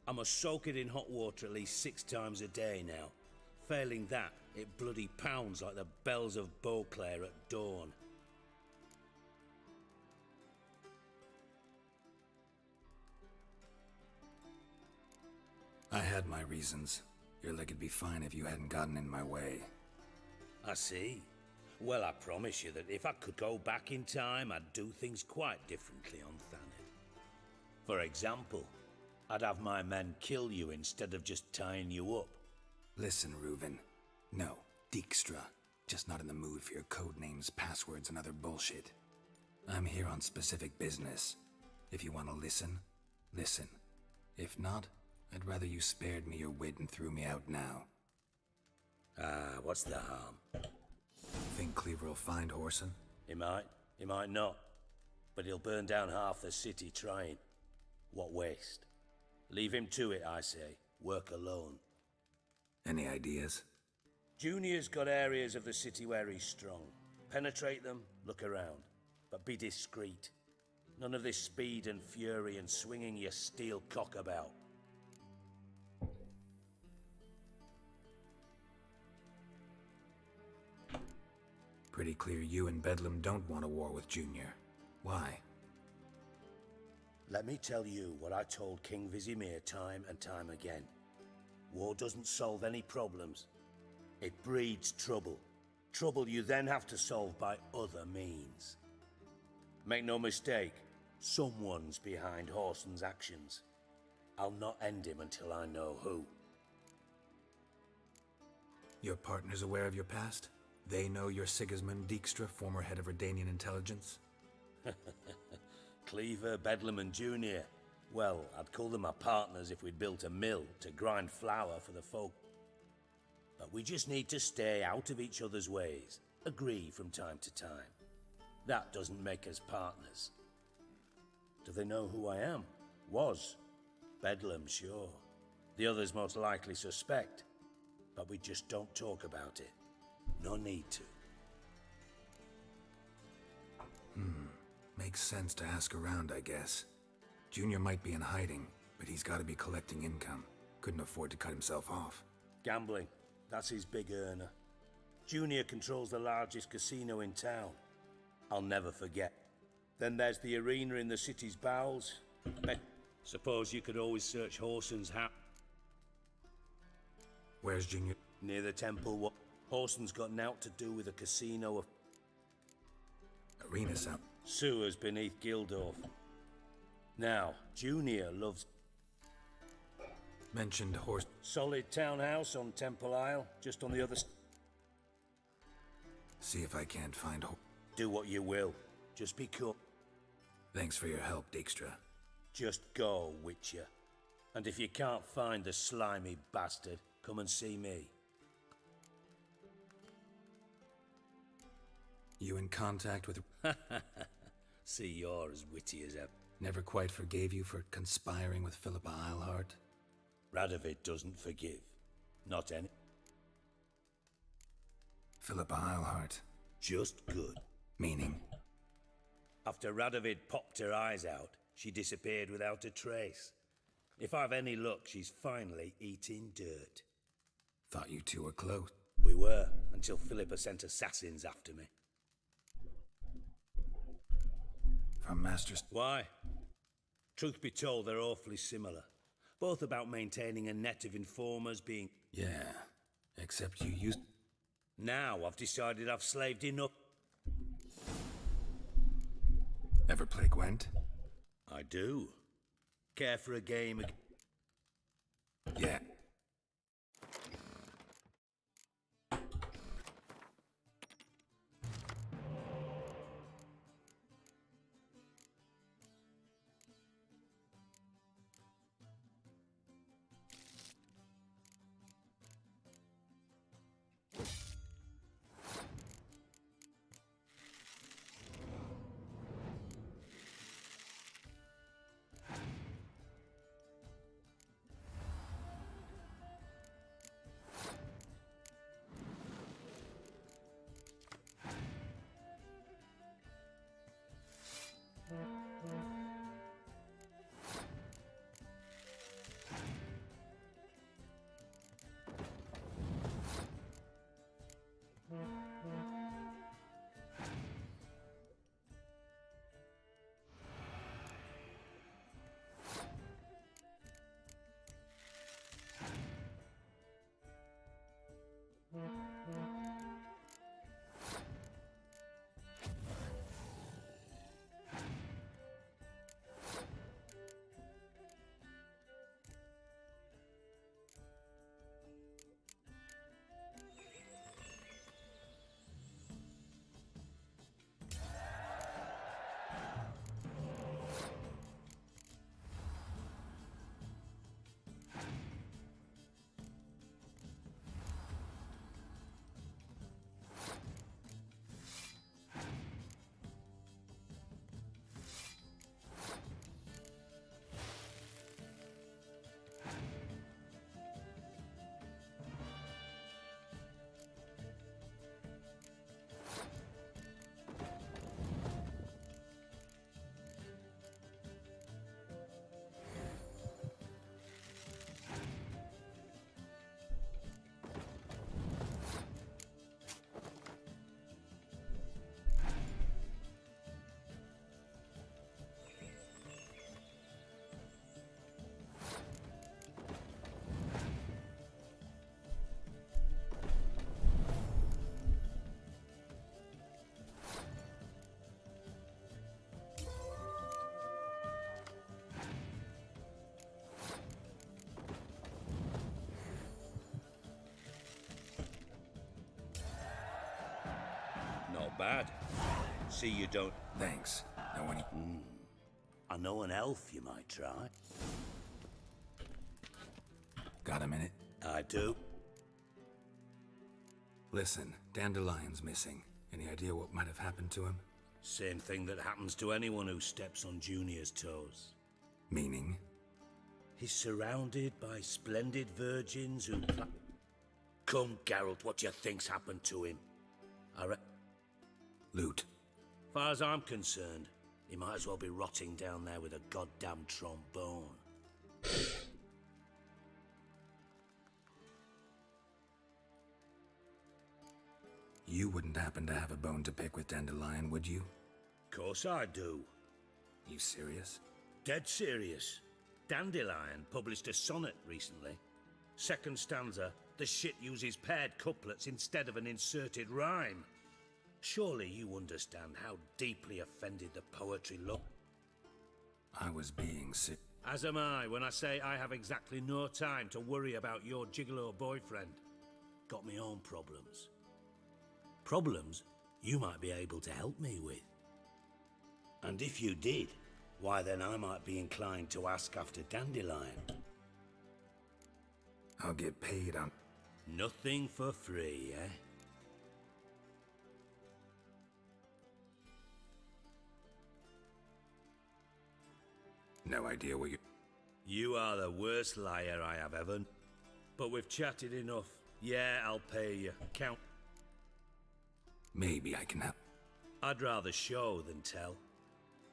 Speaker 7: I must soak it in hot water at least 6 times a day now. Failing that, it bloody pounds like the bells of Beauclair at dawn.
Speaker 3: I had my reasons. Your leg would be fine if you hadn't gotten in my way.
Speaker 11: I see. Well, I promise you that if I could go back in time, I'd do things quite differently on Thanet. For example, I'd have my men kill you instead of just tying you up.
Speaker 3: Listen, Reuven. No, Dijkstra. Just not in the mood for your code names, passwords, and other bullshit. I'm here on specific business. If you want to listen, listen. If not, I'd rather you spared me your wit and threw me out now.
Speaker 11: What's the harm?
Speaker 3: Think Cleaver will find Whoreson?
Speaker 11: He might not. But he'll burn down half the city trying. What waste? Leave him to it, I say. Work alone.
Speaker 3: Any ideas?
Speaker 11: Junior's got areas of the city where he's strong. Penetrate them, look around. But be discreet. None of this speed and fury and swinging your steel cock about.
Speaker 3: Pretty clear you and Bedlam don't want a war with Junior. Why?
Speaker 11: Let me tell you what I told King Vizimir time and time again. War doesn't solve any problems. It breeds trouble. Trouble you then have to solve by other means. Make no mistake, someone's behind Whoreson's actions. I'll not end him until I know who.
Speaker 3: Your partner's aware of your past? They know you're Sigismund Dijkstra, former head of Redanian intelligence?
Speaker 11: Cleaver, Bedlam and Junior. Well, I'd call them my partners if we'd built a mill to grind flour for the folk. But we just need to stay out of each other's ways. Agree from time to time. That doesn't make us partners. Do they know who I am? Was. Bedlam, sure. The others most likely suspect. But we just don't talk about it. No need to.
Speaker 3: Makes sense to ask around, I guess. Junior might be in hiding, but he's got to be collecting income. Couldn't afford to cut himself off.
Speaker 11: Gambling. That's his big earner. Junior controls the largest casino in town. I'll never forget. Then there's the arena in the city's bowels. Suppose you could always search Whoreson's house.
Speaker 3: Where's Junior?
Speaker 11: Near the temple. Whoreson's got naught to do with a casino of...
Speaker 3: Arena's up.
Speaker 11: Sewers beneath Gildorf. Now, Junior loves...
Speaker 3: Mentioned horse...
Speaker 11: Solid townhouse on Temple Isle, just on the other...
Speaker 3: See if I can't find...
Speaker 11: Do what you will. Just be cool.
Speaker 3: Thanks for your help, Dijkstra.
Speaker 11: Just go, Witcher. And if you can't find the slimy bastard, come and see me.
Speaker 3: You in contact with...
Speaker 11: See, you're as witty as ever.
Speaker 3: Never quite forgave you for conspiring with Philippa Eilhart?
Speaker 11: Radovid doesn't forgive. Not any.
Speaker 3: Philippa Eilhart.
Speaker 11: Just good.
Speaker 3: Meaning?
Speaker 11: After Radovid popped her eyes out, she disappeared without a trace. If I've any luck, she's finally eating dirt.
Speaker 3: Thought you two were close.
Speaker 11: We were, until Philippa sent assassins after me.
Speaker 3: From Masters...
Speaker 11: Why? Truth be told, they're awfully similar. Both about maintaining a net of informers being...
Speaker 3: Yeah, except you used...
Speaker 11: Now I've decided I've slaved enough.
Speaker 3: Ever play Gwent?
Speaker 11: I do. Care for a game?
Speaker 3: Yeah.
Speaker 11: bad. See you don't...
Speaker 3: Thanks. No one...
Speaker 11: I know an elf you might try.
Speaker 3: Got a minute?
Speaker 11: I do.
Speaker 3: Listen, Dandelion's missing. Any idea what might have happened to him?
Speaker 11: Same thing that happens to anyone who steps on Junior's toes.
Speaker 3: Meaning?
Speaker 11: He's surrounded by splendid virgins who... Come, Geralt, what do you think's happened to him?
Speaker 3: Loot.
Speaker 11: Far as I'm concerned, he might as well be rotting down there with a goddamn trombone.
Speaker 3: You wouldn't happen to have a bone to pick with Dandelion, would you?
Speaker 11: Course I do.
Speaker 3: You serious?
Speaker 11: Dead serious. Dandelion published a sonnet recently. Second stanza, the shit uses paired couplets instead of an inserted rhyme. Surely you understand how deeply offended the poetry looked.
Speaker 3: I was being sick.
Speaker 11: As am I when I say I have exactly no time to worry about your gigolo boyfriend. Got me own problems. Problems you might be able to help me with. And if you did, why then I might be inclined to ask after Dandelion.
Speaker 3: I'll get paid on...
Speaker 11: Nothing for free, eh?
Speaker 3: No idea what you...
Speaker 11: You are the worst liar I have ever... But we've chatted enough. Yeah, I'll pay you. Count.
Speaker 3: Maybe I can help.
Speaker 11: I'd rather show than tell.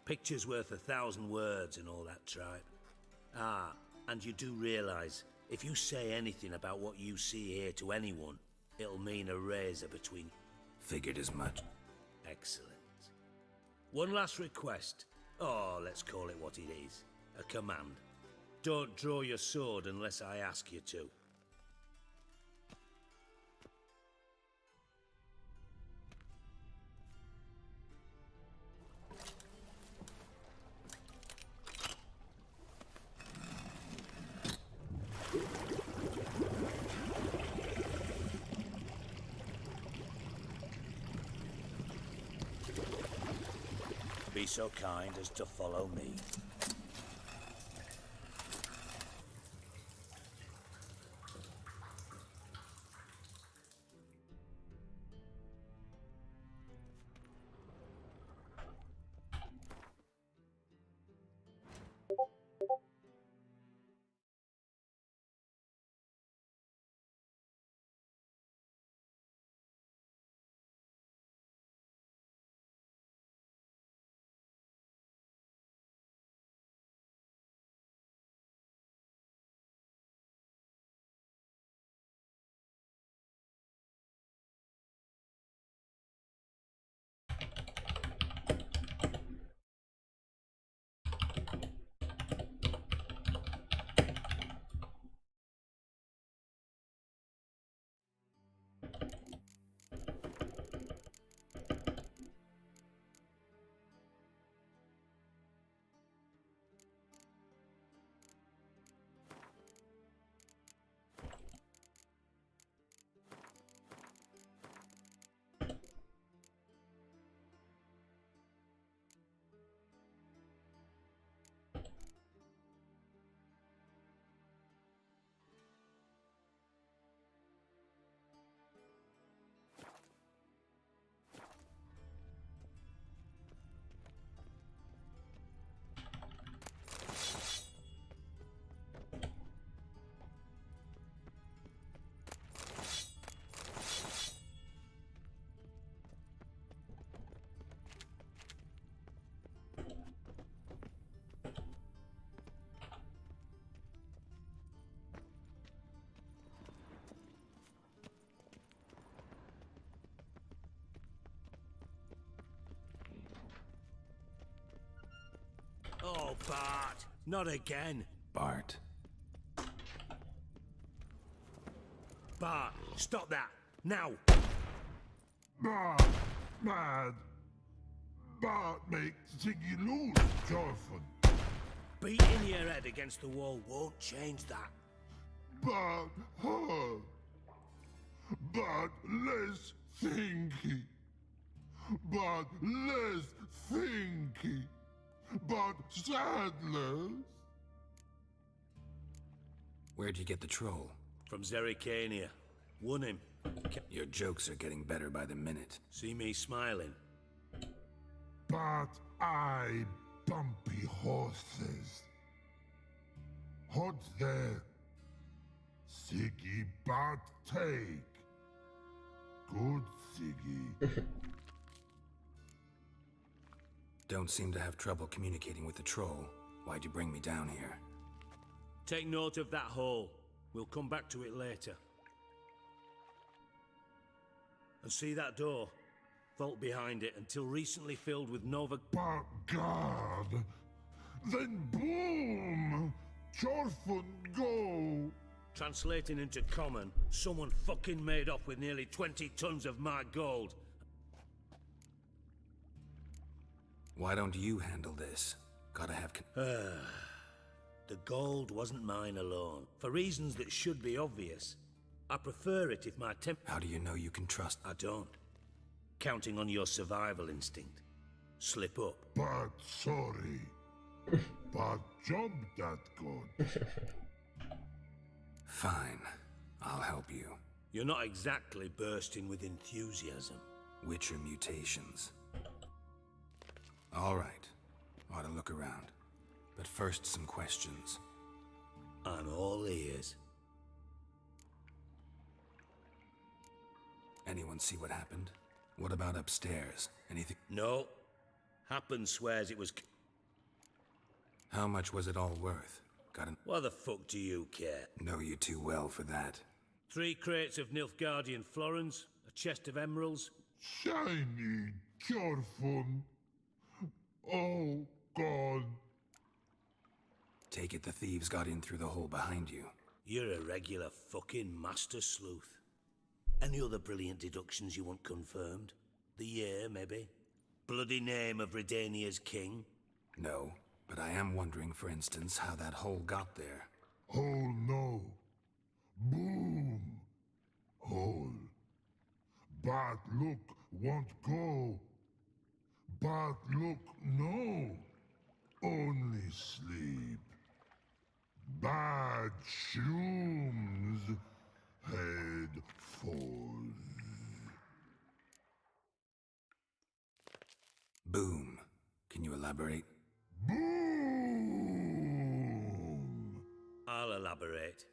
Speaker 11: Picture's worth 1,000 words and all that tripe. Ah, and you do realise, if you say anything about what you see here to anyone, it'll mean a razor between...
Speaker 3: Figured as much.
Speaker 11: Excellent. One last request. Oh, let's call it what it is. A command. Don't draw your sword unless I ask you to. Be so kind as to follow me. Oh, Bart! Not again!
Speaker 3: Bart.
Speaker 11: Bart, stop that! Now!
Speaker 18: Bart, bad. Bart makes Ziggy lose, Jonathan.
Speaker 11: Beating your head against the wall won't change that.
Speaker 18: Bart hurt. Bart less thinky.
Speaker 5: but less thinky, but sadless.
Speaker 3: Where'd you get the troll?
Speaker 11: From Zerrikania. Won him.
Speaker 3: Your jokes are getting better by the minute.
Speaker 11: See me smiling?
Speaker 5: But I bumpy horses. Hot there. Siggy but take. Good Siggy.
Speaker 3: Don't seem to have trouble communicating with the troll. Why'd you bring me down here?
Speaker 11: Take note of that hole. We'll come back to it later. And see that door? Vault behind it, until recently filled with Nova...
Speaker 5: But God! Then boom! Chorfun go!
Speaker 11: Translating into common, someone fucking made off with nearly 20 tons of my gold.
Speaker 3: Why don't you handle this? Gotta have...
Speaker 11: The gold wasn't mine alone. For reasons that should be obvious. I prefer it if my
Speaker 3: How do you know you can trust?
Speaker 11: I don't. Counting on your survival instinct. Slip up.
Speaker 5: But sorry. But job that good.
Speaker 3: Fine. I'll help you.
Speaker 11: You're not exactly bursting with enthusiasm.
Speaker 3: Witcher mutations. All right. Ought to look around. But first, some questions.
Speaker 11: I'm all ears.
Speaker 3: Anyone see what happened? What about upstairs? Anything?
Speaker 11: No. Happen swears it was...
Speaker 3: How much was it all worth? Got an...
Speaker 11: Why the fuck do you care?
Speaker 3: Know you too well for that.
Speaker 11: 3 crates of Nilfgaardian florins, a chest of emeralds.
Speaker 5: Shiny Chorfun. Oh, God.
Speaker 3: Take it the thieves got in through the hole behind you.
Speaker 11: You're a regular fucking master sleuth. Any other brilliant deductions you want confirmed? The year, maybe? Bloody name of Redania's king?
Speaker 3: No, but I am wondering, for instance, how that hole got there.
Speaker 5: Hole no. Boom. Hole. But look won't go. But look no. Only sleep. Bad shrooms. Head falls.
Speaker 3: Boom. Can you elaborate?
Speaker 5: Boom!
Speaker 11: I'll elaborate.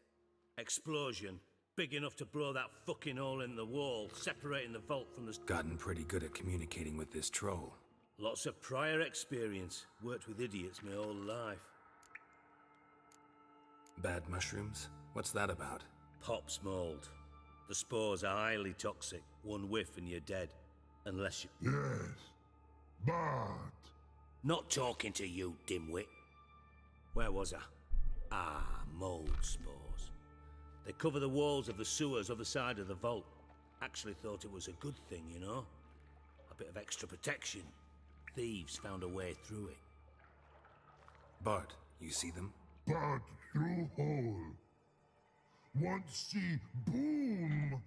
Speaker 11: Explosion. Big enough to blow that fucking hole in the wall, separating the vault from the...
Speaker 3: Gotten pretty good at communicating with this troll.
Speaker 11: Lots of prior experience. Worked with idiots my whole life.
Speaker 3: Bad mushrooms? What's that about?
Speaker 11: Pops mold. The spores are highly toxic. One whiff and you're dead. Unless you...
Speaker 5: Yes, but...
Speaker 11: Not talking to you, dimwit. Where was I? Ah, mold spores. They cover the walls of the sewers other side of the vault. Actually thought it was a good thing, you know? A bit of extra protection. Thieves found a way through it.
Speaker 3: Bart, you see them?
Speaker 5: But through hole. Want see boom.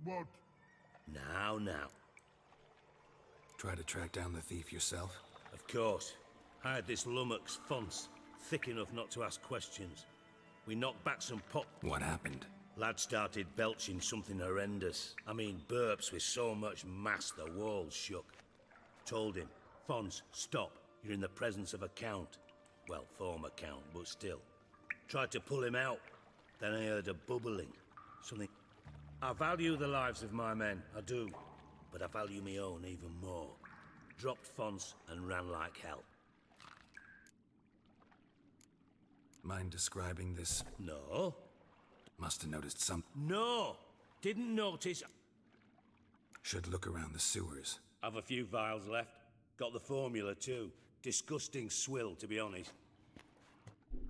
Speaker 5: What?
Speaker 11: Now.
Speaker 3: Try to track down the thief yourself?
Speaker 11: Of course. Hired this lummox, Fons. Thick enough not to ask questions. We knocked back some pop...
Speaker 3: What happened?
Speaker 11: Lad started belching something horrendous. I mean, burps with so much mass the walls shook. Told him, Fons, stop. You're in the presence of a count. Well, former count, but still. Tried to pull him out. Then I heard a bubbling. Something... I value the lives of my men, I do. But I value my own even more. Dropped Fons and ran like hell.
Speaker 3: Mind describing this?
Speaker 11: No.
Speaker 3: Must have noticed something.
Speaker 11: No! Didn't notice.
Speaker 3: Should look around the sewers.
Speaker 11: Have a few vials left. Got the formula too. Disgusting swill, to be honest.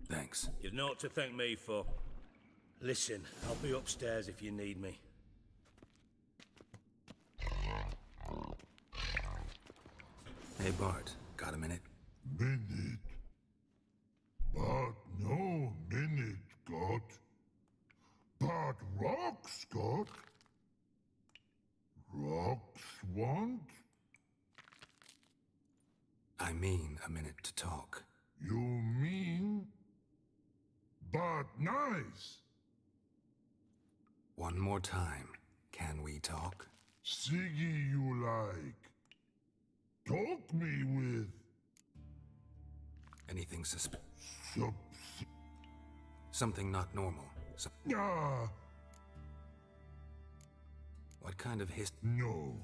Speaker 3: Thanks.
Speaker 11: You've naught to thank me for. Listen, I'll be upstairs if you need me.
Speaker 3: Hey, Bart, got a minute?
Speaker 5: Minute. But no minute got. But rocks got. Rocks want?
Speaker 3: I mean a minute to talk.
Speaker 5: You mean? But nice.
Speaker 3: One more time. Can we talk?
Speaker 5: Siggy you like. Talk me with.
Speaker 3: Anything something not normal.
Speaker 5: Ah.
Speaker 3: What kind of
Speaker 5: No.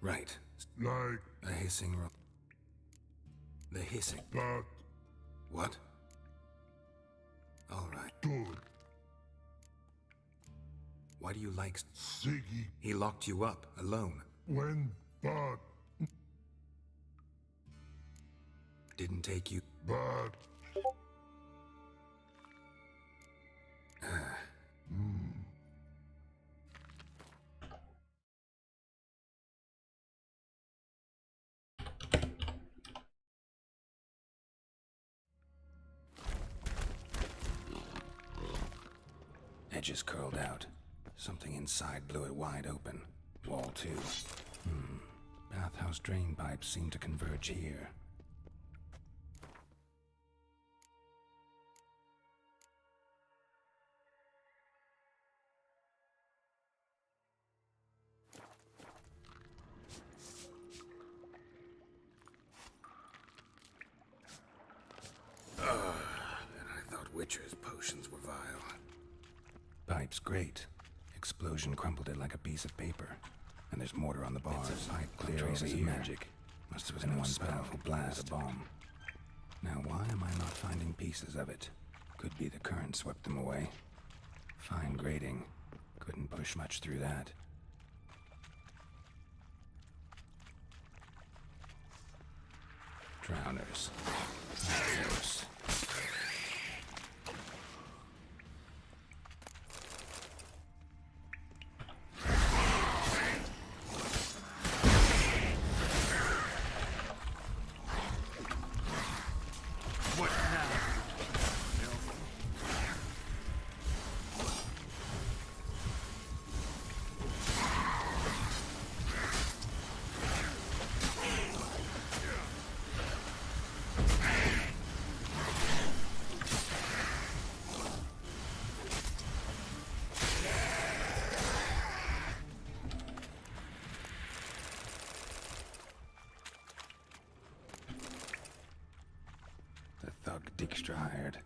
Speaker 3: Right.
Speaker 5: Like.
Speaker 3: A hissing The hissing.
Speaker 5: But.
Speaker 3: What? All right.
Speaker 5: Good.
Speaker 3: Why do you like
Speaker 5: Siggy?
Speaker 3: He locked you up, alone.
Speaker 5: When but.
Speaker 3: Didn't take you.
Speaker 5: But.
Speaker 3: Edges curled out. Something inside blew it wide open. Wall 2. Bathhouse drain pipes seem to converge here. And I thought Witcher's potions were vile. Pipe's great. Explosion crumpled it like a piece of paper. And there's mortar on the bars. It's a pipe clear traces of magic. Must have been one powerful blast. A bomb. Now why am I not finding pieces of it? Could be the current swept them away. Fine grating. Couldn't push much through that. Drowners. Of course. Thug Dijkstra hired.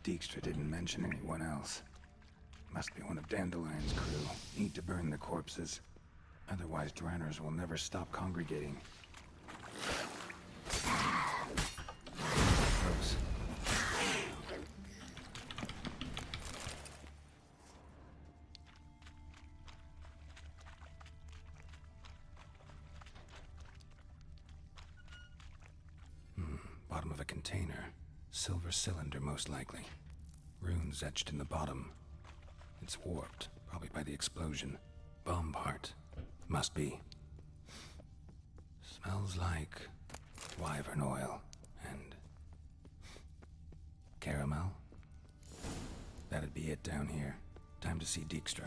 Speaker 3: Dijkstra didn't mention anyone else. Must be one of Dandelion's crew. Need to burn the corpses. Otherwise, Dranners will never stop congregating. Gross. Bottom of a container. Silver cylinder, most likely. Runes etched in the bottom. It's warped, probably by the explosion. Bomb part. Must be. Smells like wyvern oil and caramel. That'd be it down here. Time to see Dijkstra.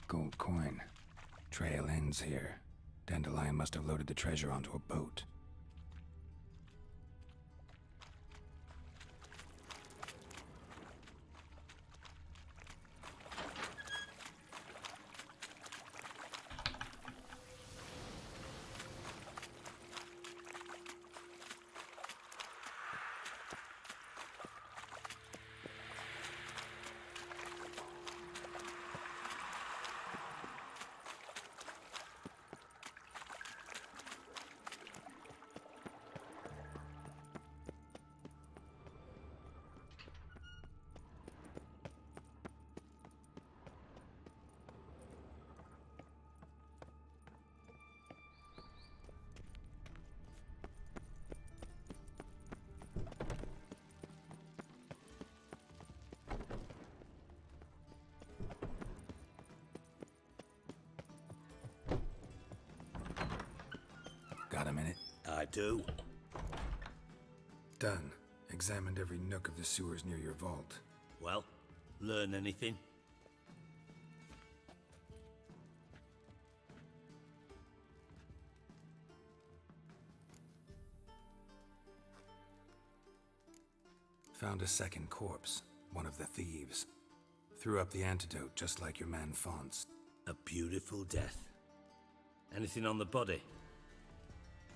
Speaker 3: Gold coin. Trail ends here. Dandelion must have loaded the treasure onto a boat. minute?
Speaker 11: I do.
Speaker 3: Done. Examined every nook of the sewers near your vault.
Speaker 11: Well, learn anything?
Speaker 3: Found a second corpse, one of the thieves. Threw up the antidote just like your man Fonz.
Speaker 11: A beautiful death. Anything on the body?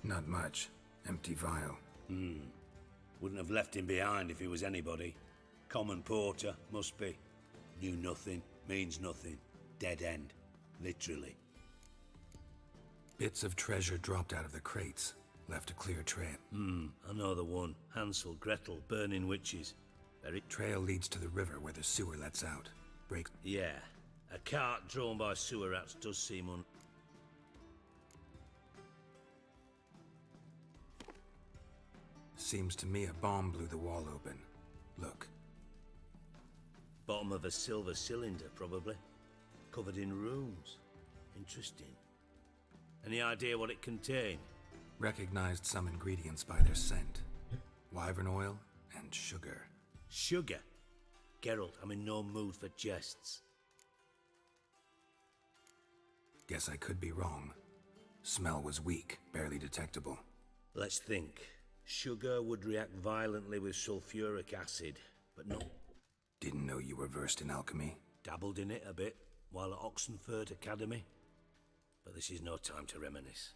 Speaker 3: Not much. Empty vial.
Speaker 11: Wouldn't have left him behind if he was anybody. Common porter, must be. Knew nothing, means nothing. Dead end. Literally.
Speaker 3: Bits of treasure dropped out of the crates. Left a clear trail.
Speaker 11: I know the one. Hansel, Gretel, burning witches. Very...
Speaker 3: Trail leads to the river where the sewer lets out. Break...
Speaker 11: Yeah. A cart drawn by sewer rats does seem
Speaker 3: Seems to me a bomb blew the wall open. Look.
Speaker 11: Bottom of a silver cylinder, probably. Covered in runes. Interesting. Any idea what it contained?
Speaker 3: Recognized some ingredients by their scent. Wyvern oil and sugar.
Speaker 11: Sugar? Geralt, I'm in no mood for jests.
Speaker 3: Guess I could be wrong. Smell was weak, barely detectable.
Speaker 11: Let's think. Sugar would react violently with sulfuric acid, but not...
Speaker 3: Didn't know you were versed in alchemy.
Speaker 11: Dabbled in it a bit, while at Oxenford Academy. But this is no time to reminisce.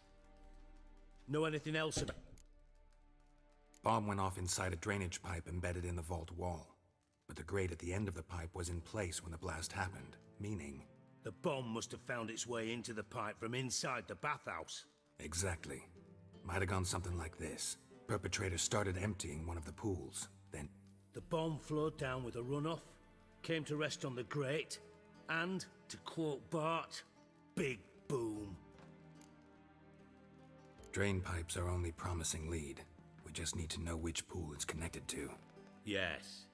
Speaker 11: Know anything else about...
Speaker 3: Bomb went off inside a drainage pipe embedded in the vault wall. But the grate at the end of the pipe was in place when the blast happened, meaning...
Speaker 11: The bomb must have found its way into the pipe from inside the bathhouse.
Speaker 3: Exactly. Might have gone something like this. Perpetrator started emptying one of the pools, then...
Speaker 11: The bomb flowed down with a runoff, came to rest on the grate, and, to quote Bart, big boom.
Speaker 3: Drain pipes are only promising lead. We just need to know which pool it's connected to.
Speaker 11: Yes.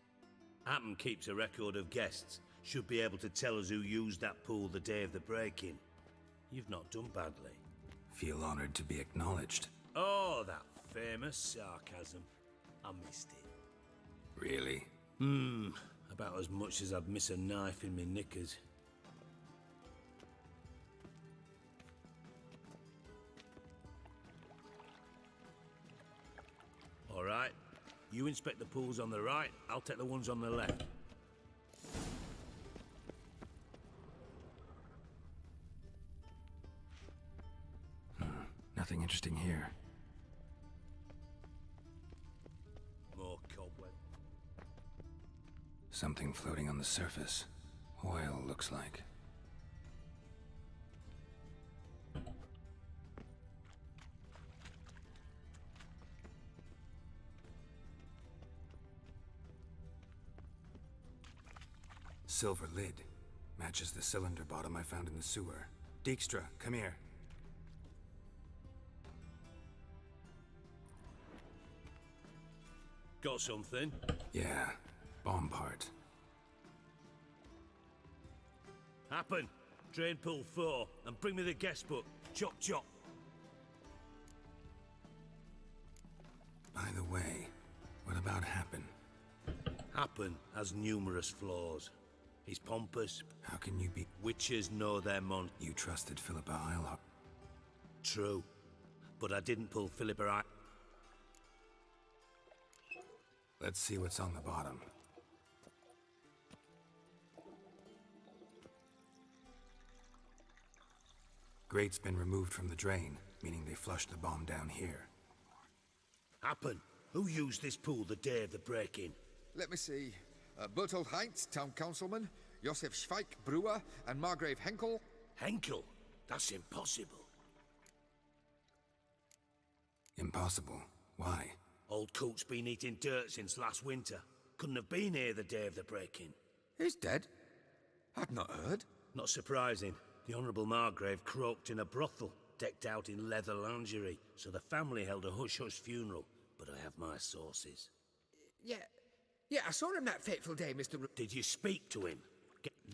Speaker 11: Appen keeps a record of guests. Should be able to tell us who used that pool the day of the break-in. You've not done badly.
Speaker 3: Feel honored to be acknowledged.
Speaker 11: Oh, that famous sarcasm. I missed it.
Speaker 3: Really?
Speaker 11: About as much as I'd miss a knife in my knickers. All right. You inspect the pools on the right, I'll take the ones on the left.
Speaker 3: Nothing interesting here.
Speaker 11: More cobweb.
Speaker 3: Something floating on the surface. Oil, looks like. Silver lid. Matches the cylinder bottom I found in the sewer. Dijkstra, come here.
Speaker 11: Got something?
Speaker 3: Yeah, bomb part.
Speaker 11: Happen. Drain pool 4, and bring me the guest book. Chop chop.
Speaker 3: By the way, what about Happen?
Speaker 11: Happen has numerous flaws. He's pompous.
Speaker 3: How can you be...
Speaker 11: Witches know their mon...
Speaker 3: You trusted Philippa Eilhart.
Speaker 11: True. But I didn't pull Philippa Eilhart.
Speaker 3: Let's see what's on the bottom. Grate's been removed from the drain, meaning they flushed the bomb down here.
Speaker 11: Happen. Who used this pool the day of the break-in?
Speaker 20: Let me see. Bertold Heinz, town councilman, Josef Schweik, brewer, and Margrave Henkel.
Speaker 11: Henkel? That's impossible.
Speaker 3: Impossible? Why?
Speaker 11: Old Coot's been eating dirt since last winter. Couldn't have been here the day of the break-in.
Speaker 20: He's dead? I'd not heard.
Speaker 11: Not surprising. The Honourable Margrave croaked in a brothel, decked out in leather lingerie, so the family held a hush-hush funeral. But I have my sources.
Speaker 20: Yeah, I saw him that fateful day, Mr.
Speaker 11: Did you speak to him?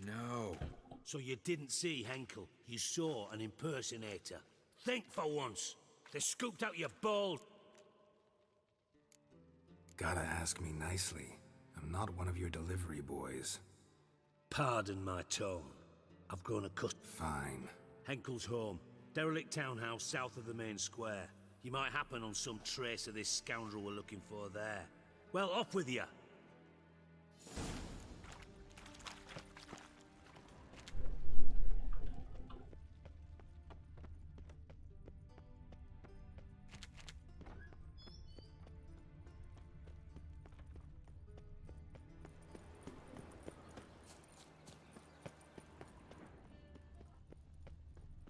Speaker 20: No.
Speaker 11: So you didn't see Henkel. You saw an impersonator. Think for once. They scooped out your balls.
Speaker 3: Gotta ask me nicely. I'm not one of your delivery boys.
Speaker 11: Pardon my tone. I've grown accustomed.
Speaker 3: Fine.
Speaker 11: Henkel's home. Derelict townhouse south of the main square. You might happen on some trace of this scoundrel we're looking for there. Well, off with you.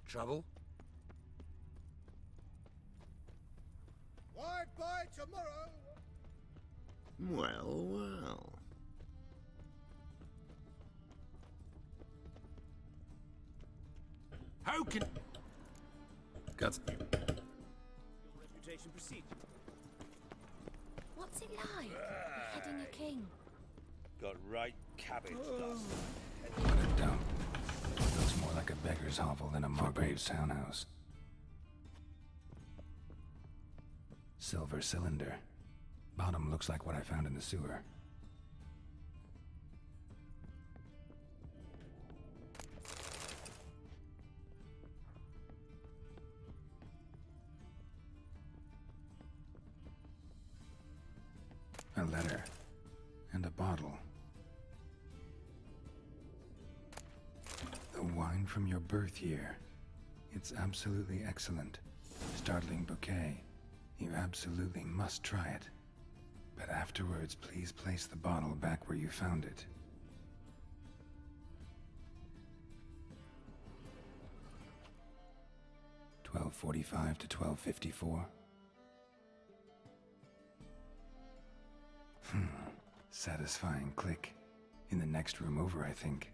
Speaker 20: Trouble?
Speaker 17: Why by tomorrow?
Speaker 8: Well, well.
Speaker 11: How can...
Speaker 3: Got...
Speaker 10: Reputation proceed.
Speaker 6: What's it like, heading a king?
Speaker 11: Got right cabbage last
Speaker 3: What a dump. Looks more like a beggar's hovel than a Margrave's townhouse. Silver cylinder. Bottom looks like what I found in the sewer. A letter. And a bottle. The wine from your birth year. It's absolutely excellent. Startling bouquet. You absolutely must try it. But afterwards, please place the bottle back where you found it. $12:45 to $12:54. Satisfying click. In the next room over, I think.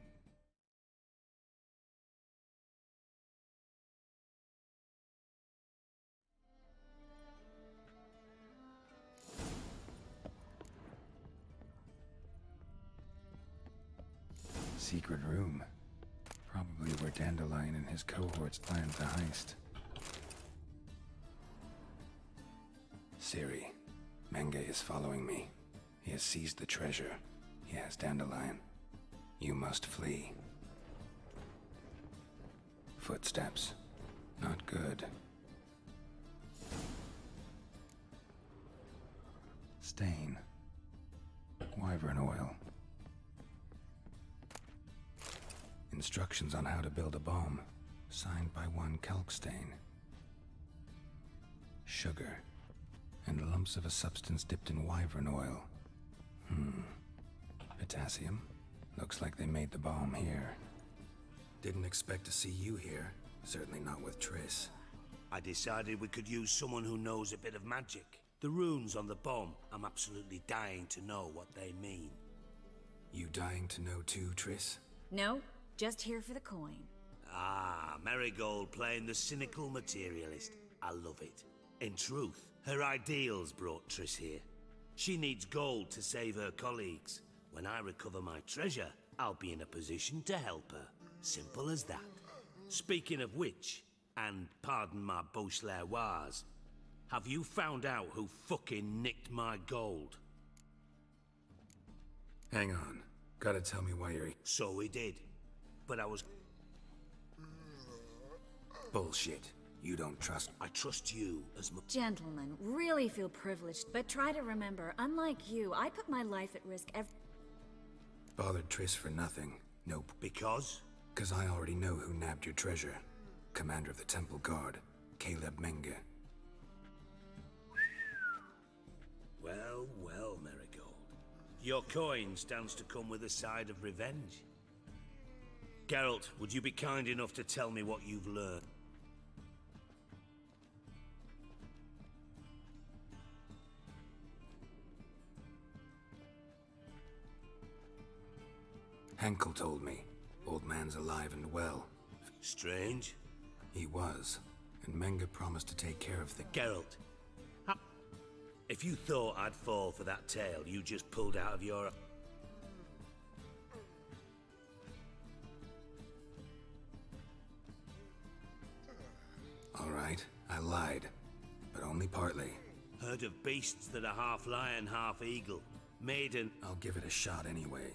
Speaker 3: Secret room. Probably where Dandelion and his cohorts planned the heist. Ciri, Menge is following me. He has seized the treasure. He has Dandelion. You must flee. Footsteps. Not good. Stain. Wyvern oil. Instructions on how to build a bomb, signed by one Kalkstain. Sugar, and lumps of a substance dipped in wyvern oil. Potassium? Looks like they made the bomb here. Didn't expect to see you here. Certainly not with Triss.
Speaker 11: I decided we could use someone who knows a bit of magic. The runes on the bomb, I'm absolutely dying to know what they mean.
Speaker 3: You dying to know too, Triss?
Speaker 12: No, just here for the coin.
Speaker 11: Ah, Marigold playing the cynical materialist. I love it. In truth, her ideals brought Triss here. She needs gold to save her colleagues. When I recover my treasure, I'll be in a position to help her. Simple as that. Speaking of which, and pardon my Beauclervoise, have you found out who fucking nicked my gold?
Speaker 3: Hang on. Gotta tell me why you're...
Speaker 11: So we did. But I was...
Speaker 3: Bullshit. You don't trust...
Speaker 11: I trust you as much...
Speaker 12: Gentlemen, really feel privileged, but try to remember, unlike you, I put my life at risk every...
Speaker 3: Bothered Triss for nothing. Nope.
Speaker 11: Because?
Speaker 3: 'Cause I already know who nabbed your treasure. Commander of the Temple Guard, Caleb Menge.
Speaker 11: Well, well, Marigold. Your coin stands to come with a side of revenge. Geralt, would you be kind enough to tell me what you've learned?
Speaker 3: Henkel told me. Old man's alive and well.
Speaker 11: Strange.
Speaker 3: He was. And Menge promised to take care of the...
Speaker 11: Geralt, if you thought I'd fall for that tale you just pulled out of your...
Speaker 3: All right, I lied. but only partly.
Speaker 11: Heard of beasts that are half lion, half eagle. Maiden.
Speaker 3: I'll give it a shot anyway.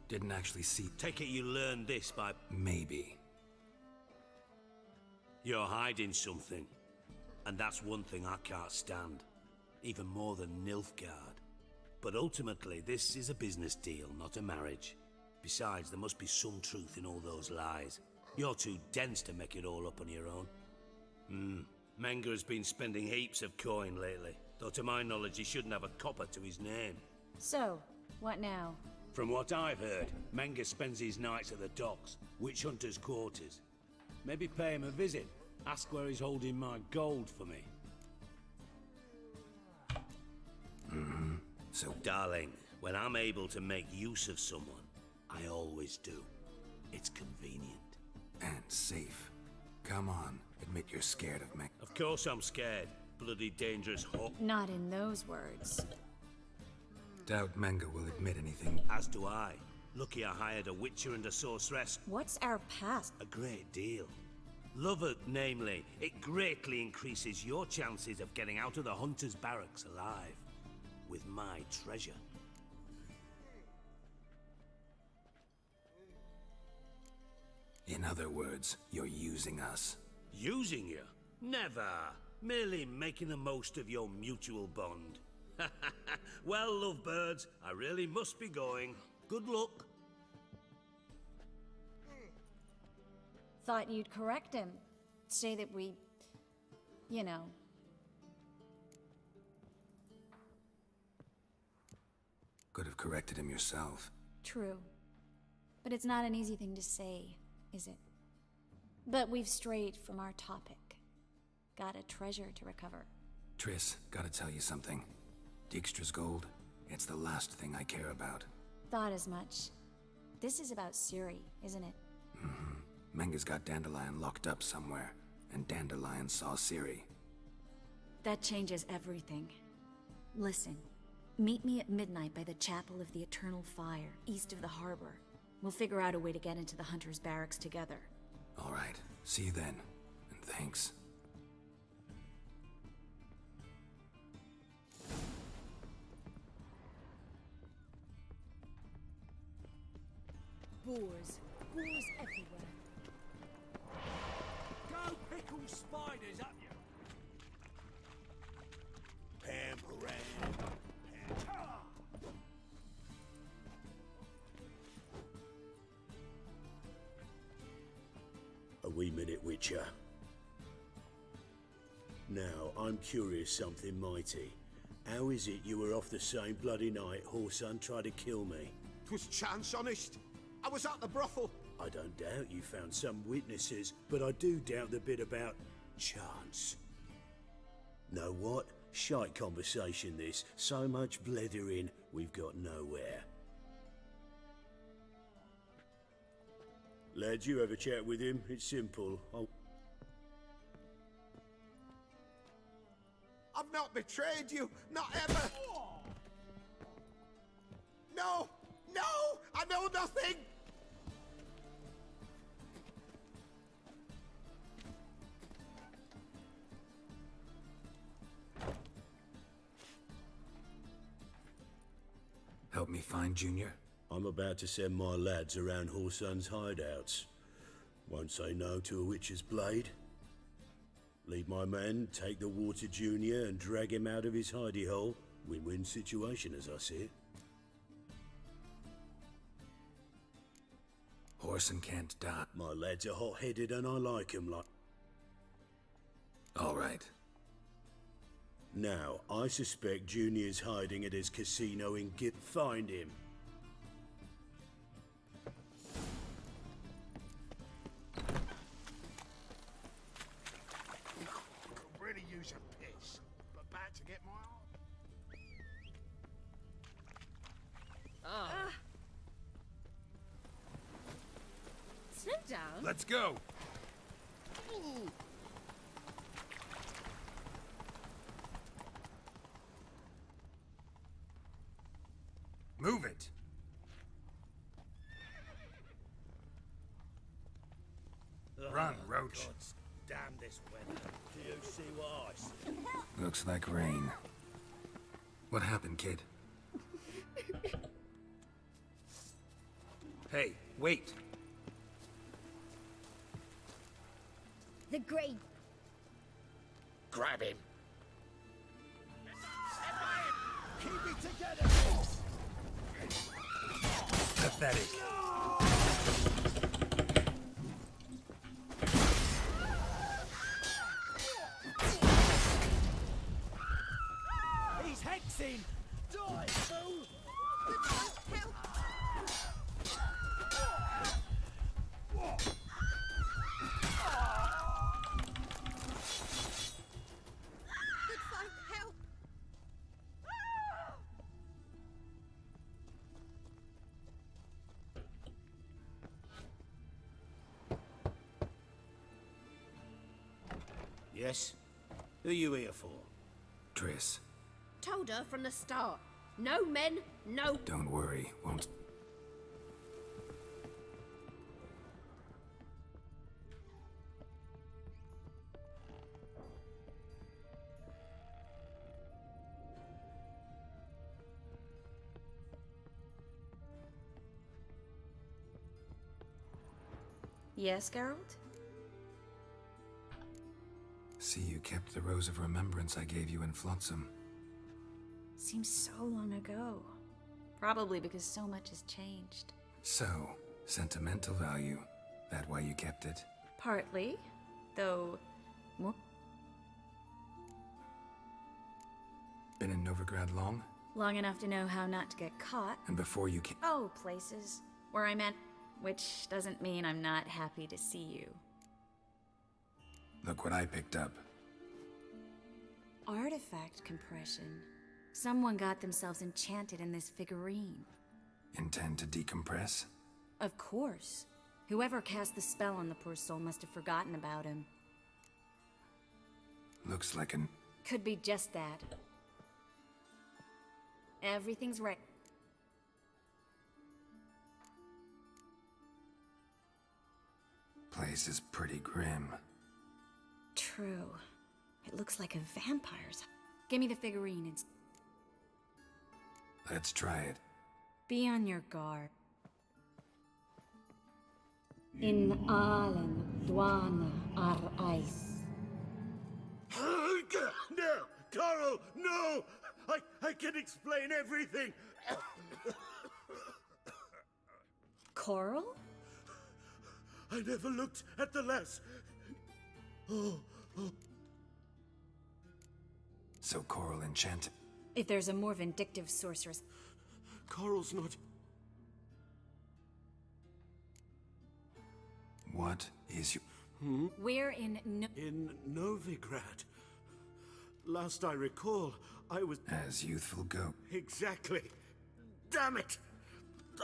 Speaker 3: Didn't actually see...
Speaker 11: Take it you learned this by...
Speaker 3: Maybe.
Speaker 11: You're hiding something. And that's one thing I can't stand. Even more than Nilfgaard. But ultimately, this is a business deal, not a marriage. Besides, there must be some truth in all those lies. You're too dense to make it all up on your own. Menga has been spending heaps of coin lately. Though to my knowledge, he shouldn't have a copper to his name.
Speaker 12: So, what now?
Speaker 11: From what I've heard, Menga spends his nights at the docks, witch hunters' quarters. Maybe pay him a visit. Ask where he's holding my gold for me.
Speaker 3: So,
Speaker 11: darling, when I'm able to make use of someone, I always do. It's convenient.
Speaker 3: And safe. Come on, admit you're scared of me.
Speaker 11: Of course I'm scared. Bloody dangerous hawk.
Speaker 12: Not in those words.
Speaker 3: Doubt Menga will admit anything.
Speaker 11: As do I. Lucky I hired a witcher and a sorceress.
Speaker 12: What's our past?
Speaker 11: A great deal. Lovat, namely, it greatly increases your chances of getting out of the hunter's barracks alive. With my treasure.
Speaker 3: In other words, you're using us.
Speaker 11: Using you? Never. Merely making the most of your mutual bond. Well, lovebirds, I really must be going. Good luck.
Speaker 12: Thought you'd correct him. Say that we... you know...
Speaker 3: Could have corrected him yourself.
Speaker 12: True. But it's not an easy thing to say, is it? But we've strayed from our topic. Got a treasure to recover.
Speaker 3: Triss, gotta tell you something. Dijkstra's gold, it's the last thing I care about.
Speaker 12: Thought as much. This is about Ciri, isn't it?
Speaker 3: Menga's got Dandelion locked up somewhere, and Dandelion saw Ciri.
Speaker 12: That changes everything. Listen. Meet me at midnight by the Chapel of the Eternal Fire, east of the harbor. We'll figure out a way to get into the Hunter's barracks together.
Speaker 3: All right. See you then. And thanks.
Speaker 9: Boars. Boars everywhere.
Speaker 10: Go pickle spiders up you!
Speaker 7: Pamperan. A wee minute, Witcher. Now, I'm curious something mighty. How is it you were off the same bloody night Horson tried to kill me?
Speaker 17: 'Twas chance, honest. I was at the brothel.
Speaker 7: I don't doubt you found some witnesses, but I do doubt the bit about chance. Know what? Shite conversation this. So much blethering, we've got nowhere. Lads, you have a chat with him. It's simple.
Speaker 17: I've not betrayed you, not ever. No, no, I know nothing.
Speaker 3: Help me find Junior?
Speaker 7: I'm about to send my lads around Horson's hideouts. Won't say no to a witch's blade. Lead my men, take the water Junior and drag him out of his hidey hole. Win-win situation as I see it.
Speaker 3: Horson can't die.
Speaker 7: My lads are hot-headed and I like 'em like...
Speaker 3: All right.
Speaker 7: Now, I suspect Junior's hiding at his casino in Gip. Find him.
Speaker 17: Could really use a piss, but about to get my arm.
Speaker 9: Slow down.
Speaker 18: Let's go. Move it. Run, Roach.
Speaker 7: Damn this weather. Do you see what I see?
Speaker 3: Looks like rain. What happened, kid?
Speaker 22: Hey, wait!
Speaker 6: The Grey.
Speaker 18: Grab him.
Speaker 7: Keep it together!
Speaker 3: Pathetic.
Speaker 4: He's hexing! Die, fool!
Speaker 6: Help! Good fight, help!
Speaker 7: Yes? Who you here for?
Speaker 3: Triss,
Speaker 6: Told her from the start. No men, no...
Speaker 3: don't worry, won't...
Speaker 12: Yes, Geralt?
Speaker 3: See, you kept the Rose of Remembrance I gave you in Flotsam.
Speaker 12: Seems so long ago. Probably because so much has changed.
Speaker 3: So, sentimental value. That why you kept it?
Speaker 12: Partly, though more.
Speaker 3: Been in Novigrad long?
Speaker 12: Long enough to know how not to get caught.
Speaker 3: And before you came...
Speaker 12: Oh, places where I meant, which doesn't mean I'm not happy to see you.
Speaker 3: Look what I picked up.
Speaker 12: Artifact compression. Someone got themselves enchanted in this figurine.
Speaker 3: Intend to decompress?
Speaker 12: Of course. Whoever cast the spell on the poor soul must have forgotten about him.
Speaker 3: Looks like an...
Speaker 12: Could be just that. Everything's right.
Speaker 3: Place is pretty grim.
Speaker 12: True. It looks like a vampire's. Give me the figurine and
Speaker 3: Let's try it.
Speaker 12: be on your guard. In Allen Dwana ar ice.
Speaker 7: No! Coral, no! I can explain everything!
Speaker 12: Coral?
Speaker 7: I never looked at the lass. Oh.
Speaker 3: So Coral enchanted.
Speaker 12: If there's a more vindictive sorceress.
Speaker 7: Coral's not...
Speaker 3: What is you...
Speaker 12: We're in
Speaker 7: In Novigrad. Last I recall, I was...
Speaker 3: As youthful go.
Speaker 7: Exactly. Damn it!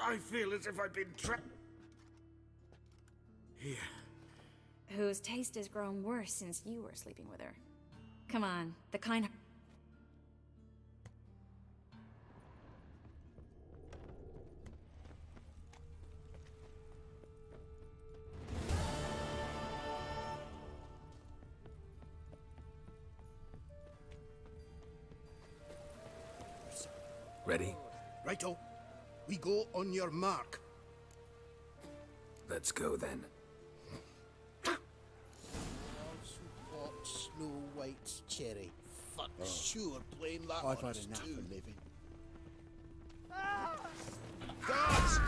Speaker 7: I feel as if I've been trapped... Here.
Speaker 12: Whose taste has grown worse since you were sleeping with her. Come on, the kind...
Speaker 3: Ready?
Speaker 17: Righto. We go on your mark.
Speaker 3: Let's go then.
Speaker 17: Hot Snow White's cherry. Fuck, sure, blame that
Speaker 8: I've
Speaker 17: on
Speaker 8: had
Speaker 17: us
Speaker 8: enough
Speaker 17: too.
Speaker 8: of living.
Speaker 17: Guards!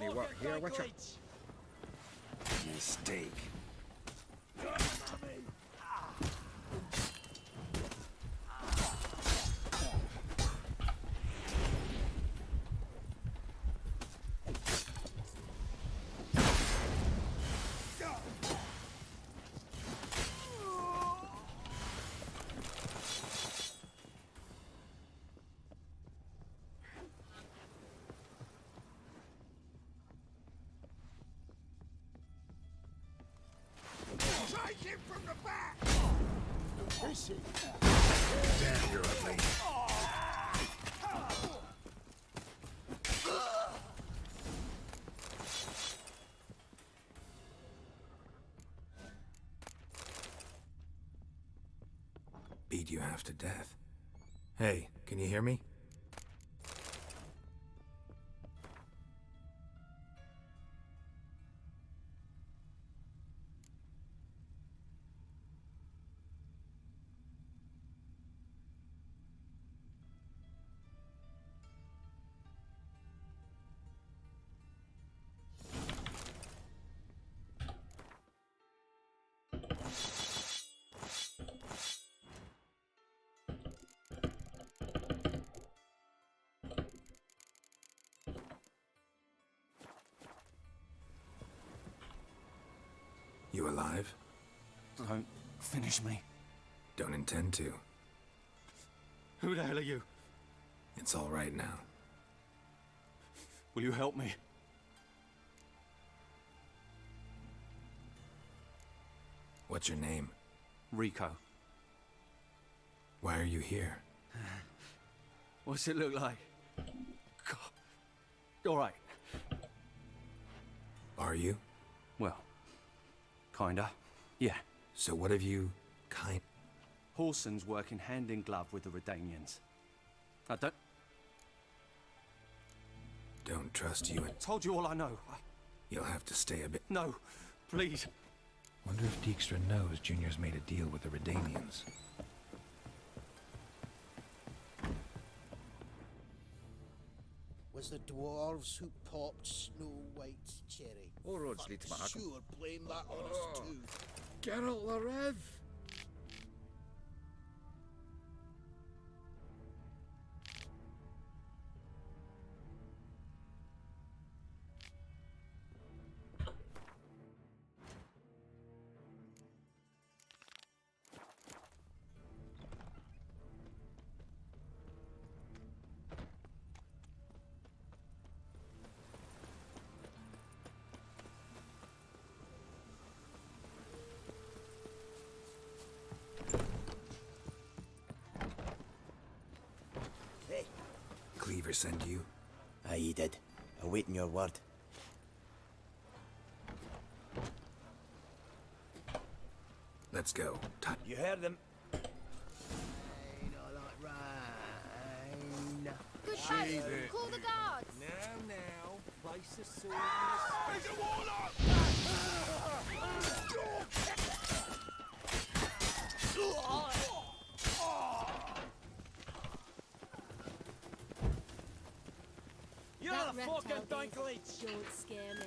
Speaker 8: Any work here, Witcher?
Speaker 3: Mistake.
Speaker 18: from the back!
Speaker 3: Damn, you're ugly. Beat you half to death. Hey, can you hear me? You alive?
Speaker 10: Don't finish me.
Speaker 3: Don't intend to.
Speaker 10: Who the hell are you?
Speaker 3: It's all right now.
Speaker 10: Will you help me?
Speaker 3: What's your name?
Speaker 10: Rico.
Speaker 3: Why are you here?
Speaker 10: What's it look like? God. All right.
Speaker 3: Are you?
Speaker 10: Well, kinda. Yeah.
Speaker 3: So what have you...
Speaker 10: Whoreson's working hand in glove with the Redanians. I
Speaker 3: don't trust you and...
Speaker 10: Told you all I know.
Speaker 3: You'll have to stay a bit...
Speaker 10: No, please.
Speaker 3: Wonder if Dijkstra knows Junior's made a deal with the Redanians.
Speaker 2: Was the dwarves who popped Snow White's cherry?
Speaker 8: All roads lead to
Speaker 2: Fuck,
Speaker 8: Mahakam.
Speaker 2: sure, blame that on us too.
Speaker 8: Geralt the Rev!
Speaker 3: Cleaver send you?
Speaker 16: Aye, he did. Awaiting your word.
Speaker 3: Let's go.
Speaker 4: You heard them.
Speaker 6: Good fight. Call the guards.
Speaker 17: Now, place a sword.
Speaker 18: He's a warlock!
Speaker 4: You're
Speaker 6: That
Speaker 4: a
Speaker 6: reptile
Speaker 4: fucking
Speaker 6: thing
Speaker 4: donkey!
Speaker 6: don't scare me.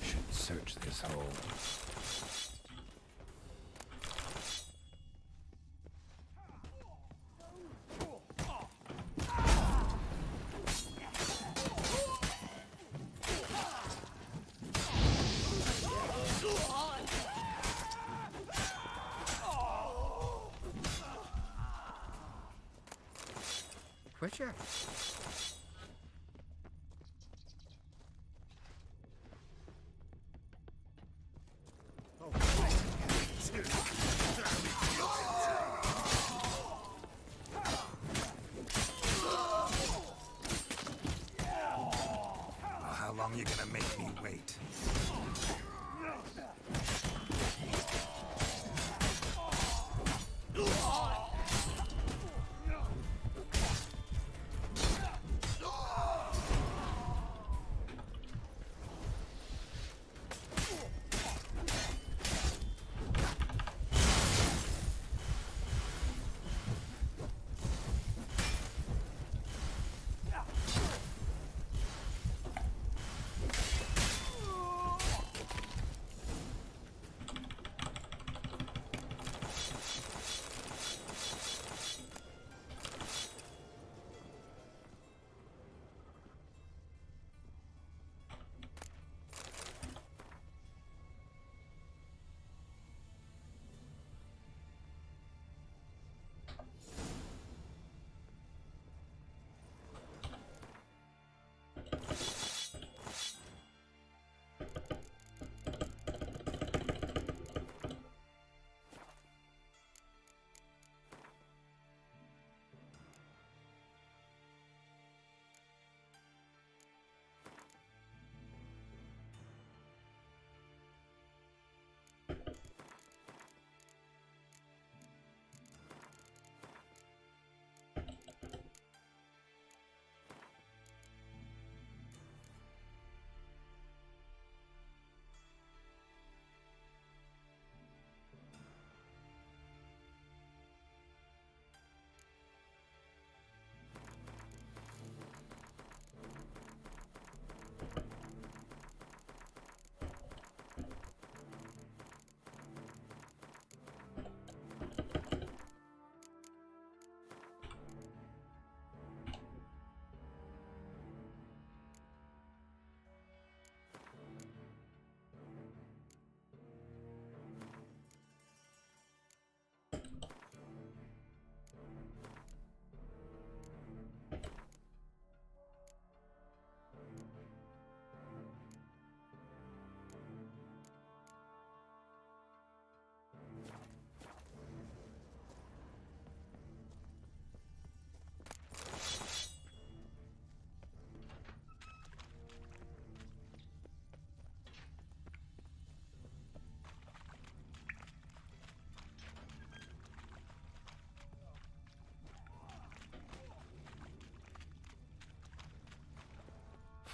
Speaker 3: Should search this hole.
Speaker 8: Witcher.
Speaker 3: How long you gonna make me wait?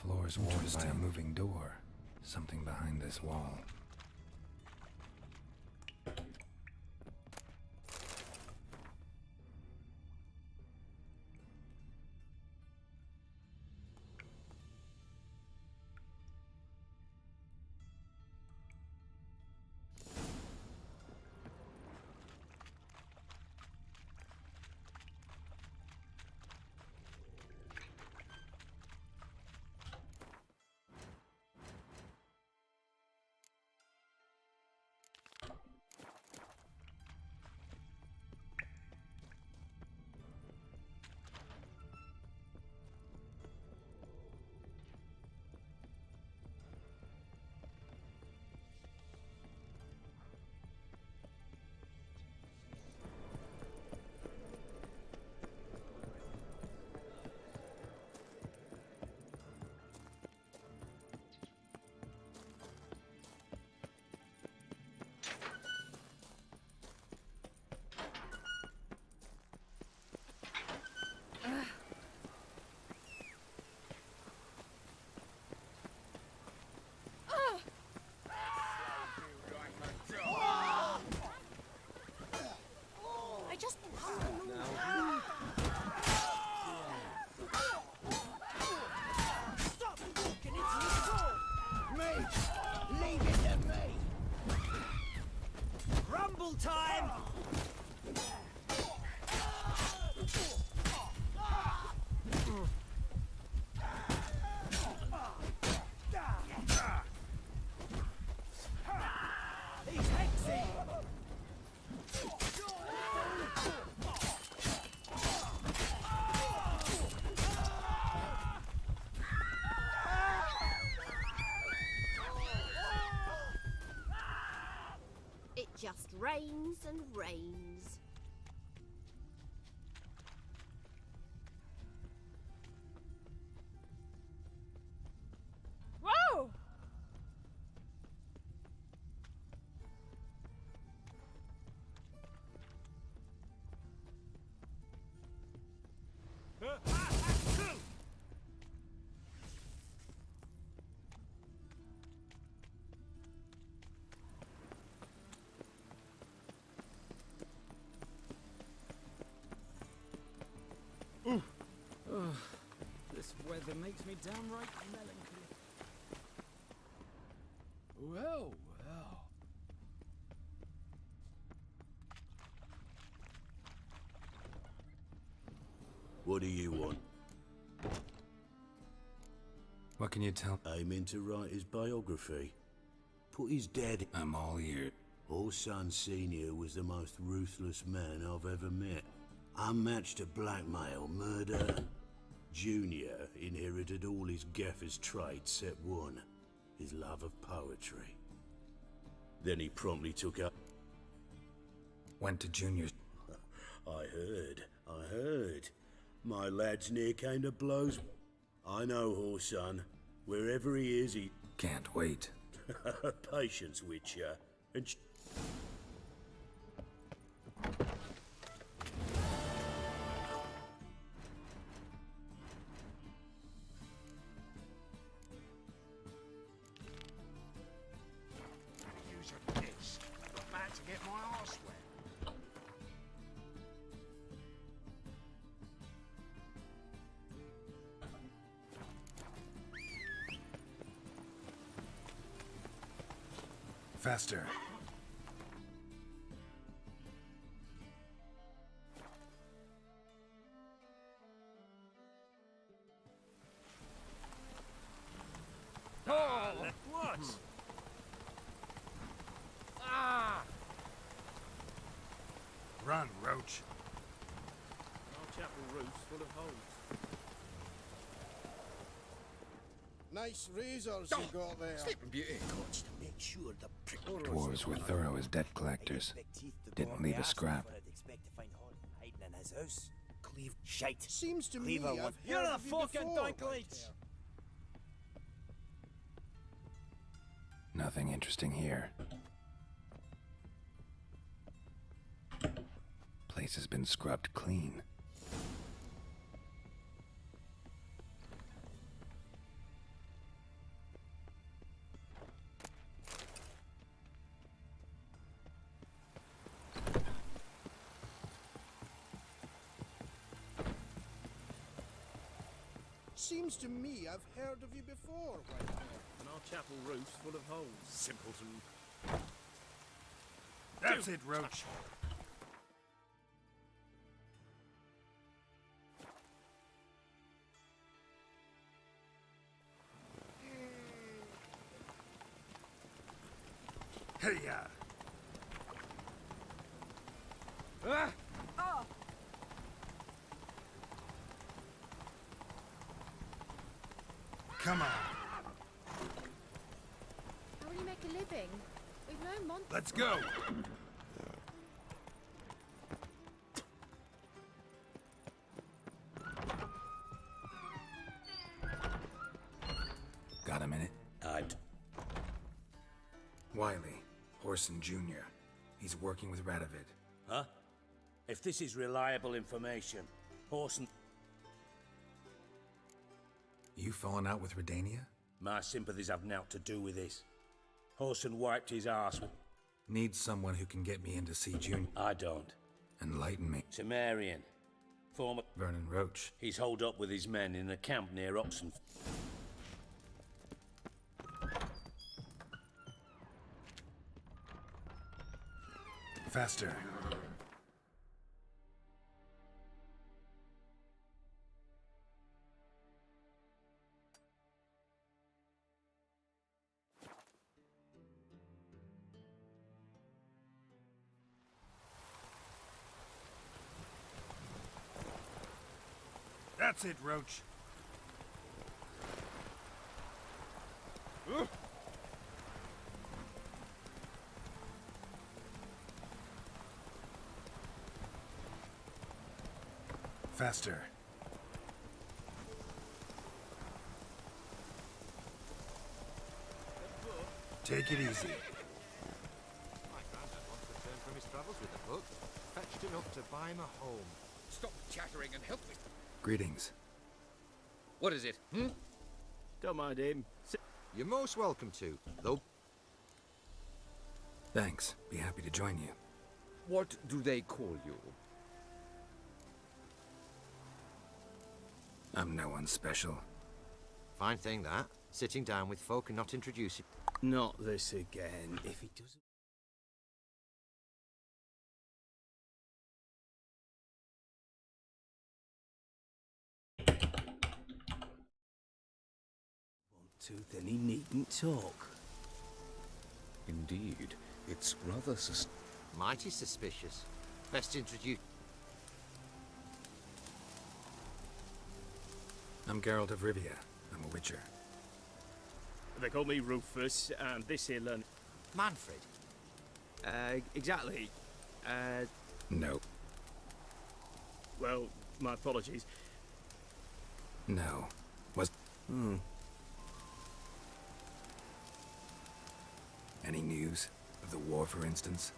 Speaker 3: floor's warmed by a moving door. Something behind this wall.
Speaker 6: I just... Stop walking into the door!
Speaker 4: Me! Leave it to me! Rumble time! He's hexing!
Speaker 6: It just rains and rains. Whoa!
Speaker 10: Oh, this weather makes me downright melancholy. Well, well.
Speaker 7: What do you want?
Speaker 3: What can you tell?
Speaker 7: Aiming to write his biography. Put his dad...
Speaker 3: I'm all ears.
Speaker 7: Orson Sr. was the most ruthless man I've ever met. Unmatched to blackmail, murder. Junior inherited all his gaffer's traits except one, his love of poetry. Then he promptly took up...
Speaker 3: Went to Junior's.
Speaker 7: I heard. My lad's near came to blows. I know, Orson. Wherever he is, he...
Speaker 3: Can't wait.
Speaker 7: Patience, Witcher. And...
Speaker 4: Use a piss. I'm about to get my arse wet.
Speaker 3: Faster.
Speaker 4: Oh, what? Ah!
Speaker 3: Run, Roach.
Speaker 10: Our chapel roof's full of holes.
Speaker 2: Nice razors you got there.
Speaker 8: Sleeping Beauty.
Speaker 16: Gots to make sure the prick...
Speaker 3: Dwarves were thorough as debt collectors. Didn't leave a scrap.
Speaker 16: I'd expect to find Hod hiding in his house. Cleve... Shite.
Speaker 2: Seems to
Speaker 16: Cleaver
Speaker 2: me
Speaker 16: one.
Speaker 2: I've
Speaker 4: You're
Speaker 2: heard
Speaker 4: a
Speaker 2: of you
Speaker 4: fucking
Speaker 2: before,
Speaker 4: donkleach!
Speaker 3: Nothing interesting here. Place has been scrubbed clean.
Speaker 2: Seems to me I've heard of you before, Whitehair.
Speaker 10: And our chapel roof's full of holes.
Speaker 18: Simpleton. That's it, Roach. Hey,
Speaker 10: Ah!
Speaker 6: Oh.
Speaker 18: Come on,
Speaker 9: How will you make a living? We've no monsters.
Speaker 18: let's go.
Speaker 3: Got a minute?
Speaker 11: I'd...
Speaker 3: Wiley, Horson Jr. He's working with Radovid.
Speaker 11: Huh? If this is reliable information, Horson...
Speaker 3: You falling out with Redania?
Speaker 11: My sympathies have naught to do with this. Horson wiped his arse with...
Speaker 3: Need someone who can get me in to see Junior.
Speaker 11: I don't.
Speaker 3: Enlighten me.
Speaker 11: Sumerian. Former...
Speaker 3: Vernon Roach.
Speaker 11: He's holed up with his men in a camp near Oxen.
Speaker 3: Faster.
Speaker 18: That's it, Roach.
Speaker 3: Faster.
Speaker 18: Take it easy.
Speaker 17: My granddad once returned from his travels with a book. Fetched enough to buy him a home.
Speaker 20: Stop chattering and help me.
Speaker 3: Greetings.
Speaker 20: What is it?
Speaker 10: Don't mind him.
Speaker 17: You're most welcome to, though.
Speaker 3: Thanks. Be happy to join you.
Speaker 20: What do they call you?
Speaker 3: I'm no one special.
Speaker 17: Fine thing, that. Sitting down with folk and not introducing.
Speaker 10: Not this again. If he doesn't... Want to, then he needn't talk.
Speaker 20: Indeed, it's rather
Speaker 17: Mighty suspicious. Best introduce.
Speaker 3: I'm Geralt of Rivia. I'm a witcher.
Speaker 10: They call me Rufus, and this here learn...
Speaker 17: Manfred.
Speaker 10: Exactly.
Speaker 3: No.
Speaker 10: Well, my apologies.
Speaker 3: No. Was... Any news? Of the war, for instance?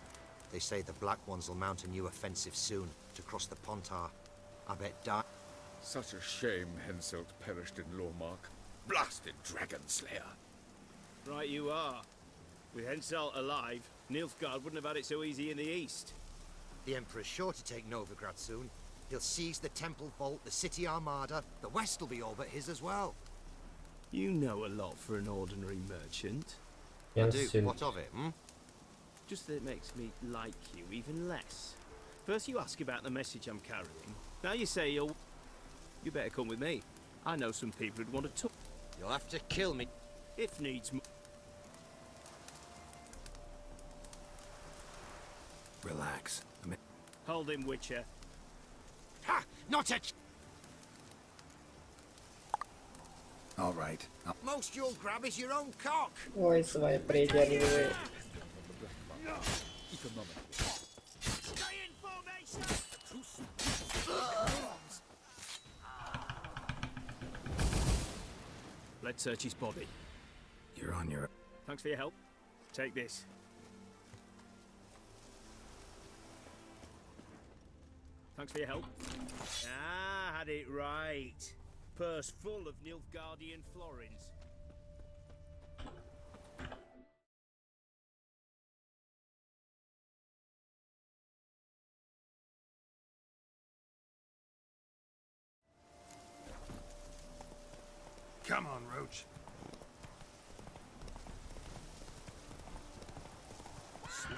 Speaker 17: They say the Black Ones will mount a new offensive soon to cross the Pontar. I bet die.
Speaker 20: Such a shame Henselt perished in Lormark. Blasted dragon slayer.
Speaker 10: Right you are. With Henselt alive, Nilfgaard wouldn't have had it so easy in the east.
Speaker 17: The Emperor's sure to take Novigrad soon. He'll seize the Temple Vault, the City Armada. The West will be all but his as well.
Speaker 10: You know a lot for an ordinary merchant.
Speaker 17: I do. What of it,
Speaker 10: Just that it makes me like you even less. First you ask about the message I'm carrying. Now you say you'll... You better come with me. I know some people who'd want to talk.
Speaker 17: You'll have to kill me.
Speaker 10: If needs...
Speaker 3: Relax.
Speaker 10: Hold him, Witcher.
Speaker 17: Ha! Not a...
Speaker 3: All right.
Speaker 17: Most you'll grab is your own cock.
Speaker 1: Ой, свои придерживай.
Speaker 10: Let's search his body.
Speaker 3: You're on your...
Speaker 10: Thanks for your help. Take this. Thanks for your help. Ah, had it right. Purse full of Nilfgaardian florins.
Speaker 18: Come on, Roach. Slow.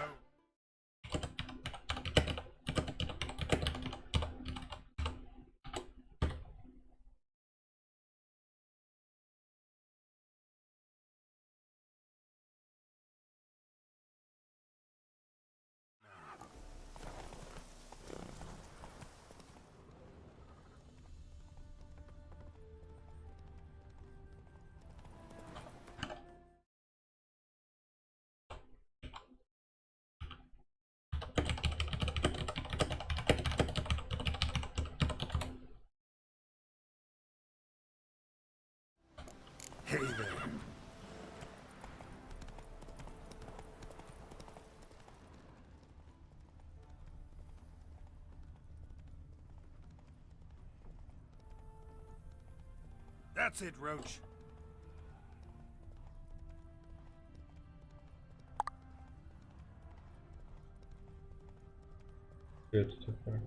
Speaker 3: Hey there.
Speaker 18: That's it, Roach.
Speaker 14: Good такое.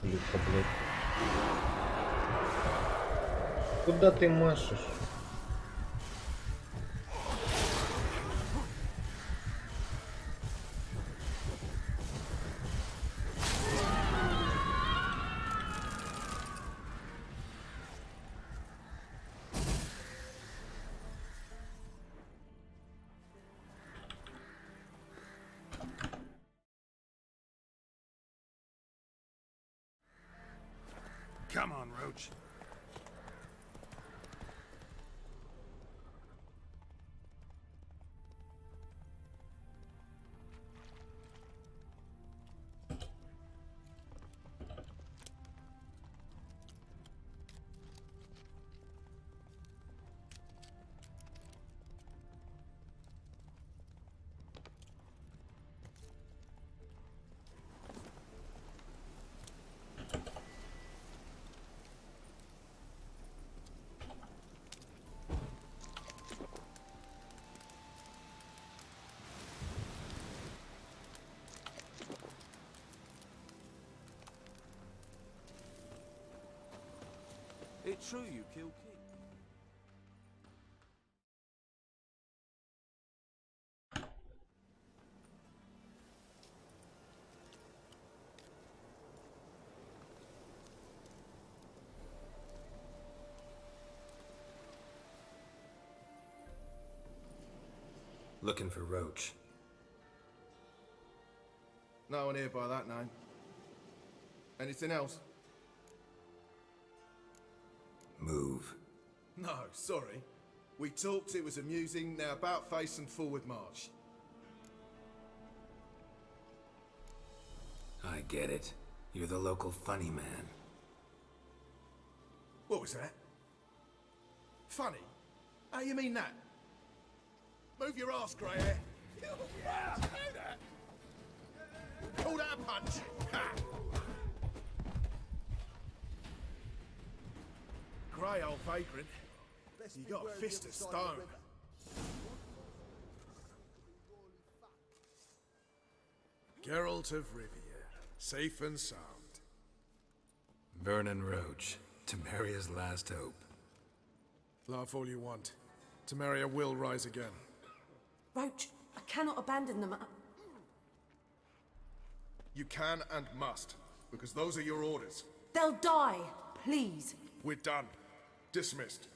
Speaker 14: Шлюха, блядь. Куда ты машешь?
Speaker 18: Come on, Roach.
Speaker 17: It's true you kill King.
Speaker 3: Looking for Roach.
Speaker 17: No one here by that name. Anything else?
Speaker 3: Move.
Speaker 17: No, sorry. We talked, it was amusing, now about face and forward march.
Speaker 3: I get it. You're the local funny man.
Speaker 17: What was that? Funny? How you mean that? Move your ass, grey hair. Call that a punch. Ha! Grey old vagrant. You got a fist of stone.
Speaker 18: Geralt of Rivia, safe and sound.
Speaker 3: Vernon Roach, Temeria's last hope.
Speaker 18: Laugh all you want. Temeria will rise again.
Speaker 15: Roach, I cannot abandon them.
Speaker 17: You can and must, because those are your orders.
Speaker 15: They'll die, please.
Speaker 18: We're done. Dismissed.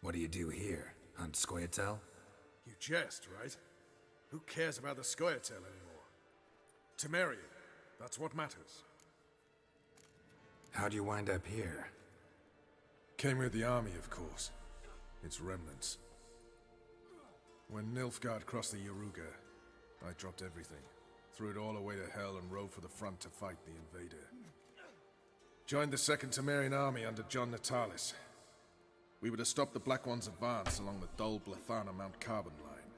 Speaker 3: What do you do here? Hunt Scoia'tael?
Speaker 13: You jest, right? Who cares about the Scoia'tael anymore? Temerian, that's what matters.
Speaker 3: How'd you wind up here?
Speaker 13: Came with the army, of course. Its remnants. When Nilfgaard crossed the Yaruga, I dropped everything. Threw it all away to hell and rode for the front to fight the invader. Joined the Second Temerian army under John Natalis. We were to stop the Black One's advance along the Dol Blathana Mount Carbon line.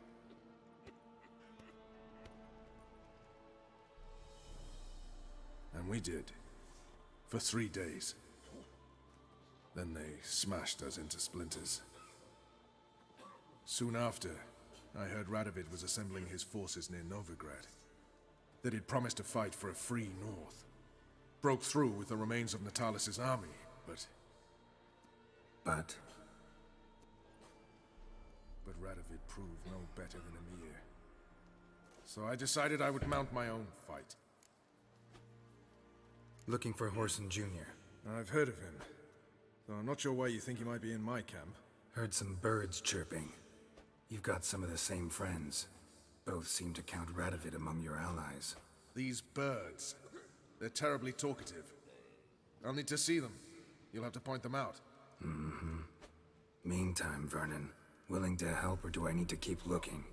Speaker 13: And we did. For 3 days. Then they smashed us into splinters. Soon after, I heard Radovid was assembling his forces near Novigrad. That he'd promised to fight for a free North. Broke through with the remains of Natalis' army, but...
Speaker 3: But
Speaker 13: Radovid proved no better than Emir. So I decided I would mount my own fight.
Speaker 3: looking for Horson Jr.
Speaker 13: I've heard of him. Though I'm not sure why you think he might be in my camp.
Speaker 3: Heard some birds chirping. You've got some of the same friends. Both seem to count Radovid among your allies.
Speaker 13: These birds. They're terribly talkative. I'll need to see them. You'll have to point them out.
Speaker 3: Mm-hmm. Meantime, Vernon, willing to help or do I need to keep looking?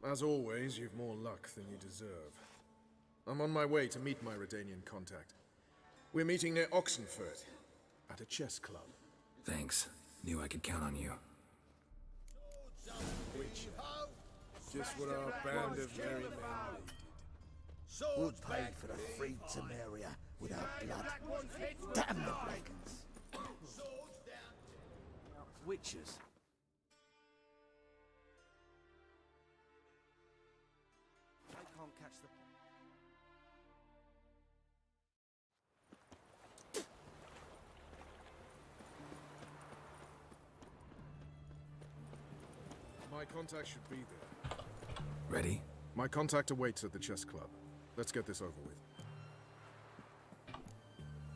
Speaker 13: As always, you've more luck than you deserve. I'm on my way to meet my Redanian contact. We're meeting near Oxenford, at a chess club.
Speaker 3: Thanks. Knew I could count on you.
Speaker 13: Just what our band of merry men needed.
Speaker 2: We'll pay for the free Temeria without blood. Damn the Blakens.
Speaker 10: Witches. I can't catch the...
Speaker 13: My contact should be there.
Speaker 3: Ready?
Speaker 13: My contact awaits at the chess club. Let's get this over with.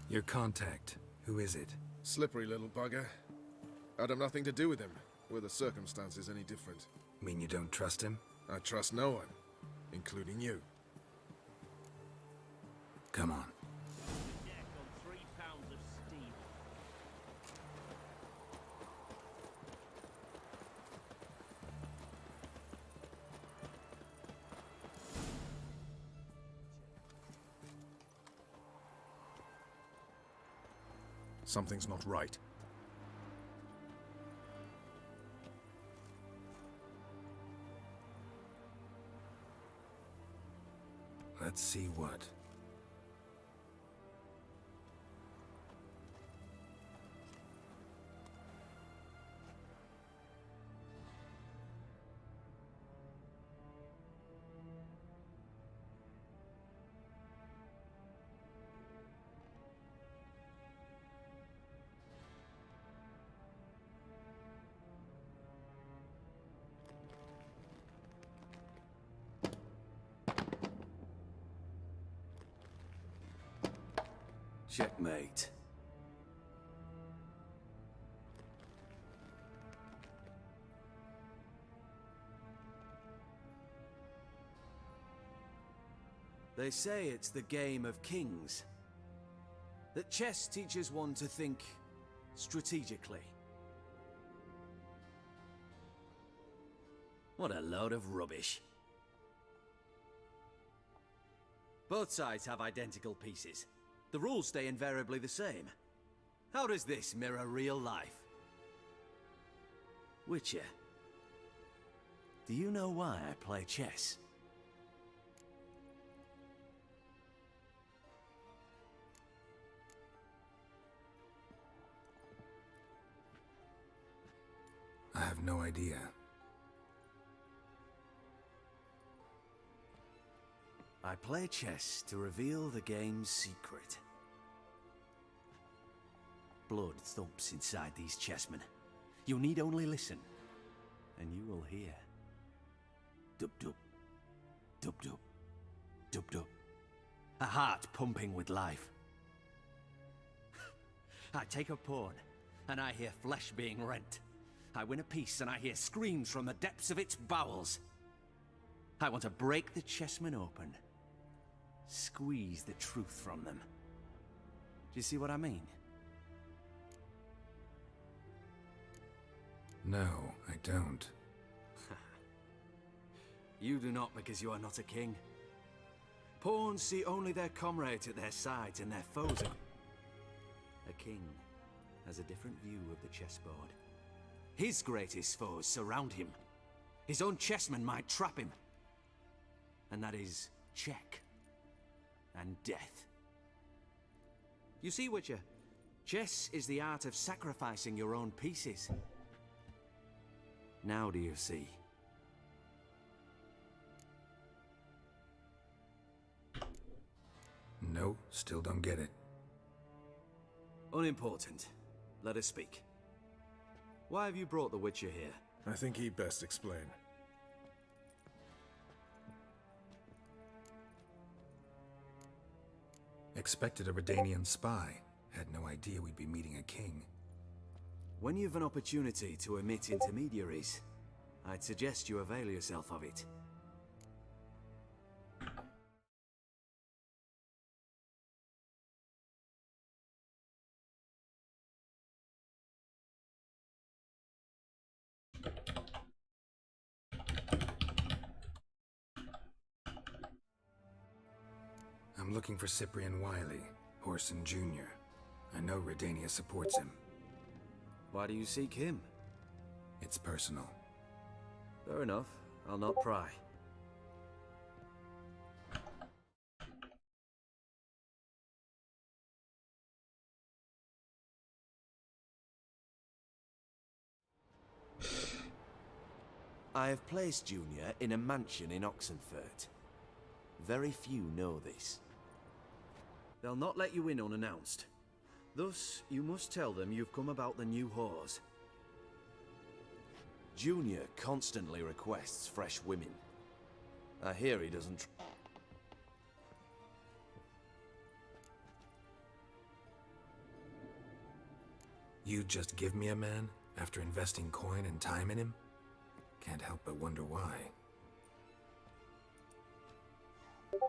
Speaker 3: Your contact. Who is it?
Speaker 13: Slippery little bugger. I'd have nothing to do with him. Were the circumstances any different?
Speaker 3: Mean you don't trust him?
Speaker 13: I trust no one, including you.
Speaker 3: Come on.
Speaker 10: Deck on 3 pounds of steel.
Speaker 13: Something's not right.
Speaker 3: Let's see what.
Speaker 10: Checkmate. They say it's the game of kings. That chess teaches one to think strategically. What a load of rubbish. Both sides have identical pieces. The rules stay invariably the same. How does this mirror real life? Witcher, do you know why I play chess?
Speaker 3: I have no idea.
Speaker 10: I play chess to reveal the game's secret. Blood thumps inside these chessmen. You need only listen, and you will hear. Dub-dub, dub-dub, dub-dub. A heart pumping with life. I take a pawn, and I hear flesh being rent. I win a piece and I hear screams from the depths of its bowels. I want to break the chessmen open. Squeeze the truth from them. Do you see what I mean?
Speaker 3: No, I don't.
Speaker 10: You do not because you are not a king. Pawns see only their comrades at their sides and their foes are... A king has a different view of the chessboard. His greatest foes surround him. His own chessmen might trap him. And that is check and death. You see, Witcher, chess is the art of sacrificing your own pieces. Now do you see?
Speaker 3: No, still don't get it.
Speaker 10: Unimportant. Let us speak. Why have you brought the Witcher here?
Speaker 13: I think he'd best explain.
Speaker 3: Expected a Redanian spy. Had no idea we'd be meeting a king.
Speaker 10: When you've an opportunity to omit intermediaries, I'd suggest you avail yourself of it.
Speaker 3: I'm looking for Cyprian Wiley, Horson Jr. I know Redania supports him.
Speaker 10: Why do you seek him?
Speaker 3: It's personal.
Speaker 10: Fair enough. I'll not pry. I have placed Junior in a mansion in Oxenfurt. Very few know this. They'll not let you in unannounced. Thus, you must tell them you've come about the new whores. Junior constantly requests fresh women. I hear he doesn't...
Speaker 3: You'd just give me a man after investing coin and time in him? Can't help but wonder why.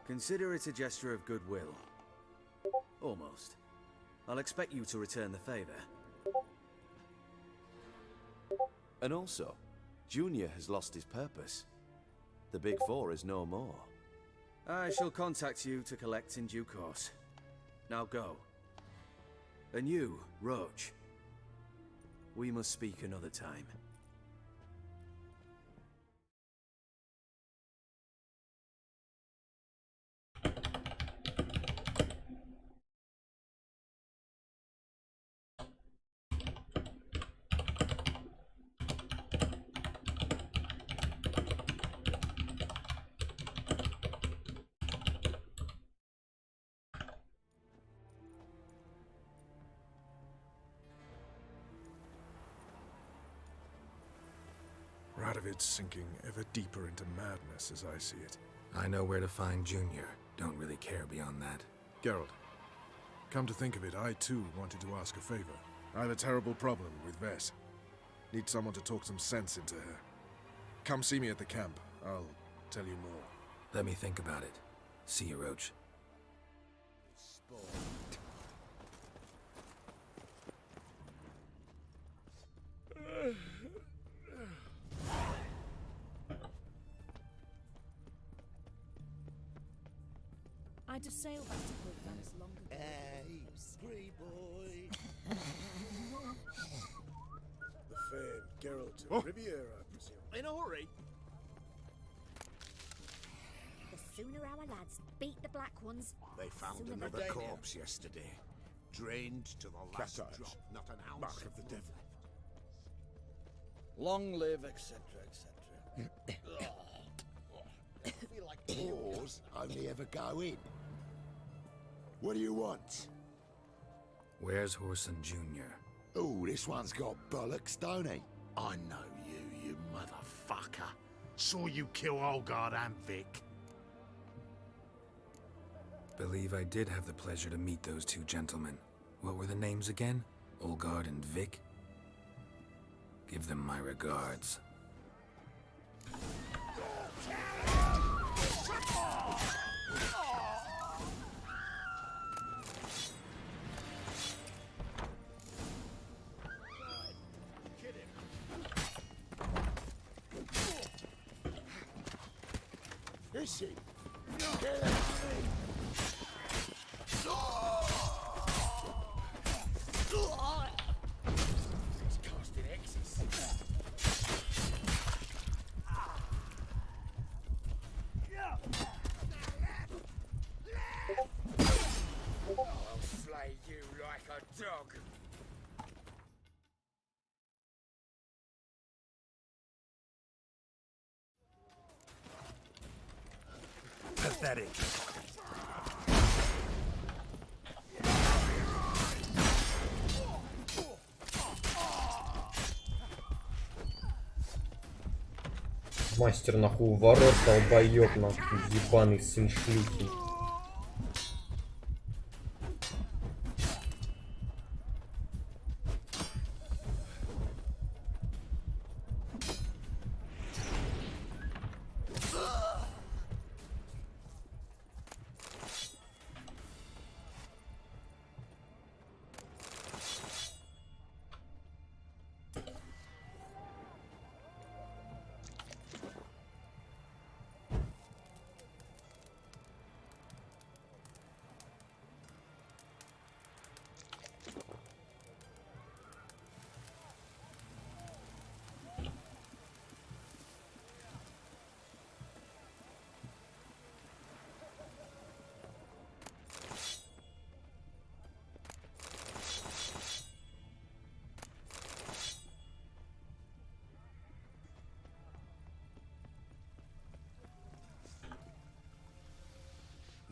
Speaker 10: Consider it a gesture of goodwill. Almost. I'll expect you to return the favor. And also, Junior has lost his purpose. The Big Four is no more. I shall contact you to collect in due course. Now go. And you, Roach. We must speak another time.
Speaker 13: Radovid's sinking ever deeper into madness as I see it.
Speaker 3: I know where to find Junior. Don't really care beyond that.
Speaker 13: Geralt, come to think of it, I too wanted to ask a favor. I have a terrible problem with Vess. Need someone to talk some sense into her. Come see me at the camp. I'll tell you more.
Speaker 3: Let me think about it. See you, Roach.
Speaker 6: I'd have sailed back to Woodlands long ago.
Speaker 7: Hey, scree boy. The famed Geralt of Riviera, I presume.
Speaker 20: In a hurry?
Speaker 6: The sooner our lads beat the Black Ones,
Speaker 18: They found
Speaker 6: sooner
Speaker 18: another
Speaker 6: they'll-
Speaker 18: corpse yesterday. Drained to the last
Speaker 7: Catarge.
Speaker 18: drop. Not an ounce
Speaker 7: Mark of the devil.
Speaker 2: Long live, etc., etc.
Speaker 18: I feel like whores only ever go in. What do you want?
Speaker 3: Where's Horson Jr.?
Speaker 18: Oh, this one's got bollocks, don't he? I know you, you motherfucker. Saw you kill Olgard and Vic.
Speaker 3: Believe I did have the pleasure to meet those two gentlemen. What were the names again? Olgard and Vic? Give them my regards.
Speaker 7: Is he? Get out of me! He's casting X's. I'll flay you like a dog.
Speaker 18: Pathetic.
Speaker 14: Мастер нахуй у ворот, долбоёб нахуй, ебаный сын шлюхи.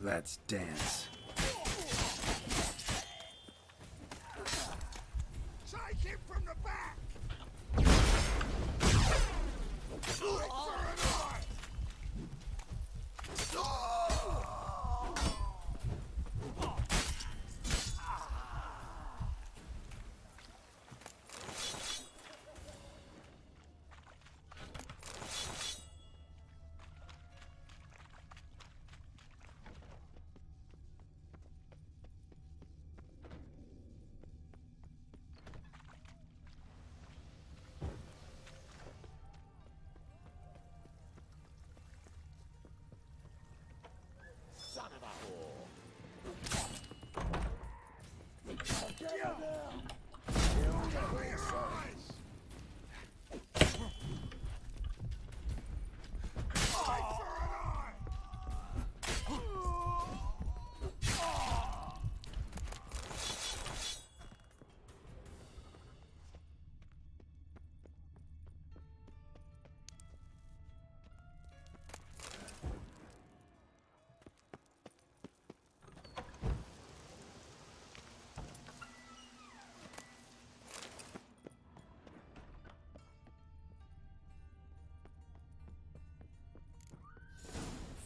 Speaker 3: Let's dance.
Speaker 7: Take him from the back! Son of a whore! Get him down! Get me eyes!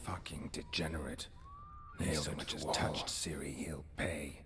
Speaker 3: Fucking degenerate. If so much as touched Siri, he'll pay.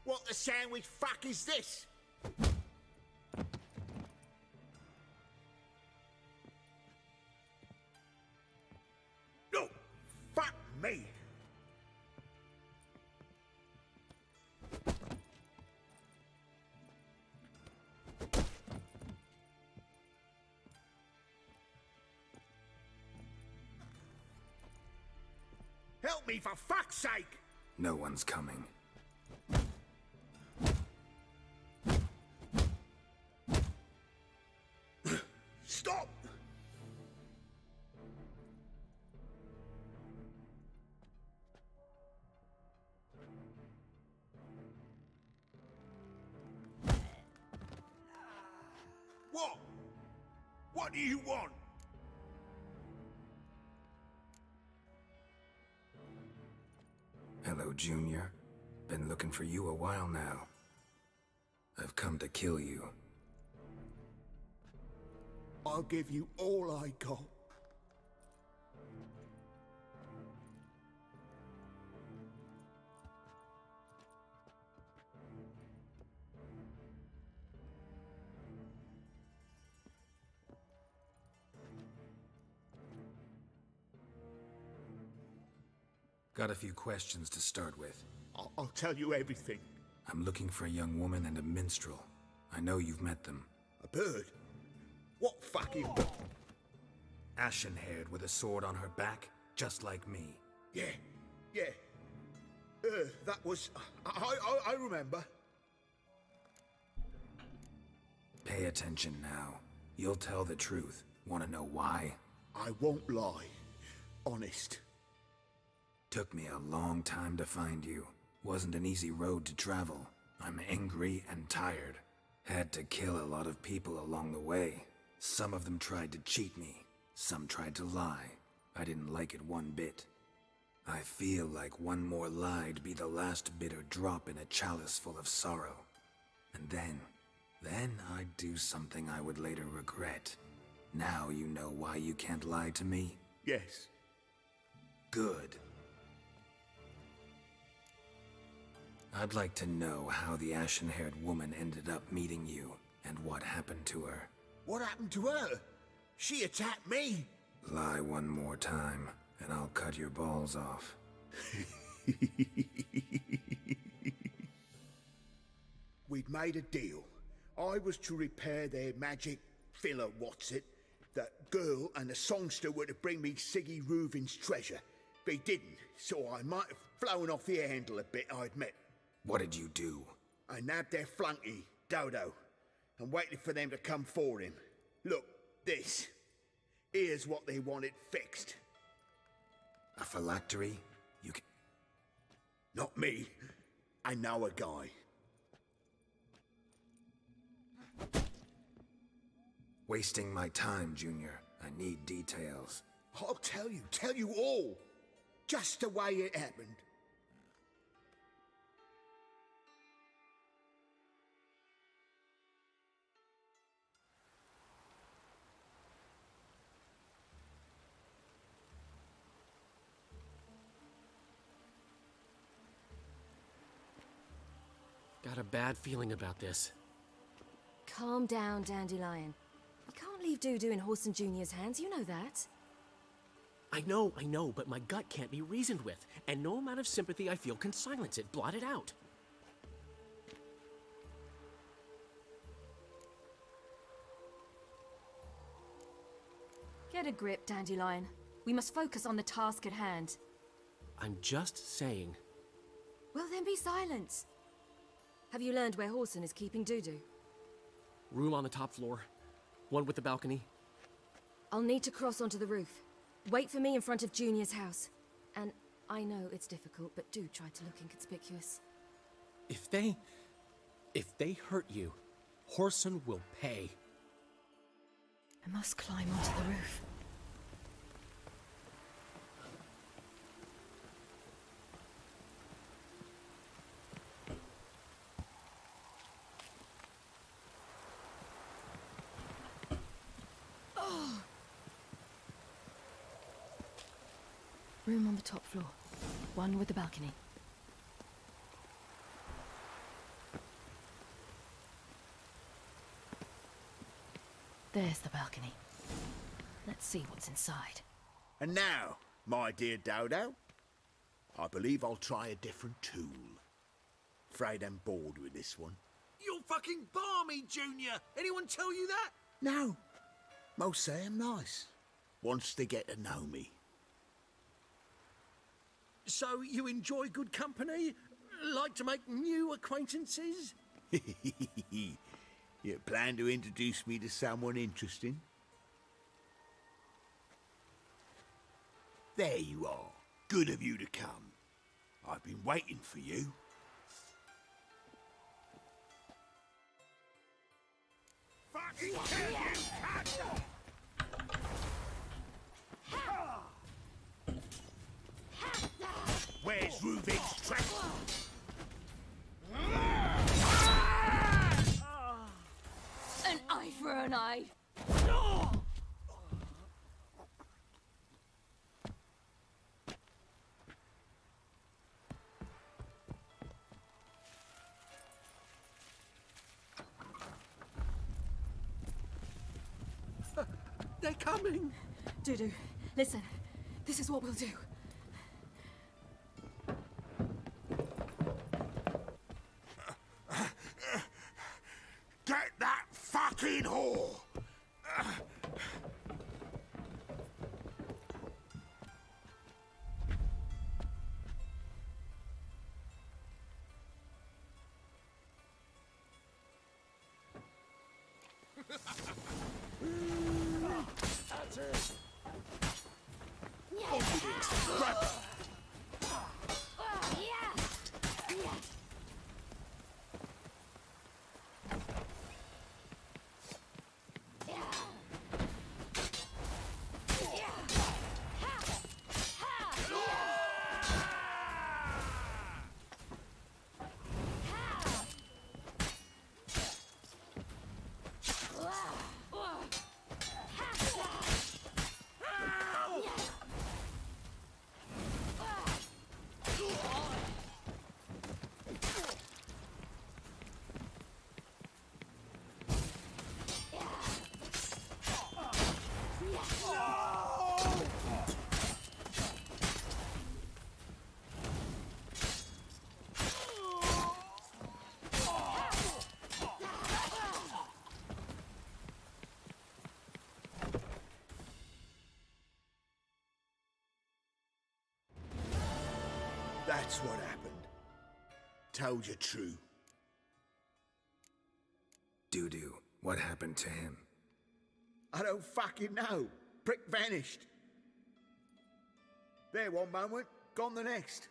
Speaker 7: What the sandwich fuck is this? No! Fuck me! Help me for fuck's sake!
Speaker 3: No one's coming.
Speaker 7: Stop! What? What do you want?
Speaker 3: Hello, Junior. Been looking for you a while now. I've come to kill you.
Speaker 7: I'll give you all I got.
Speaker 3: Got a few questions to start with.
Speaker 7: I'll tell you everything.
Speaker 3: I'm looking for a young woman and a minstrel. I know you've met them.
Speaker 7: A bird? What fucking...
Speaker 3: Ashen-haired with a sword on her back, just like me.
Speaker 7: Yeah. That was... I remember.
Speaker 3: Pay attention now. You'll tell the truth. Want to know why?
Speaker 7: I won't lie. Honest.
Speaker 3: Took me a long time to find you. Wasn't an easy road to travel. I'm angry and tired. Had to kill a lot of people along the way. Some of them tried to cheat me. Some tried to lie. I didn't like it one bit. I feel like one more lie'd be the last bitter drop in a chalice full of sorrow. And then I'd do something I would later regret. Now you know why you can't lie to me?
Speaker 7: Yes.
Speaker 3: Good. I'd like to know how the ashen-haired woman ended up meeting you, and what happened to her.
Speaker 7: What happened to her? She attacked me.
Speaker 3: Lie one more time, and I'll cut your balls off.
Speaker 7: We'd made a deal. I was to repair their magic filler, That girl and the songster were to bring me Siggy Reuven's treasure. They didn't, so I might have flown off the handle a bit, I admit.
Speaker 3: What did you do?
Speaker 7: I nabbed their flunky, Dodo, and waited for them to come for him. Look, this. Here's what they wanted fixed.
Speaker 3: A phylactery? You can...
Speaker 7: Not me. I know a guy.
Speaker 3: Wasting my time, Junior. I need details.
Speaker 7: I'll tell you all. Just the way it happened.
Speaker 19: Got a bad feeling about this.
Speaker 6: Calm down, Dandelion. You can't leave Dudu in Horson Jr.'s hands, you know that.
Speaker 19: I know, but my gut can't be reasoned with, and no amount of sympathy I feel can silence it, blot it out.
Speaker 6: Get a grip, Dandelion. We must focus on the task at hand.
Speaker 19: I'm just saying.
Speaker 6: Well, then be silent. Have you learned where Horson is keeping Dudu?
Speaker 19: Room on the top floor. One with the balcony.
Speaker 6: I'll need to cross onto the roof. Wait for me in front of Junior's house. And I know it's difficult, but do try to look inconspicuous.
Speaker 19: If they hurt you, Horson will pay.
Speaker 6: I must climb onto the roof. Room on the top floor. One with the balcony. There's the balcony. Let's see what's inside.
Speaker 7: And now, my dear Dodo, I believe I'll try a different tool. Afraid I'm bored with this one.
Speaker 20: You're fucking balmy, Junior! Anyone tell you that?
Speaker 7: No. Most say I'm nice. Once they get to know me.
Speaker 20: So you enjoy good company? Like to make new acquaintances?
Speaker 7: You plan to introduce me to someone interesting? There you are. Good of you to come. I've been waiting for you.
Speaker 18: Fucking kill you, cat!
Speaker 7: Where's Reuven's treasure?
Speaker 6: don't I?
Speaker 19: They're coming!
Speaker 15: Dudu, listen. This is what we'll do.
Speaker 18: Get that fucking whore!
Speaker 4: That's it.
Speaker 7: That's what happened. Told you true.
Speaker 3: Dudu, what happened to him?
Speaker 7: I don't fucking know. Prick vanished. There one moment, gone the next.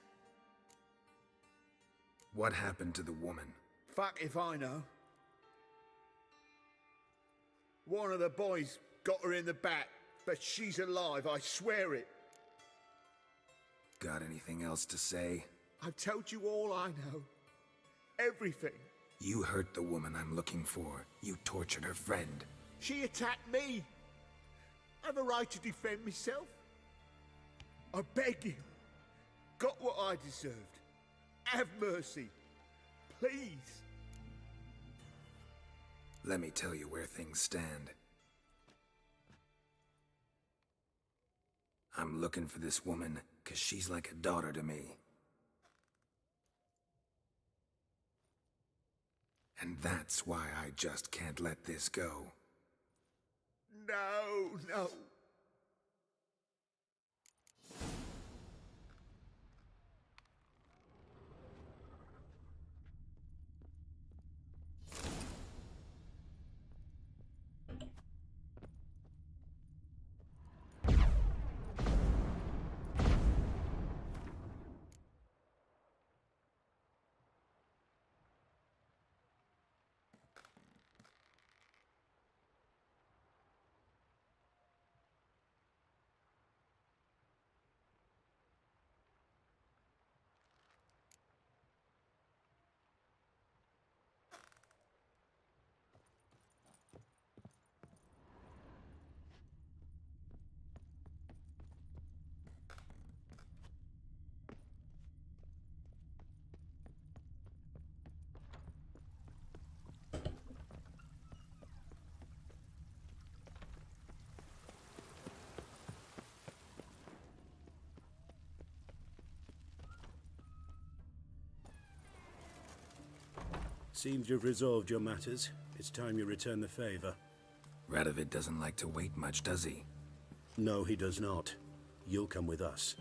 Speaker 3: What happened to the woman?
Speaker 7: Fuck if I know. One of the boys got her in the back, but she's alive, I swear it.
Speaker 3: Got anything else to say?
Speaker 7: I've told you all I know. Everything.
Speaker 3: You hurt the woman I'm looking for. You tortured her friend.
Speaker 7: She attacked me. I have a right to defend myself. I beg you. Got what I deserved. Have mercy. Please.
Speaker 3: Let me tell you where things stand. I'm looking for this woman, 'cause she's like a daughter to me. And that's why I just can't let this go.
Speaker 7: No, no. Seems you've resolved your matters. It's time you return the favor.
Speaker 3: Radovid doesn't like to wait much, does he?
Speaker 7: No, he does not. You'll come with us.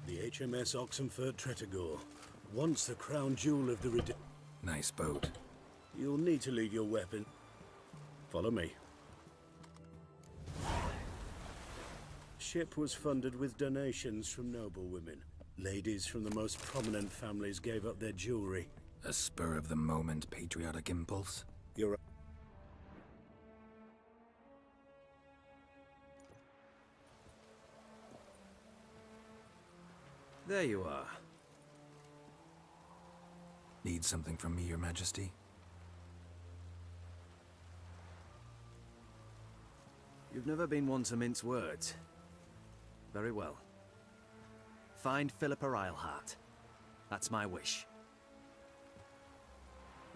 Speaker 7: The HMS Oxenfurt Tretogor. Once the crown jewel of the
Speaker 3: Nice boat.
Speaker 7: You'll need to leave your weapon. Follow me. Ship was funded with donations from noble women. Ladies from the most prominent families gave up their jewelry.
Speaker 3: A spur-of-the-moment patriotic impulse?
Speaker 7: You're...
Speaker 22: There you are.
Speaker 3: Need something from me, Your Majesty?
Speaker 10: You've never been one to mince words. Very well. Find Philippa Eilhart. That's my wish.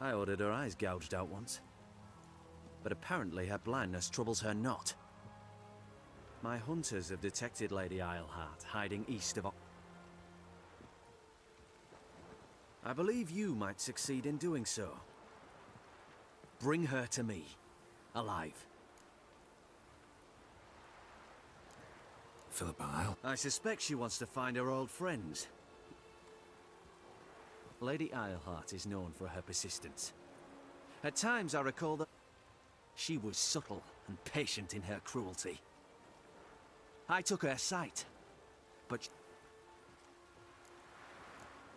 Speaker 10: I ordered her eyes gouged out once. But apparently her blindness troubles her not. My hunters have detected Lady Eilhart hiding east of... I believe you might succeed in doing so. Bring her to me, alive.
Speaker 3: Philippa Isle?
Speaker 10: I suspect she wants to find her old friends. Lady Eilhart is known for her persistence. At times I recall that she was subtle and patient in her cruelty. I took her sight, but...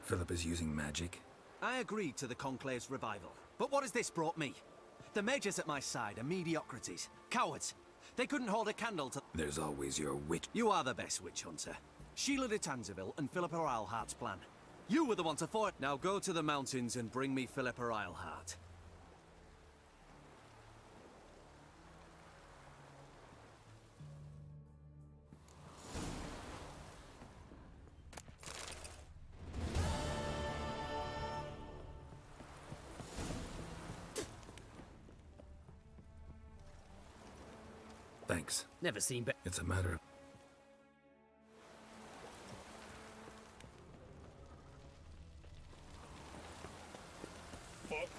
Speaker 3: Philippa's using magic?
Speaker 10: I agreed to the Conclave's revival. But what has this brought me? The mages at my side are mediocrities, cowards. They couldn't hold a candle to...
Speaker 3: There's always your witch.
Speaker 10: You are the best witch hunter. Sheila de Tanzeville and Philippa Eilhart's plan. You were the one to fort. Now go to the mountains and bring me Philippa Eilhart.
Speaker 3: Thanks.
Speaker 19: Never seen but
Speaker 3: It's a matter of...
Speaker 18: Fuck.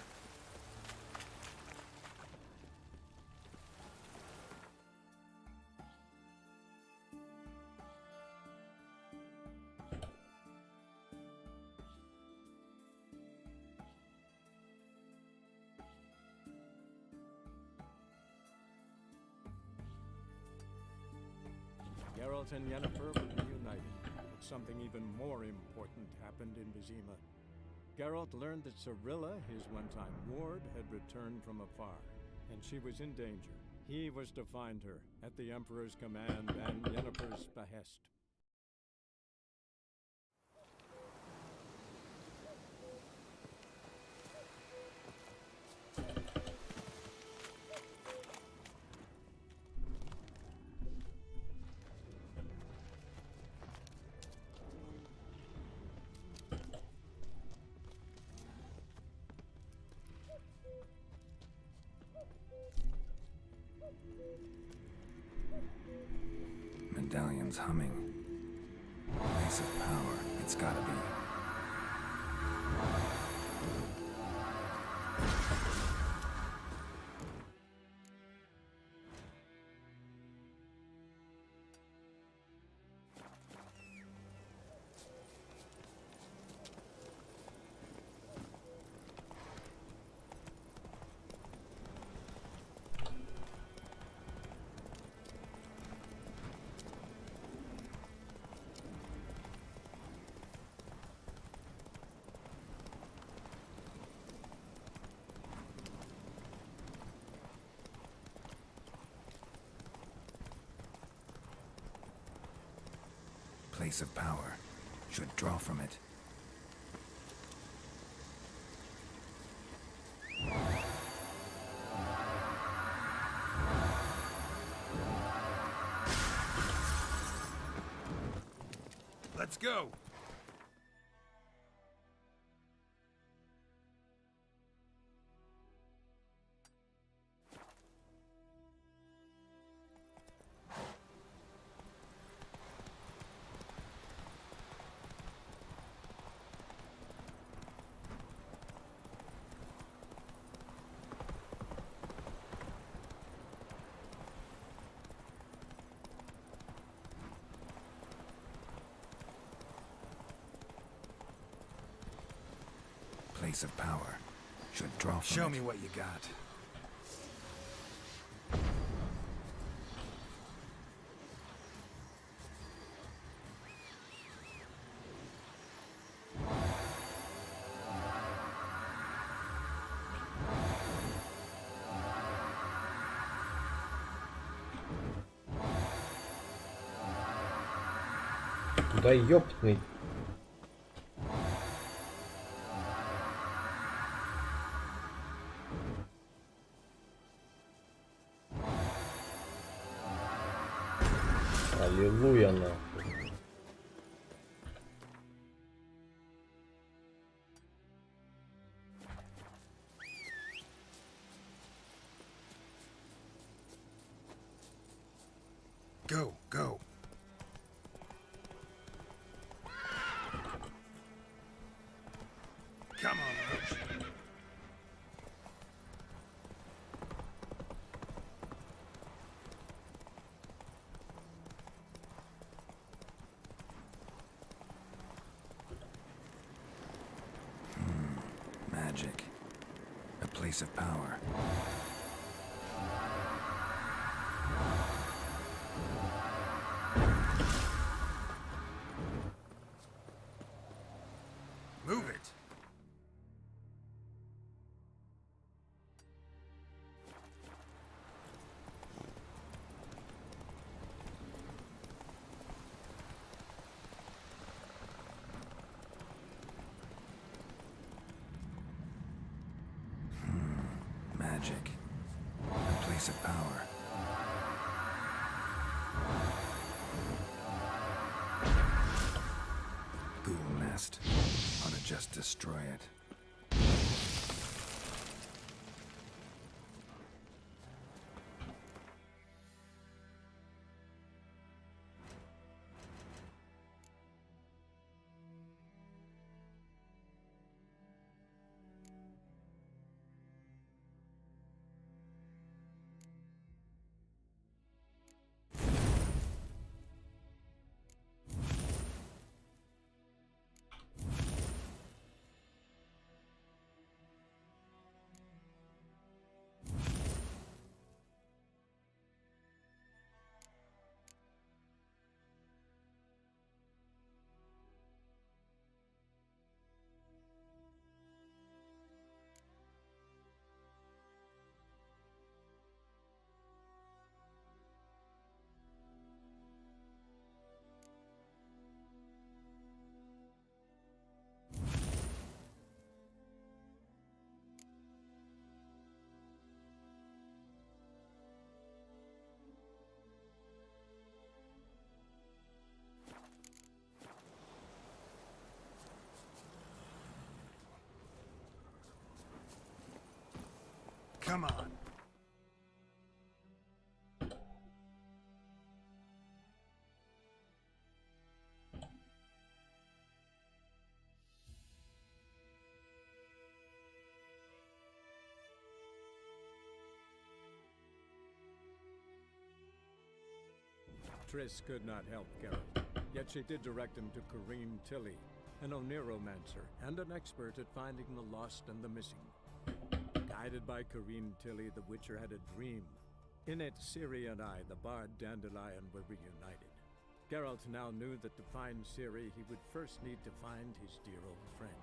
Speaker 5: Geralt and Yennefer were reunited, but something even more important happened in Vizima. Geralt learned that Cirilla, his one-time ward, had returned from afar, and she was in danger. He was to find her, at the Emperor's command and Yennefer's behest.
Speaker 3: Medallion's humming. Place of power. It's gotta be. Place of power. Should draw from it.
Speaker 18: Let's go.
Speaker 3: Place of power. Should draw from
Speaker 18: Show
Speaker 3: it.
Speaker 18: me what you got.
Speaker 14: Да ёптный.
Speaker 13: Go, go. Come on, Roach.
Speaker 3: Magic. A place of power.
Speaker 13: Move it.
Speaker 3: Magic. A place of power. Ghoul nest. Ought to just destroy it.
Speaker 13: Come on.
Speaker 5: Triss could not help Geralt, yet she did direct him to Corrine Tilly, an Oniromancer and an expert at finding the lost and the missing. Guided by Corrine Tilly, the Witcher had a dream. In it, Ciri and I, the bard Dandelion, were reunited. Geralt now knew that to find Ciri, he would first need to find his dear old friend.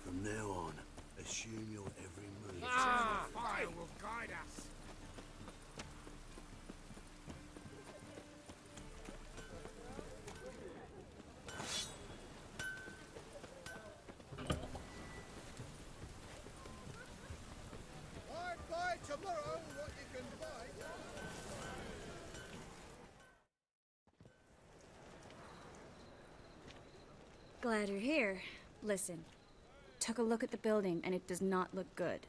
Speaker 7: From now on, assume your every move.
Speaker 18: Fire will guide us. Buy tomorrow what you can buy.
Speaker 12: Glad you're here. Listen, took a look at the building and it does not look good.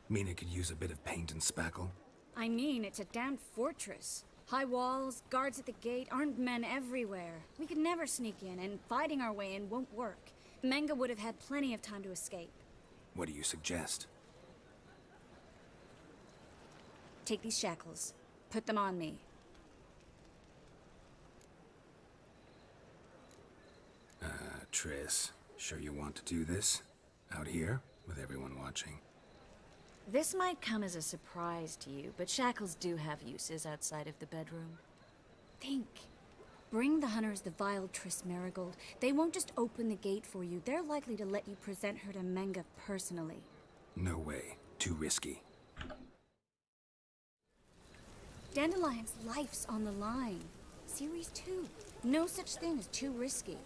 Speaker 3: Mean it could use a bit of paint and spackle?
Speaker 12: I mean, it's a damned fortress. High walls, guards at the gate, armed men everywhere. We could never sneak in, and fighting our way in won't work. Menga would have had plenty of time to escape.
Speaker 3: What do you suggest?
Speaker 12: Take these shackles. Put them on me.
Speaker 3: Triss, sure you want to do this? Out here, with everyone watching?
Speaker 12: This might come as a surprise to you, but shackles do have uses outside of the bedroom. Think. Bring the hunters the vile Triss Marigold. They won't just open the gate for you. They're likely to let you present her to Menga personally.
Speaker 3: No way. Too risky.
Speaker 12: Dandelion's life's on the line. Series 2. No such thing as too risky.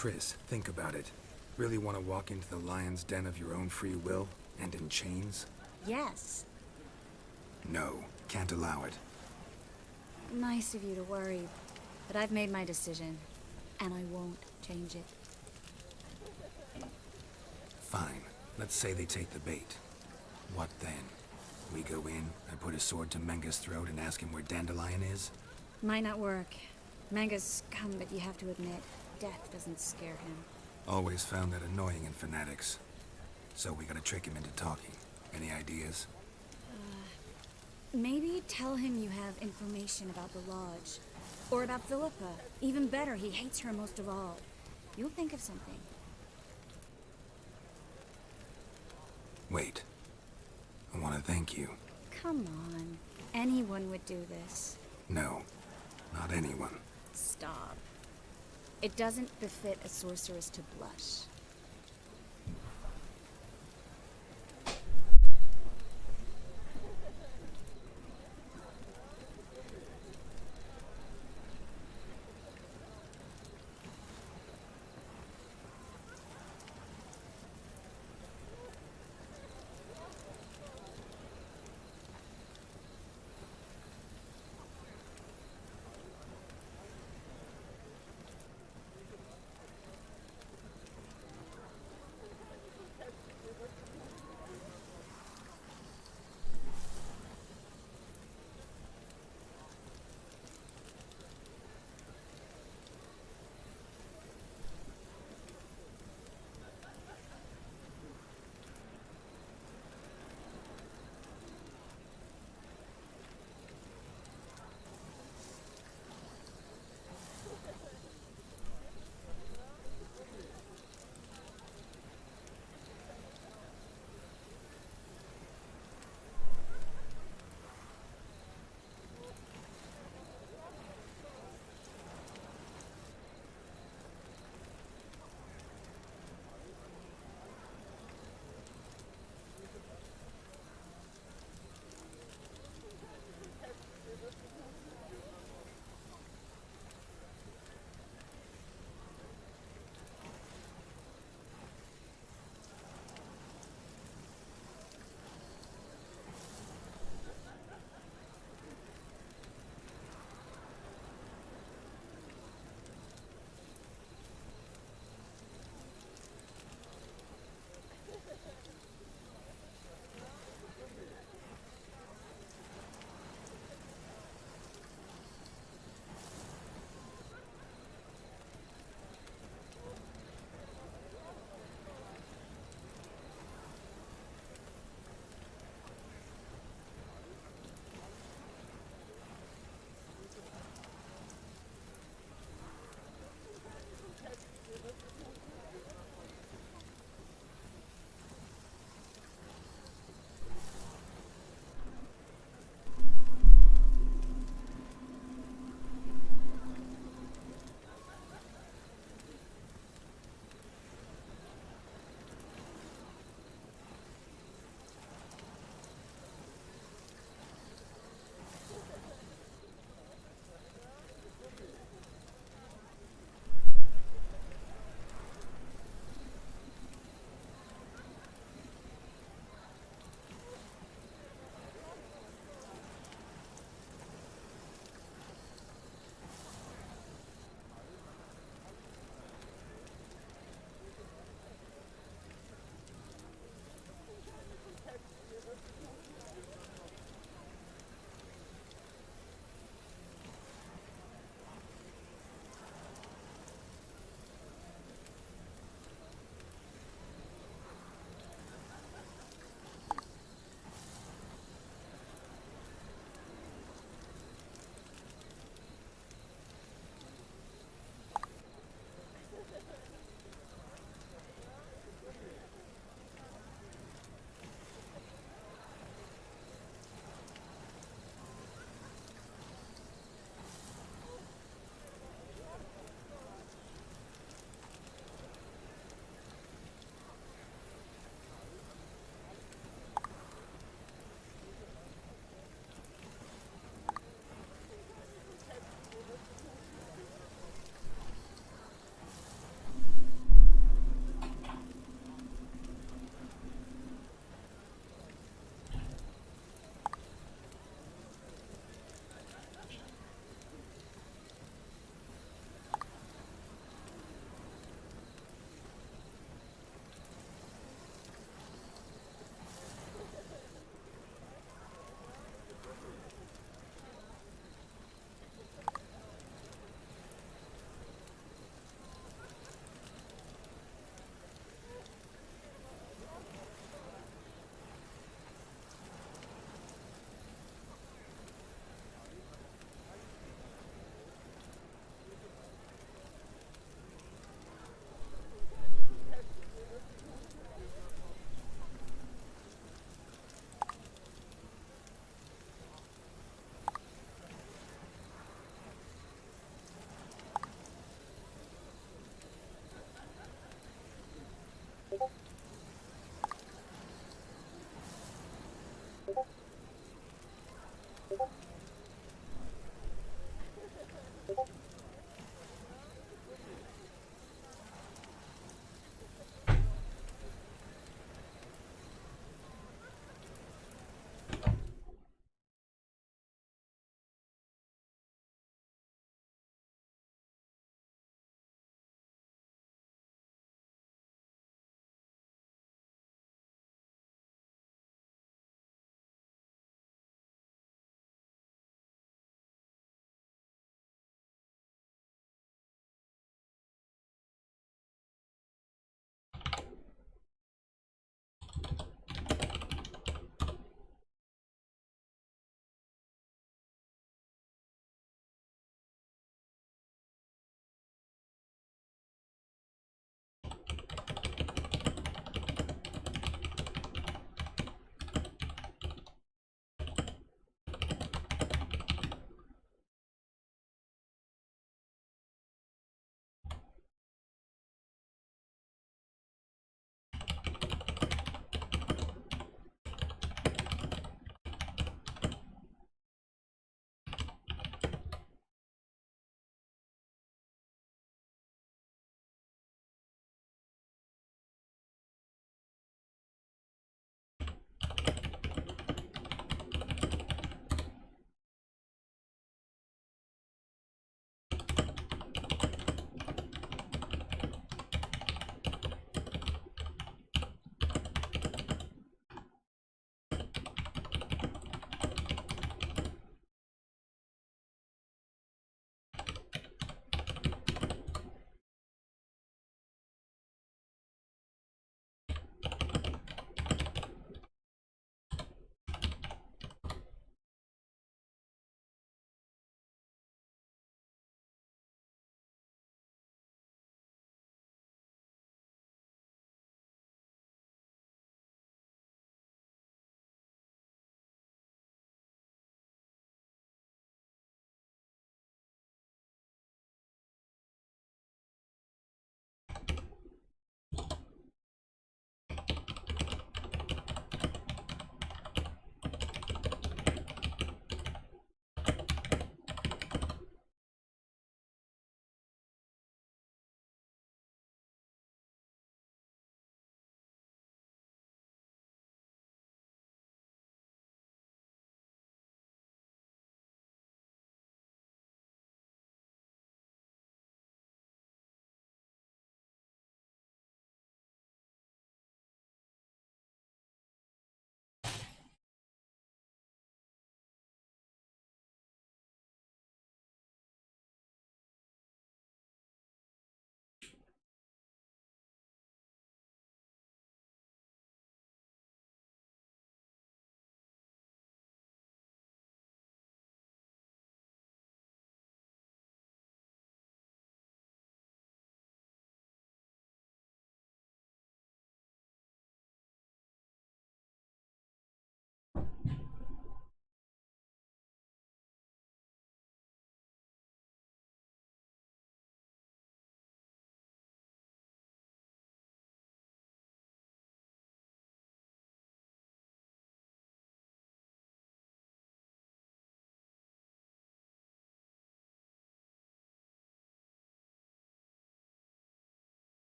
Speaker 3: Triss, think about it. Really want to walk into the lion's den of your own free will, and in chains?
Speaker 12: Yes.
Speaker 3: No, can't allow it.
Speaker 12: Nice of you to worry, but I've made my decision, and I won't change it.
Speaker 3: Fine. Let's say they take the bait. What then? We go in, I put a sword to Menga's throat and ask him where Dandelion is?
Speaker 12: Might not work. Manga's scum, but you have to admit, death doesn't scare him.
Speaker 3: Always found that annoying in fanatics. So we gotta trick him into talking. Any ideas?
Speaker 12: Maybe tell him you have information about the Lodge. Or about Philippa. Even better, he hates her most of all. You'll think of something.
Speaker 3: Wait. I want to thank you.
Speaker 12: Come on. Anyone would do this.
Speaker 3: No, not anyone.
Speaker 12: Stop. It doesn't befit a sorceress to blush.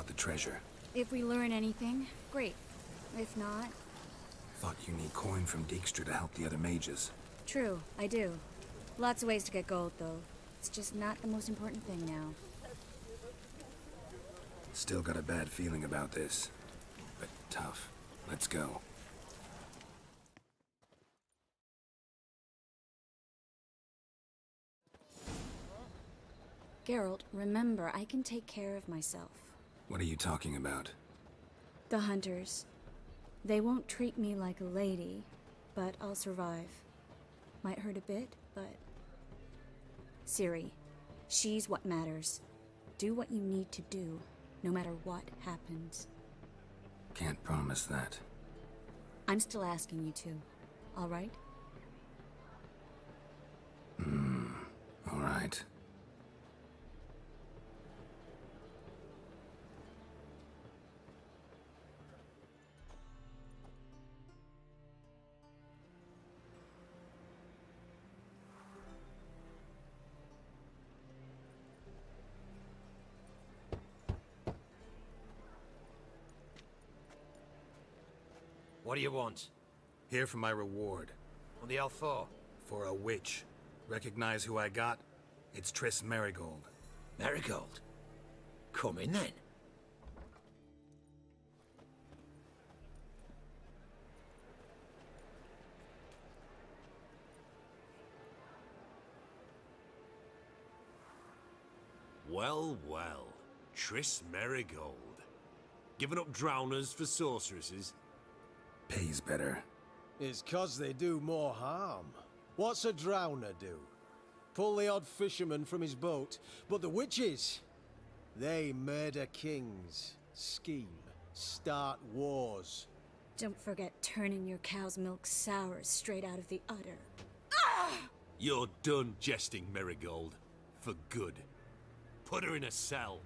Speaker 3: about the treasure.
Speaker 12: If we learn anything, great. If not...
Speaker 3: Thought you need coin from Dijkstra to help the other mages.
Speaker 12: True, I do. Lots of ways to get gold, though. It's just not the most important thing now.
Speaker 3: Still got a bad feeling about this. But tough. Let's go.
Speaker 12: Geralt, remember, I can take care of myself.
Speaker 3: What are you talking about?
Speaker 12: The hunters. They won't treat me like a lady, but I'll survive. Might hurt a bit, but... Ciri, she's what matters. Do what you need to do, no matter what happens.
Speaker 3: Can't promise that.
Speaker 12: I'm still asking you to, all right?
Speaker 3: All right.
Speaker 16: What do you want?
Speaker 3: Here for my reward.
Speaker 16: What the hell for?
Speaker 3: For a witch. Recognize who I got? It's Triss Merigold.
Speaker 16: Merigold? Come in then.
Speaker 7: Well, well. Triss Merigold. Giving up drowners for sorceresses?
Speaker 3: Pays better.
Speaker 8: It's 'cause they do more harm. What's a drowner do? Pull the odd fisherman from his boat. But the witches, they murder kings, scheme, start wars.
Speaker 12: Don't forget turning your cow's milk sour straight out of the udder.
Speaker 7: You're done jesting, Merigold. For good. Put her in a cell.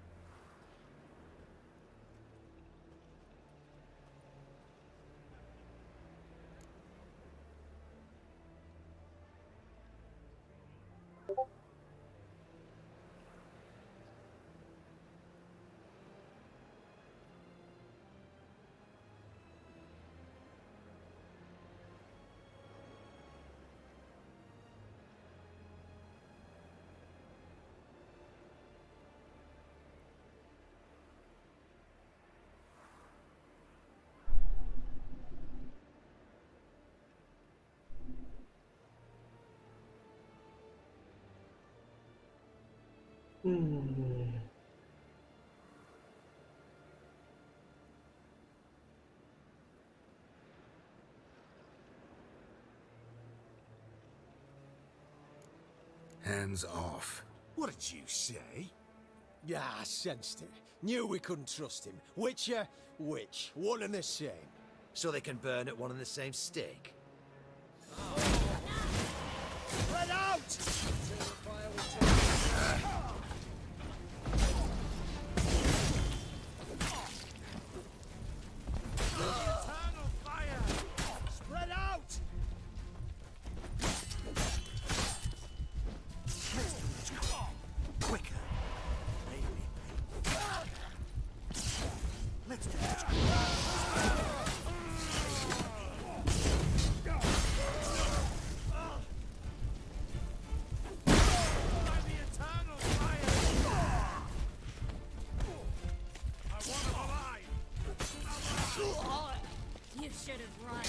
Speaker 3: Hands off.
Speaker 7: What did you say?
Speaker 8: Yeah, I sensed it. Knew we couldn't trust him. Witcher, witch. One and the same.
Speaker 16: So they can burn at one and the same stake?
Speaker 17: Spread out!
Speaker 4: Eternal fire!
Speaker 17: Spread out!
Speaker 10: Quicker. Let's do this.
Speaker 12: You should have run.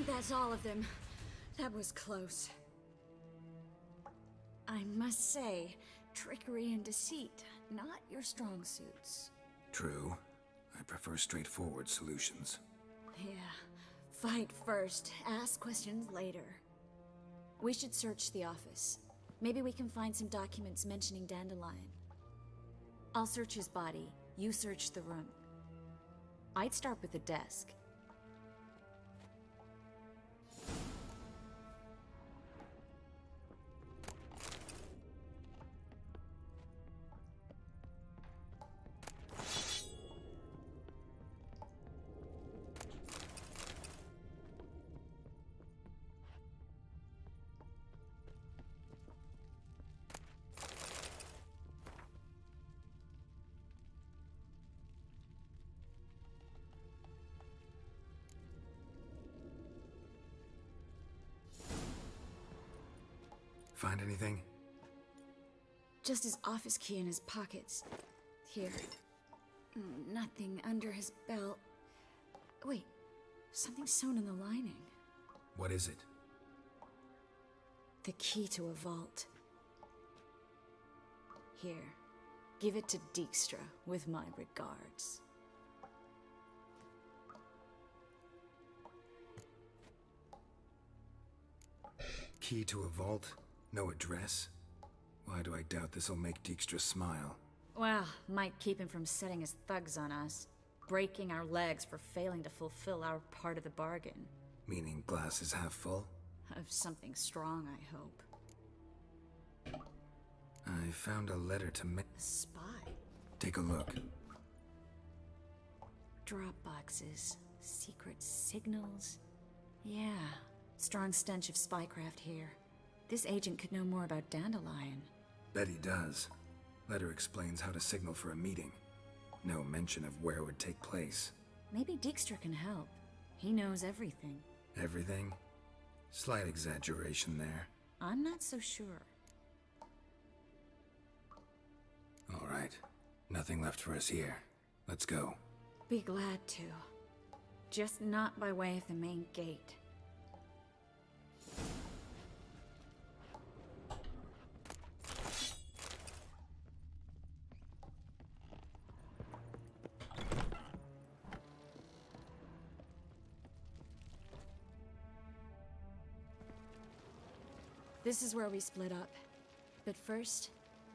Speaker 12: think that's all of them. That was close. I must say, trickery and deceit, not your strong suits.
Speaker 3: True. I prefer straightforward solutions.
Speaker 12: Yeah. Fight first, ask questions later. We should search the office. Maybe we can find some documents mentioning Dandelion. I'll search his body. You search the room. I'd start with the desk.
Speaker 3: Find anything?
Speaker 12: Just his office key in his pockets. Here. Nothing under his belt. Wait, something sewn in the lining.
Speaker 3: What is it?
Speaker 12: The key to a vault. Here. Give it to Dijkstra, with my regards.
Speaker 3: Key to a vault? No address? Why do I doubt this'll make Dijkstra smile?
Speaker 12: Well, might keep him from setting his thugs on us. Breaking our legs for failing to fulfill our part of the bargain.
Speaker 3: Meaning glass is half full?
Speaker 12: Of something strong, I hope.
Speaker 3: I found a letter to
Speaker 12: A spy?
Speaker 3: Take a look.
Speaker 12: Drop boxes. Secret signals. Yeah. Strong stench of spycraft here. This agent could know more about Dandelion.
Speaker 3: Bet he does. Letter explains how to signal for a meeting. No mention of where it would take place.
Speaker 12: Maybe Dijkstra can help. He knows everything.
Speaker 3: Everything? Slight exaggeration there.
Speaker 12: I'm not so sure.
Speaker 3: All right. Nothing left for us here. Let's go.
Speaker 12: Be glad to. Just not by way of the main gate. This is where we split up. But first,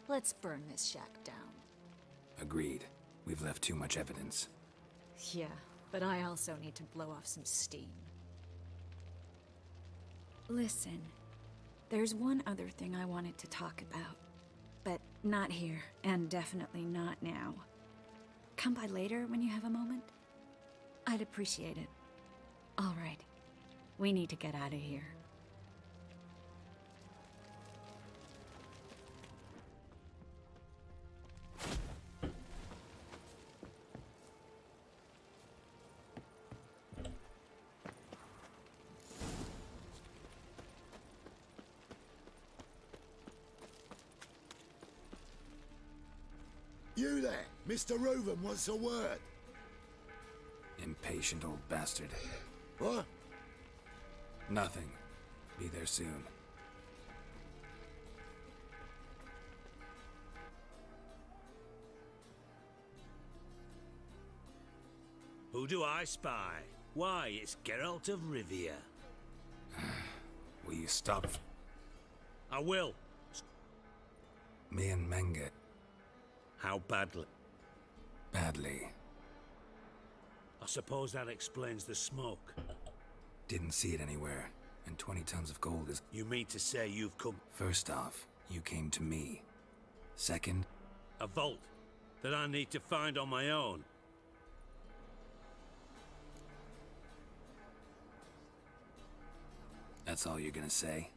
Speaker 12: let's burn this shack down.
Speaker 3: Agreed. We've left too much evidence.
Speaker 12: Yeah, but I also need to blow off some steam. Listen, there's one other thing I wanted to talk about. But not here, and definitely not now. Come by later when you have a moment? I'd appreciate it. All right. We need to get out of here.
Speaker 7: You there, Mr. Reuven wants a word.
Speaker 3: Impatient old bastard.
Speaker 7: What?
Speaker 3: Nothing. Be there soon.
Speaker 11: Who do I spy? Why, it's Geralt of Rivia.
Speaker 3: Will you stop?
Speaker 11: I will.
Speaker 3: Me and Menge.
Speaker 11: How badly?
Speaker 3: Badly.
Speaker 11: I suppose that explains the smoke.
Speaker 3: Didn't see it anywhere. And 20 tons of gold is...
Speaker 11: You mean to say you've come...
Speaker 3: First off, you came to me. Second...
Speaker 11: A vault that I need to find on my own.
Speaker 3: That's all you're gonna say?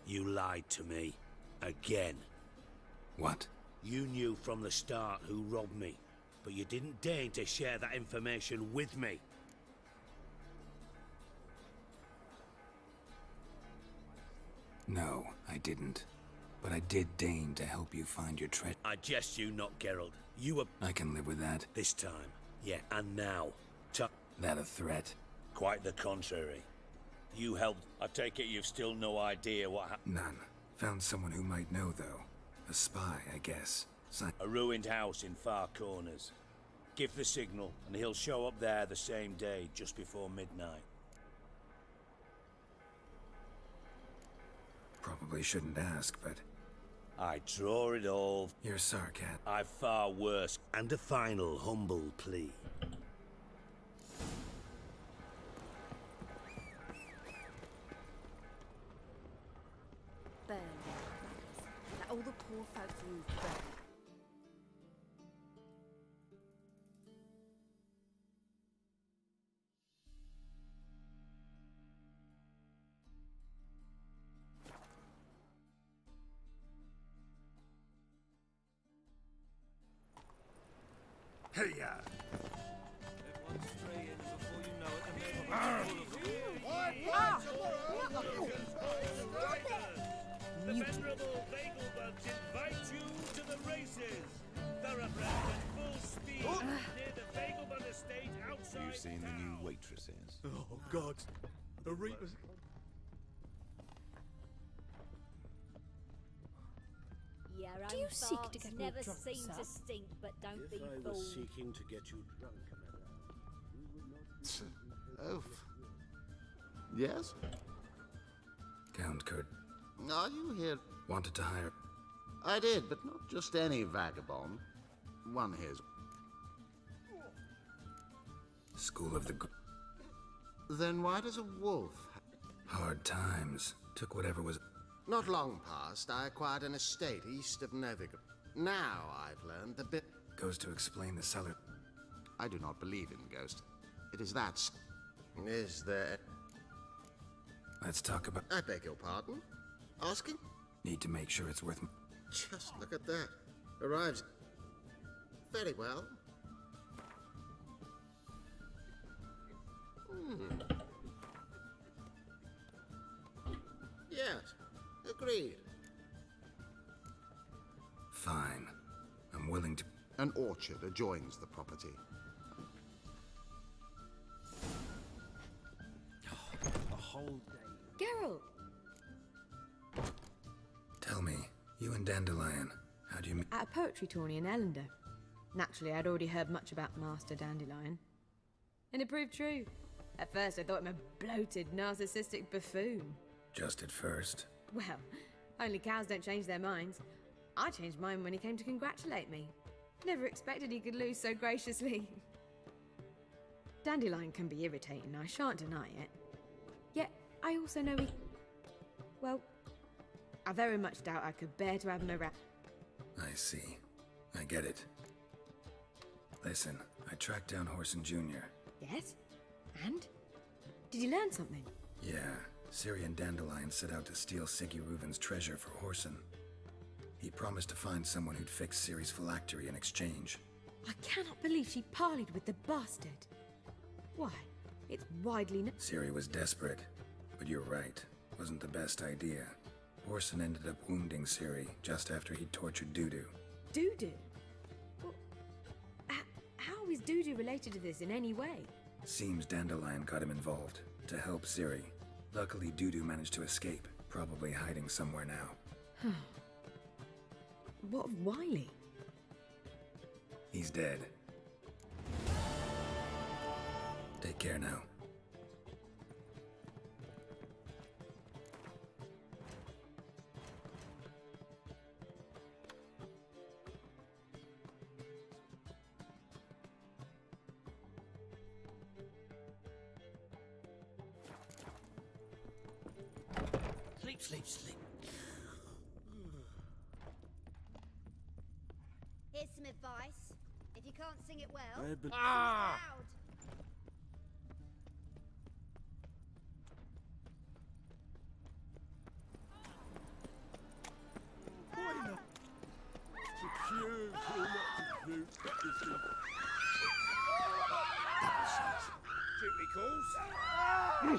Speaker 11: You lied to me. Again.
Speaker 3: What?
Speaker 11: You knew from the start who robbed me, but you didn't deign to share that information with me.
Speaker 3: No, I didn't. But I did deign to help you find your treasure.
Speaker 11: I jest you not, Geralt. You were...
Speaker 3: I can live with that.
Speaker 11: This time. Yeah, and now.
Speaker 3: That a threat?
Speaker 11: Quite the contrary. You helped. I take it you've still no idea what happened?
Speaker 3: None. Found someone who might know, though. A spy, I guess.
Speaker 11: A ruined house in Far Corners. Give the signal, and he'll show up there the same day, just before midnight.
Speaker 3: Probably shouldn't ask, but...
Speaker 11: I draw it all.
Speaker 3: You're Sarkat.
Speaker 11: I've far worse. And a final humble plea.
Speaker 12: Burn. Let all the poor folks move burn.
Speaker 18: Hey,
Speaker 17: The venerable Vagelbuds invite you to the races. Thoroughbred at full speed near the Vagelbud estate outside.
Speaker 9: You've seen the new waitresses.
Speaker 17: Oh God, the Reapers.
Speaker 6: Your
Speaker 12: Do you
Speaker 6: own
Speaker 12: seek
Speaker 6: farts
Speaker 12: to get me
Speaker 6: never
Speaker 12: drunk,
Speaker 6: seem
Speaker 12: sir?
Speaker 6: to stink, but don't be
Speaker 7: If I
Speaker 6: fooled.
Speaker 7: was seeking to get you drunk,
Speaker 9: Oh. Yes?
Speaker 3: Count Kurt.
Speaker 9: Are you here?
Speaker 3: Wanted to hire...
Speaker 9: I did, but not just any vagabond. One his.
Speaker 3: School of the...
Speaker 9: Then why does a wolf...
Speaker 3: Hard times. Took whatever was...
Speaker 8: Not long past, I acquired an estate east of Novigrad. Now I've learned the bit...
Speaker 3: Goes to explain the cellar...
Speaker 9: I do not believe in ghosts. It is that...
Speaker 8: Is there...
Speaker 3: Let's talk about...
Speaker 8: I beg your pardon? Asking?
Speaker 3: Need to make sure it's worth...
Speaker 8: Just look at that. Arrives... Very well. Yes, agreed.
Speaker 3: Fine. I'm willing to...
Speaker 9: An orchard adjoins the property.
Speaker 22: A whole day.
Speaker 12: Geralt!
Speaker 3: Tell me, you and Dandelion, how do you...
Speaker 21: At a poetry tourney in Ellender. Naturally, I'd already heard much about Master Dandelion. And it proved true. At first, I thought him a bloated, narcissistic buffoon.
Speaker 3: Just at first.
Speaker 21: Well, only cows don't change their minds. I changed mine when he came to congratulate me. Never expected he could lose so graciously. Dandelion can be irritating, I shan't deny it. Yet, I also know he... Well, I very much doubt I could bear to have him around.
Speaker 3: I see. I get it. Listen, I tracked down Horson Jr.
Speaker 21: Yes? And? Did you learn something?
Speaker 3: Yeah, Ciri and Dandelion set out to steal Siggy Reuven's treasure for Horson. He promised to find someone who'd fix Ciri's phylactery in exchange.
Speaker 21: I cannot believe she parleyed with the bastard. Why, it's widely known.
Speaker 3: Ciri was desperate, but you're right. Wasn't the best idea. Horson ended up wounding Ciri just after he'd tortured Dudu.
Speaker 21: Dudu? Well, how is Dudu related to this in any way?
Speaker 3: Seems Dandelion got him involved, to help Ciri. Luckily, Dudu managed to escape, probably hiding somewhere now.
Speaker 21: What of Wiley?
Speaker 3: He's dead. Take care now.
Speaker 11: Sleep, sleep, sleep.
Speaker 6: Here's some advice. If you can't sing it well,
Speaker 7: I've been-
Speaker 6: sing it loud.
Speaker 17: Duty calls.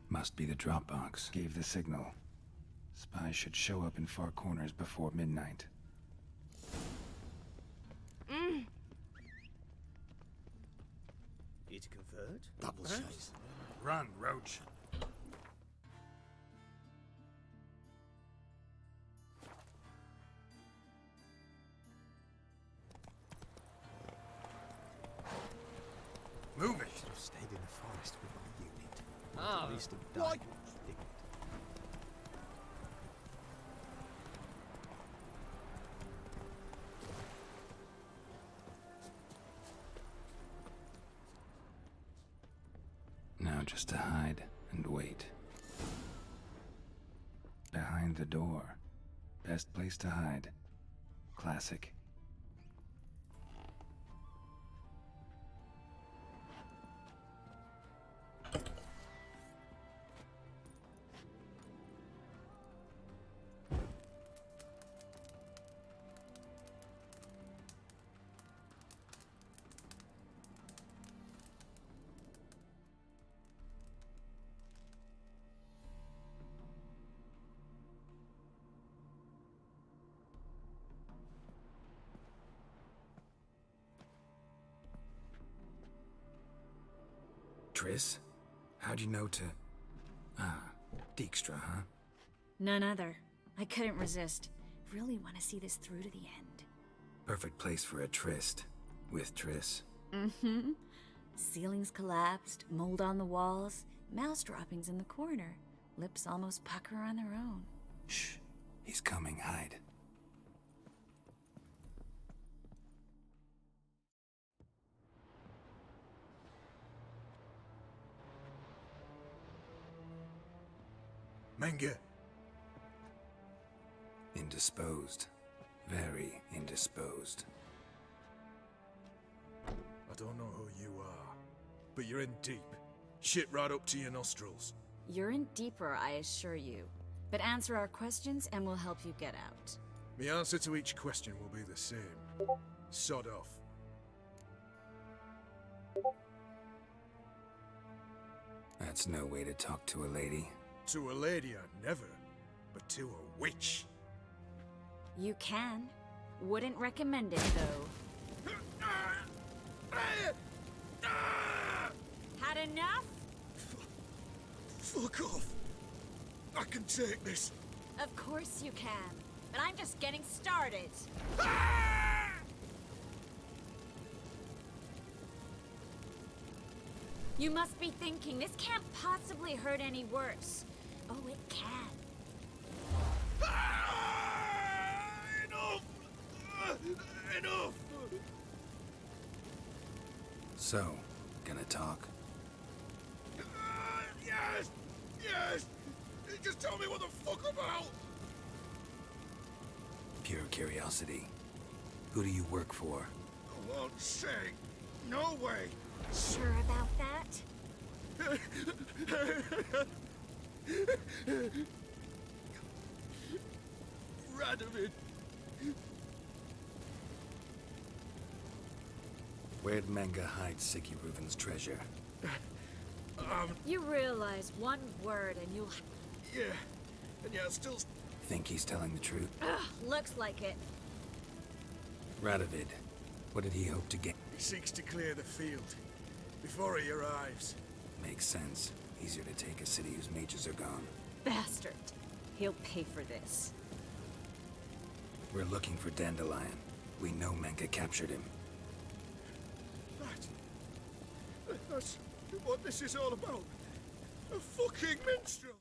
Speaker 3: Must be the drop box. Gave the signal. Spies should show up in far corners before midnight.
Speaker 22: Here to convert?
Speaker 7: Double chase.
Speaker 18: Run, Roach. Move it!
Speaker 22: Should have stayed in the forest with my unit.
Speaker 8: Ah,
Speaker 22: At least have
Speaker 8: why-
Speaker 22: died.
Speaker 3: Now just to hide and wait. Behind the door. Best place to hide. Classic. Triss? How'd you know to... Ah, Dijkstra, huh?
Speaker 12: None other. I couldn't resist. Really want to see this through to the end.
Speaker 3: Perfect place for a tryst. With Triss.
Speaker 12: Mm-hmm. Ceilings collapsed, mold on the walls, mouse droppings in the corner. Lips almost pucker on their own.
Speaker 3: Shh. He's coming. Hide.
Speaker 18: Menge.
Speaker 3: Indisposed. Very indisposed.
Speaker 13: I don't know who you are, but you're in deep. Shit right up to your nostrils.
Speaker 12: You're in deeper, I assure you. But answer our questions and we'll help you get out.
Speaker 13: The answer to each question will be the same. Sod off.
Speaker 3: That's no way to talk to a lady.
Speaker 13: To a lady, I never. But to a witch.
Speaker 12: You can. Wouldn't recommend it, though. Had enough?
Speaker 13: Fuck off. I can take this.
Speaker 12: Of course you can. But I'm just getting started. You must be thinking, this can't possibly hurt any worse. Oh, it can.
Speaker 13: Enough! Enough!
Speaker 3: So, gonna talk?
Speaker 13: Yes! Yes! Just tell me what the fuck about!
Speaker 3: Pure curiosity. Who do you work for?
Speaker 13: I won't say. No way!
Speaker 12: Sure about that?
Speaker 13: Radovid!
Speaker 3: Where'd Menge hide Sicky Reuven's treasure?
Speaker 12: You realize one word and you'll...
Speaker 13: Yeah, and yeah, still...
Speaker 3: Think he's telling the truth?
Speaker 12: Ugh, looks like it.
Speaker 3: Radovid, what did he hope to get?
Speaker 13: He seeks to clear the field before he arrives.
Speaker 3: Makes sense. Easier to take a city whose mages are gone.
Speaker 12: Bastard. He'll pay for this.
Speaker 3: We're looking for Dandelion. We know Menge captured him.
Speaker 13: That's what this is all about. A fucking minstrel!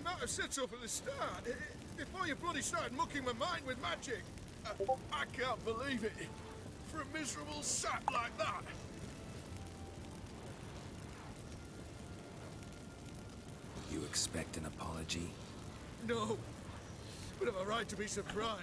Speaker 18: might have said so from the start. Before you bloody started mucking my mind with magic. I can't believe it. For a miserable sap like that.
Speaker 3: You expect an apology?
Speaker 18: No. But I've a right to be surprised.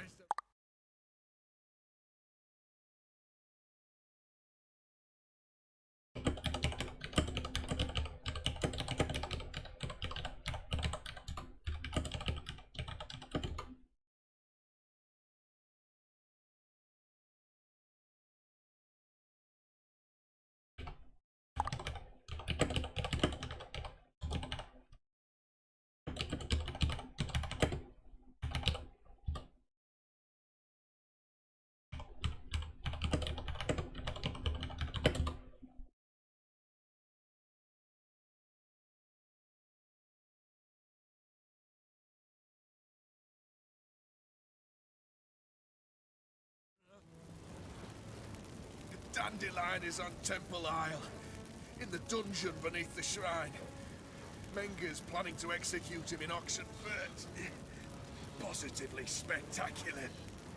Speaker 18: Dandelion is on Temple Isle, in the dungeon beneath the shrine. Menga's planning to execute him in Oxenfurt. Positively spectacular.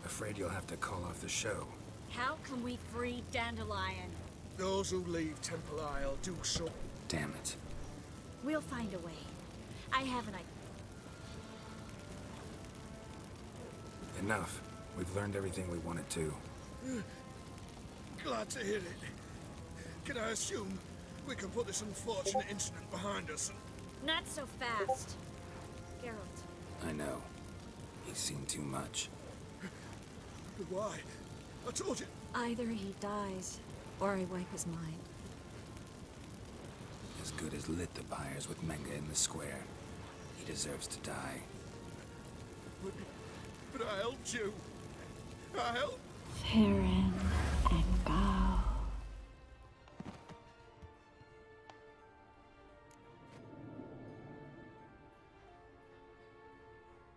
Speaker 3: Afraid you'll have to call off the show.
Speaker 12: How can we free Dandelion?
Speaker 18: Those who leave Temple Isle do so.
Speaker 3: Damn it.
Speaker 12: We'll find a way. I have an idea.
Speaker 3: Enough. We've learned everything we wanted to.
Speaker 18: Glad to hear it. Can I assume we can put this unfortunate incident behind us and...
Speaker 12: Not so fast. Geralt.
Speaker 3: I know. He's seen too much.
Speaker 18: But why? I told you.
Speaker 12: Either he dies, or I wipe his mind.
Speaker 3: As good as lit the pyres with Menga in the square. He deserves to die.
Speaker 18: But I helped you. I helped.
Speaker 12: Farron and Gal.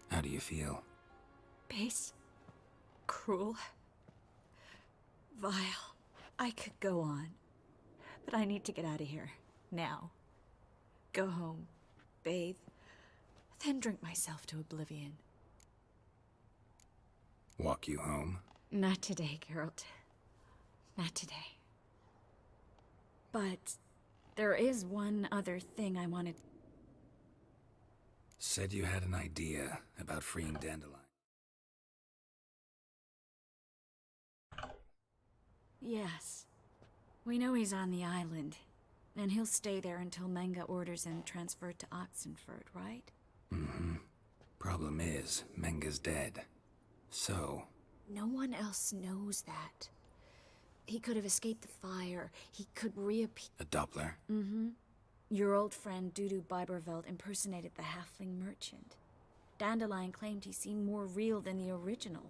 Speaker 3: How do you feel?
Speaker 12: Base. Cruel. Vile. I could go on. But I need to get out of here. Now. Go home. Bathe. Then drink myself to oblivion.
Speaker 3: Walk you home?
Speaker 12: Not today, Geralt. Not today. But there is one other thing I wanted.
Speaker 3: Said you had an idea about freeing Dandelion.
Speaker 12: Yes. We know he's on the island, and he'll stay there until Menga orders him transferred to Oxenfurt, right?
Speaker 3: Mm-hmm. Problem is, Menga's dead. So...
Speaker 12: No one else knows that. He could have escaped the fire. He could reappear.
Speaker 3: A Doppler?
Speaker 12: Mm-hmm. Your old friend Dudu Biberveld impersonated the halfling merchant. Dandelion claimed he seemed more real than the original.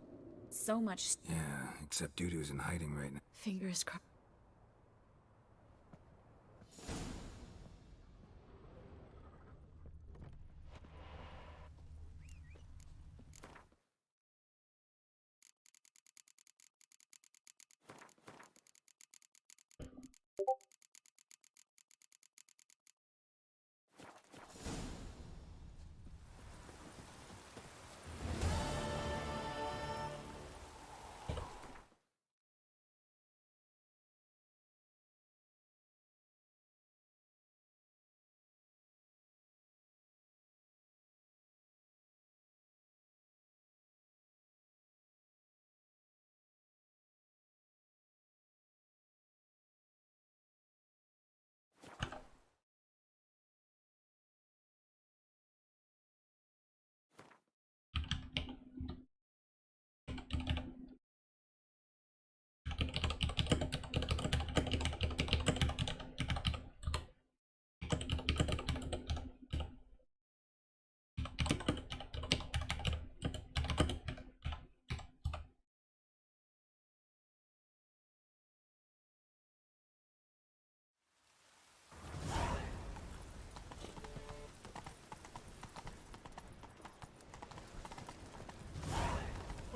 Speaker 12: So much...
Speaker 3: Yeah, except Dudu's in hiding right now.
Speaker 12: Fingers crossed.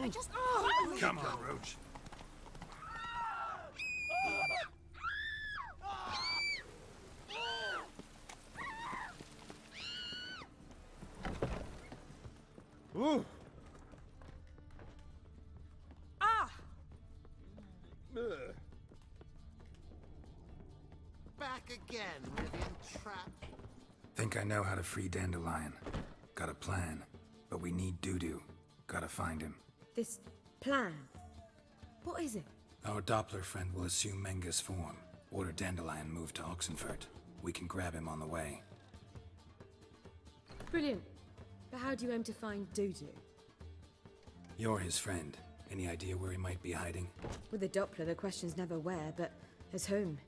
Speaker 12: I just...
Speaker 18: Come on, Roach.
Speaker 9: Back again, Rivian Trap.
Speaker 3: Think I know how to free Dandelion. Got a plan, but we need Dudu. Gotta find him.
Speaker 21: This plan? What is it?
Speaker 3: Our Doppler friend will assume Menga's form. Order Dandelion moved to Oxenfurt. We can grab him on the way.
Speaker 21: Brilliant. But how do you aim to find Dudu?
Speaker 3: You're his friend. Any idea where he might be hiding?
Speaker 21: With the Doppler, the question's never where, but as whom.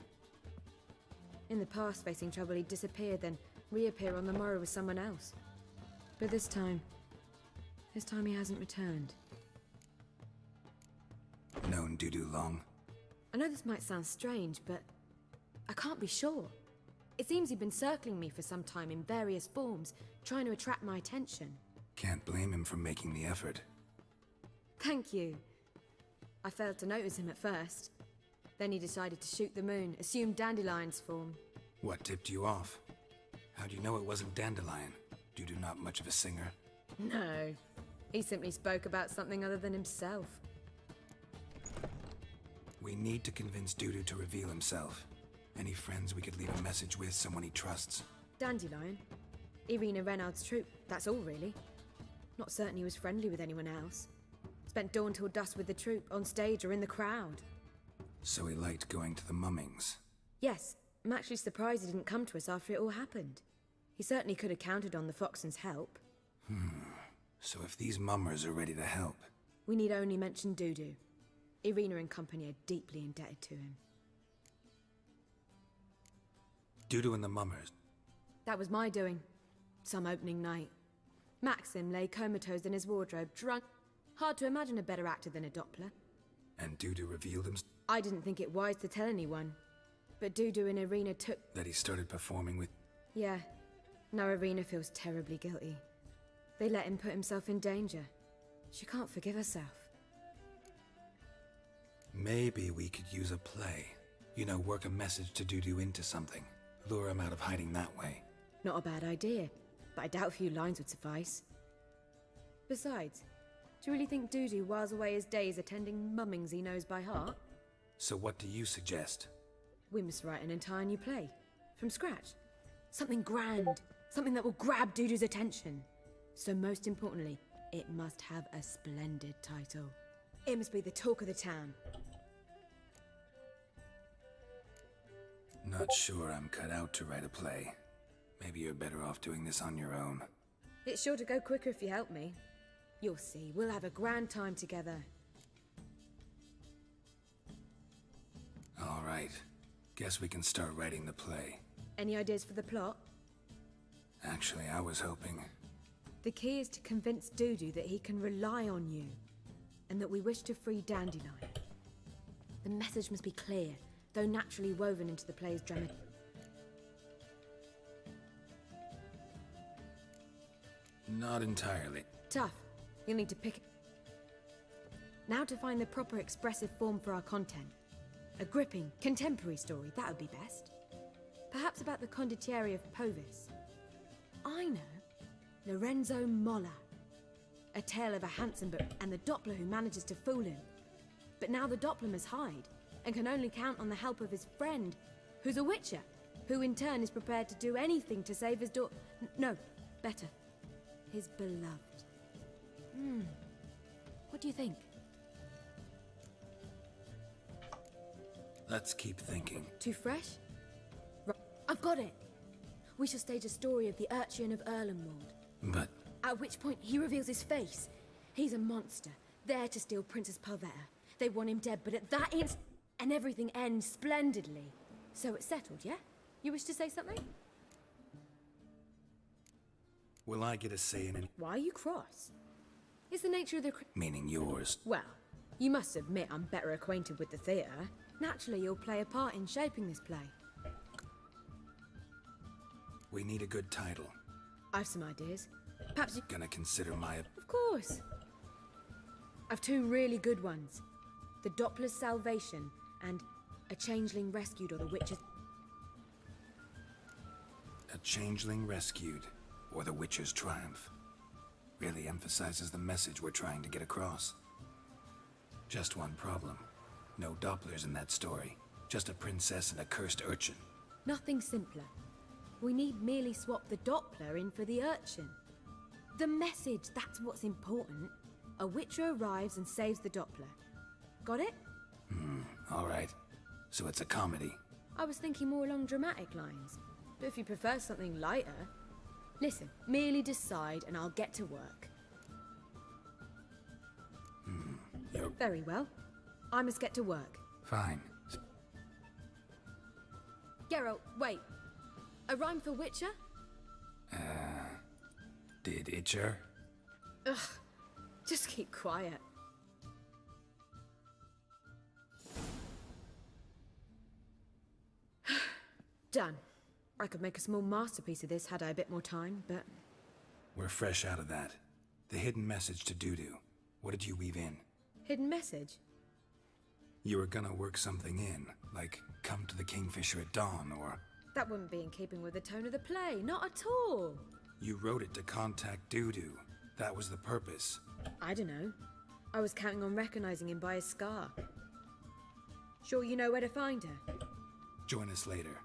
Speaker 21: In the past, facing trouble, he'd disappear, then reappear on the morrow with someone else. But this time he hasn't returned.
Speaker 3: Known Dudu long?
Speaker 21: I know this might sound strange, but I can't be sure. It seems he'd been circling me for some time in various forms, trying to attract my attention.
Speaker 3: Can't blame him for making the effort.
Speaker 21: Thank you. I failed to notice him at first. Then he decided to shoot the moon, assume Dandelion's form.
Speaker 3: What tipped you off? How do you know it wasn't Dandelion? Dudu not much of a singer?
Speaker 21: No. He simply spoke about something other than himself.
Speaker 3: We need to convince Dudu to reveal himself. Any friends we could leave a message with, someone he trusts?
Speaker 21: Dandelion? Irina Reynard's troupe, that's all really. Not certain he was friendly with anyone else. Spent dawn till dusk with the troupe, on stage or in the crowd.
Speaker 3: So he liked going to the mummings?
Speaker 21: Yes, I'm actually surprised he didn't come to us after it all happened. He certainly could have counted on the Foxen's help.
Speaker 3: So if these mummers are ready to help...
Speaker 21: We need only mention Dudu. Irina and company are deeply indebted to him.
Speaker 3: Dudu and the mummers?
Speaker 21: That was my doing. Some opening night. Maxim lay comatose in his wardrobe, drunk. Hard to imagine a better actor than a Doppler.
Speaker 3: And Dudu revealed him...
Speaker 21: I didn't think it wise to tell anyone. But Dudu and Irina took...
Speaker 3: That he started performing with...
Speaker 21: Yeah. Now Irina feels terribly guilty. They let him put himself in danger. She can't forgive herself.
Speaker 3: Maybe we could use a play. You know, work a message to Dudu into something. Lure him out of hiding that way.
Speaker 21: Not a bad idea, but I doubt a few lines would suffice. Besides, do you really think Dudu whiles away his days attending mummings he knows by heart?
Speaker 3: So what do you suggest?
Speaker 21: We must write an entire new play. From scratch. Something grand. Something that will grab Dudu's attention. So most importantly, it must have a splendid title. It must be the talk of the town.
Speaker 3: Not sure I'm cut out to write a play. Maybe you're better off doing this on your own.
Speaker 21: It's sure to go quicker if you help me. You'll see, we'll have a grand time together.
Speaker 3: All right. Guess we can start writing the play.
Speaker 21: Any ideas for the plot?
Speaker 3: Actually, I was hoping...
Speaker 21: The key is to convince Dudu that he can rely on you, and that we wish to free Dandelion. The message must be clear, though naturally woven into the play's drama.
Speaker 3: Not entirely.
Speaker 21: Tough. You'll need to pick... Now to find the proper expressive form for our content. A gripping, contemporary story, that would be best. Perhaps about the condottieri of Povis. I know. Lorenzo Molla. A tale of a handsome but and the Doppler who manages to fool him. But now the Doppler must hide, and can only count on the help of his friend, who's a witcher, who in turn is prepared to do anything to save his daughter. No, better. His beloved. What do you think?
Speaker 3: Let's keep thinking.
Speaker 21: Too fresh? I've got it! We shall stage a story of the Urchin of Erlenwald.
Speaker 3: But...
Speaker 21: At which point he reveals his face. He's a monster, there to steal Princess Parvetta. They want him dead, but at that instant... And everything ends splendidly. So it's settled, yeah? You wish to say something?
Speaker 3: Will I get a say in it?
Speaker 21: Why are you cross? It's the nature of the...
Speaker 3: Meaning yours.
Speaker 21: Well, you must admit I'm better acquainted with the theatre. Naturally, you'll play a part in shaping this play.
Speaker 3: We need a good title.
Speaker 21: I've some ideas. Perhaps you...
Speaker 3: Gonna consider my...
Speaker 21: Of course. I've two really good ones. The Doppler's Salvation and A Changeling Rescued or the Witcher's...
Speaker 3: A Changeling Rescued or the Witcher's Triumph. Really emphasizes the message we're trying to get across. Just one problem. No Dopplers in that story. Just a princess and a cursed urchin.
Speaker 21: Nothing simpler. We need merely swap the Doppler in for the urchin. The message, that's what's important. A Witcher arrives and saves the Doppler. Got it?
Speaker 3: Alright. So it's a comedy.
Speaker 21: I was thinking more along dramatic lines. But if you prefer something lighter... Listen, merely decide and I'll get to work. Very well. I must get to work.
Speaker 3: Fine.
Speaker 21: Geralt, wait. A rhyme for Witcher?
Speaker 3: Did Itcher?
Speaker 21: Ugh. Just keep quiet. Done. I could make a small masterpiece of this had I a bit more time, but...
Speaker 3: We're fresh out of that. The hidden message to Dudu. What did you weave in?
Speaker 21: Hidden message?
Speaker 3: You were gonna work something in, like come to the Kingfisher at dawn, or...
Speaker 21: That wouldn't be in keeping with the tone of the play, not at all.
Speaker 3: You wrote it to contact Dudu. That was the purpose.
Speaker 21: I don't know. I was counting on recognizing him by his scar. Sure you know where to find her?
Speaker 3: Join us later.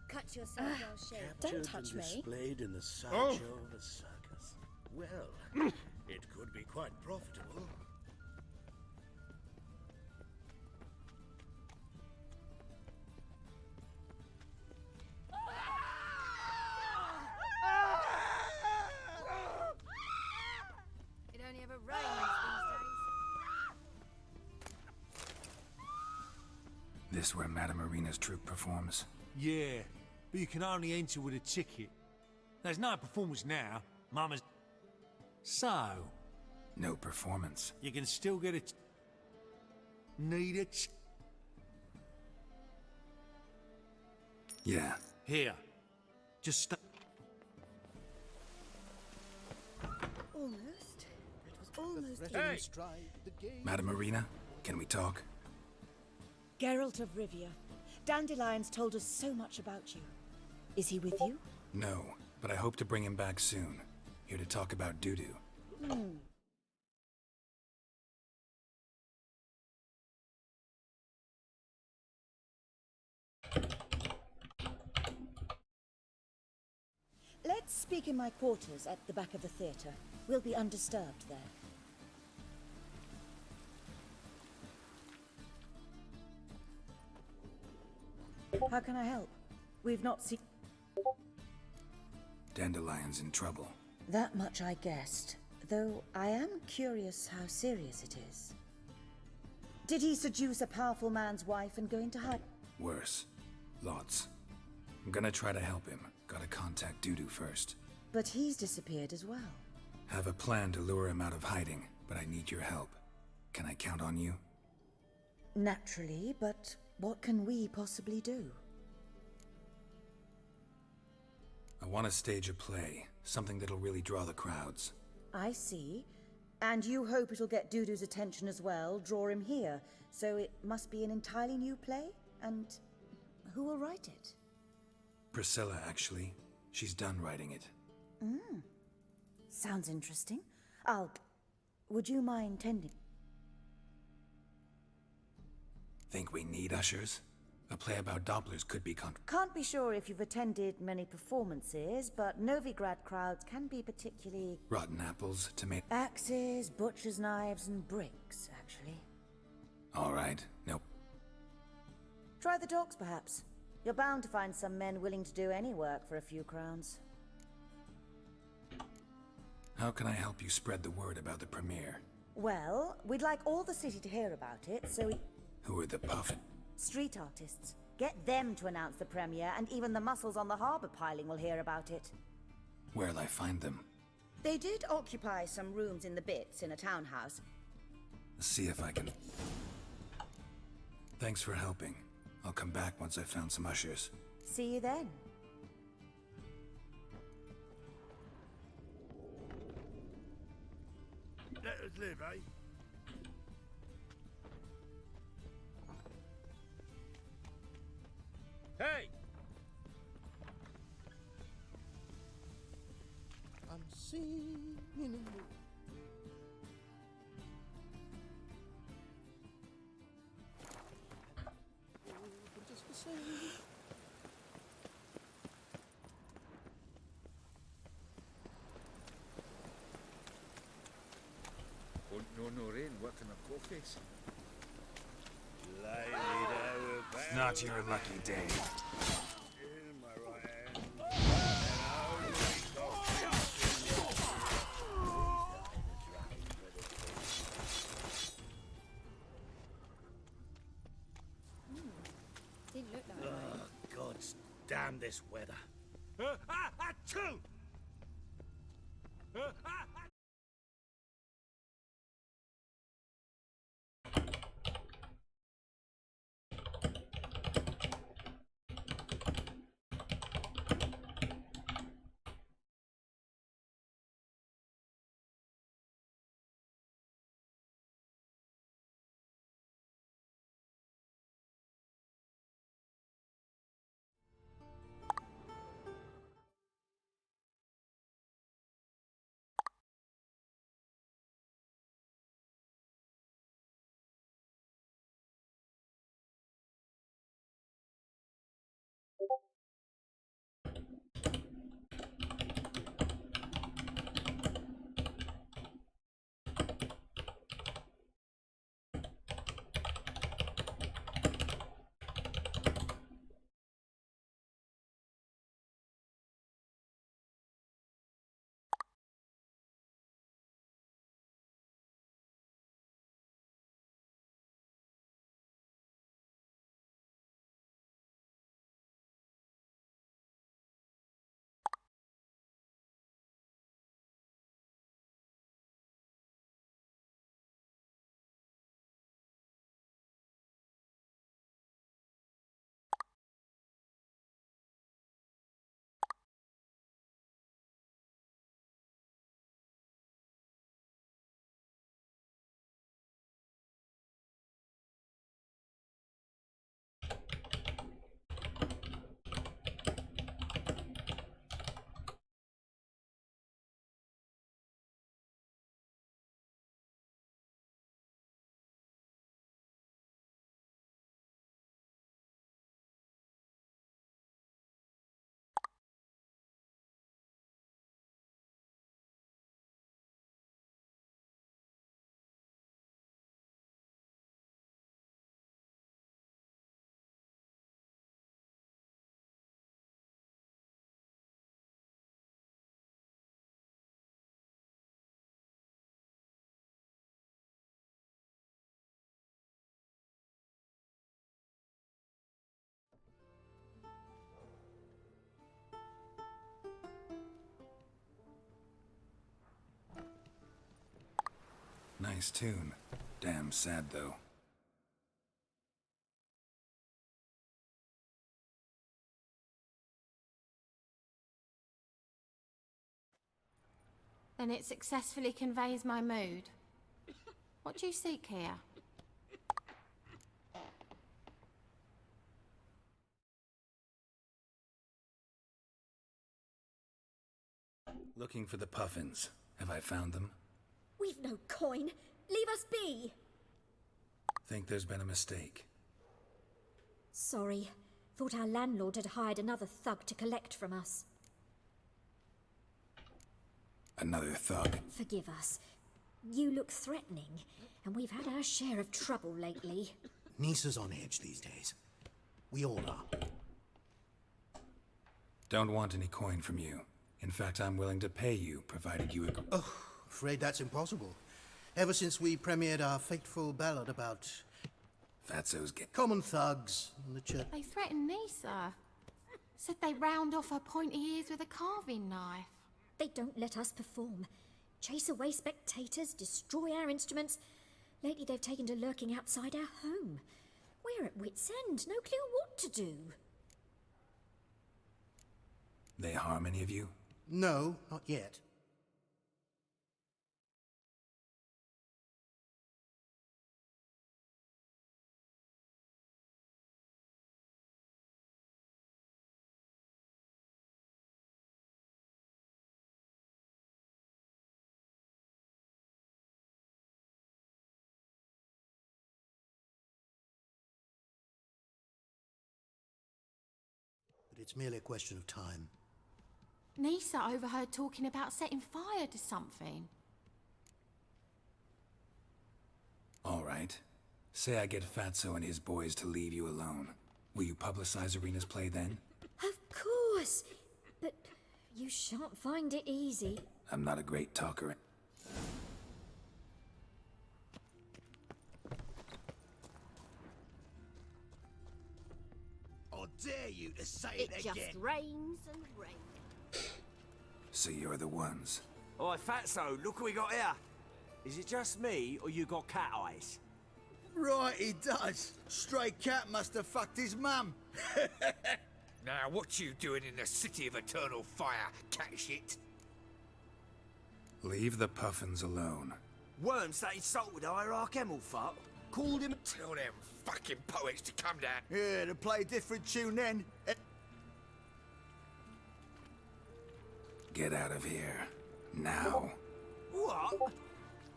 Speaker 6: Cut yourself well shaved. Don't touch me.
Speaker 7: Displayed in the sideshow of a circus. Well, it could be quite profitable.
Speaker 6: It only ever rains these days.
Speaker 3: This where Madame Marina's troupe performs?
Speaker 4: Yeah, but you can only enter with a ticket. There's no performance now. Mama's... So...
Speaker 3: No performance.
Speaker 4: You can still get it. Need it?
Speaker 3: Yeah.
Speaker 4: Here. Just stay.
Speaker 6: Almost. It was almost...
Speaker 4: Hey!
Speaker 3: Madame Marina, can we talk?
Speaker 1: Geralt of Rivia. Dandelions told us so much about you. Is he with you?
Speaker 3: No, but I hope to bring him back soon. Here to talk about Dudu.
Speaker 1: Let's speak in my quarters at the back of the theatre. We'll be undisturbed there. How can I help? We've not seen...
Speaker 3: Dandelion's in trouble.
Speaker 1: That much I guessed, though I am curious how serious it is. Did he seduce a powerful man's wife and go into hiding?
Speaker 3: Worse. Lots. I'm gonna try to help him. Gotta contact Dudu first.
Speaker 1: But he's disappeared as well.
Speaker 3: Have a plan to lure him out of hiding, but I need your help. Can I count on you?
Speaker 1: Naturally, but what can we possibly do?
Speaker 3: I want to stage a play. Something that'll really draw the crowds.
Speaker 1: I see. And you hope it'll get Dudu's attention as well, draw him here. So it must be an entirely new play? And who will write it?
Speaker 3: Priscilla, actually. She's done writing it.
Speaker 1: Sounds interesting. Would you mind tending?
Speaker 3: Think we need ushers? A play about Dopplers could be
Speaker 1: Can't be sure if you've attended many performances, but Novigrad crowds can be particularly...
Speaker 3: Rotten apples, tomato...
Speaker 1: Axes, butcher's knives, and bricks, actually.
Speaker 3: Alright, nope.
Speaker 1: Try the docks, perhaps. You're bound to find some men willing to do any work for a few crowns.
Speaker 3: How can I help you spread the word about the premiere?
Speaker 1: Well, we'd like all the city to hear about it, so we...
Speaker 3: Who are the puffin?
Speaker 1: Street artists. Get them to announce the premiere, and even the muscles on the harbour piling will hear about it.
Speaker 3: Where'll I find them?
Speaker 1: They did occupy some rooms in the Bits in a townhouse.
Speaker 3: See if I can... Thanks for helping. I'll come back once I've found some ushers.
Speaker 1: See you then.
Speaker 7: as live, eh?
Speaker 17: Hey!
Speaker 2: I'm singing in the moon. Just the same.
Speaker 17: Won't know no rain working a coffees.
Speaker 3: It's not your lucky day.
Speaker 12: Didn't look like
Speaker 11: Ugh, God damn this weather. Achoo!
Speaker 3: Nice tune. Damn sad, though.
Speaker 6: Then it successfully conveys my mood. What do you seek here?
Speaker 3: Looking for the puffins. Have I found them?
Speaker 21: We've no coin. Leave us be.
Speaker 3: Think there's been a mistake.
Speaker 21: Sorry. Thought our landlord had hired another thug to collect from us.
Speaker 3: Another thug.
Speaker 21: Forgive us. You look threatening, and we've had our share of trouble lately.
Speaker 2: Nisa's on edge these days. We all are.
Speaker 3: Don't want any coin from you. In fact, I'm willing to pay you, provided you agree.
Speaker 2: Oh, afraid that's impossible. Ever since we premiered our fateful ballad about...
Speaker 3: Fatso's get...
Speaker 2: common thugs in the church.
Speaker 6: They threatened Nisa. Said they round off her pointy ears with a carving knife.
Speaker 21: They don't let us perform. Chase away spectators, destroy our instruments. Lately they've taken to lurking outside our home. We're at wit's end, no clue what to do.
Speaker 3: They harm any of you?
Speaker 2: No, not yet. It's merely a question of time.
Speaker 6: Nisa overheard talking about setting fire to something.
Speaker 3: All right. Say I get Fatso and his boys to leave you alone. Will you publicize Arena's play then?
Speaker 21: Of course! But you shan't find it easy.
Speaker 3: I'm not a great talker.
Speaker 7: I dare you to say
Speaker 6: It
Speaker 7: it
Speaker 6: just
Speaker 7: again.
Speaker 6: rains and rains.
Speaker 3: So you're the ones.
Speaker 4: Oi, Fatso, look what we got here. Is it just me, or you got cat eyes?
Speaker 7: Right, he does. Stray cat must have fucked his mum.
Speaker 17: Now, what you doing in the city of eternal fire, cat shit?
Speaker 3: Leave the puffins alone.
Speaker 4: Worms that insulted Hierarch Emelfuck called him.
Speaker 17: Tell them fucking poets to come down.
Speaker 7: Yeah, to play a different tune then.
Speaker 3: Get out of here. Now.
Speaker 4: What?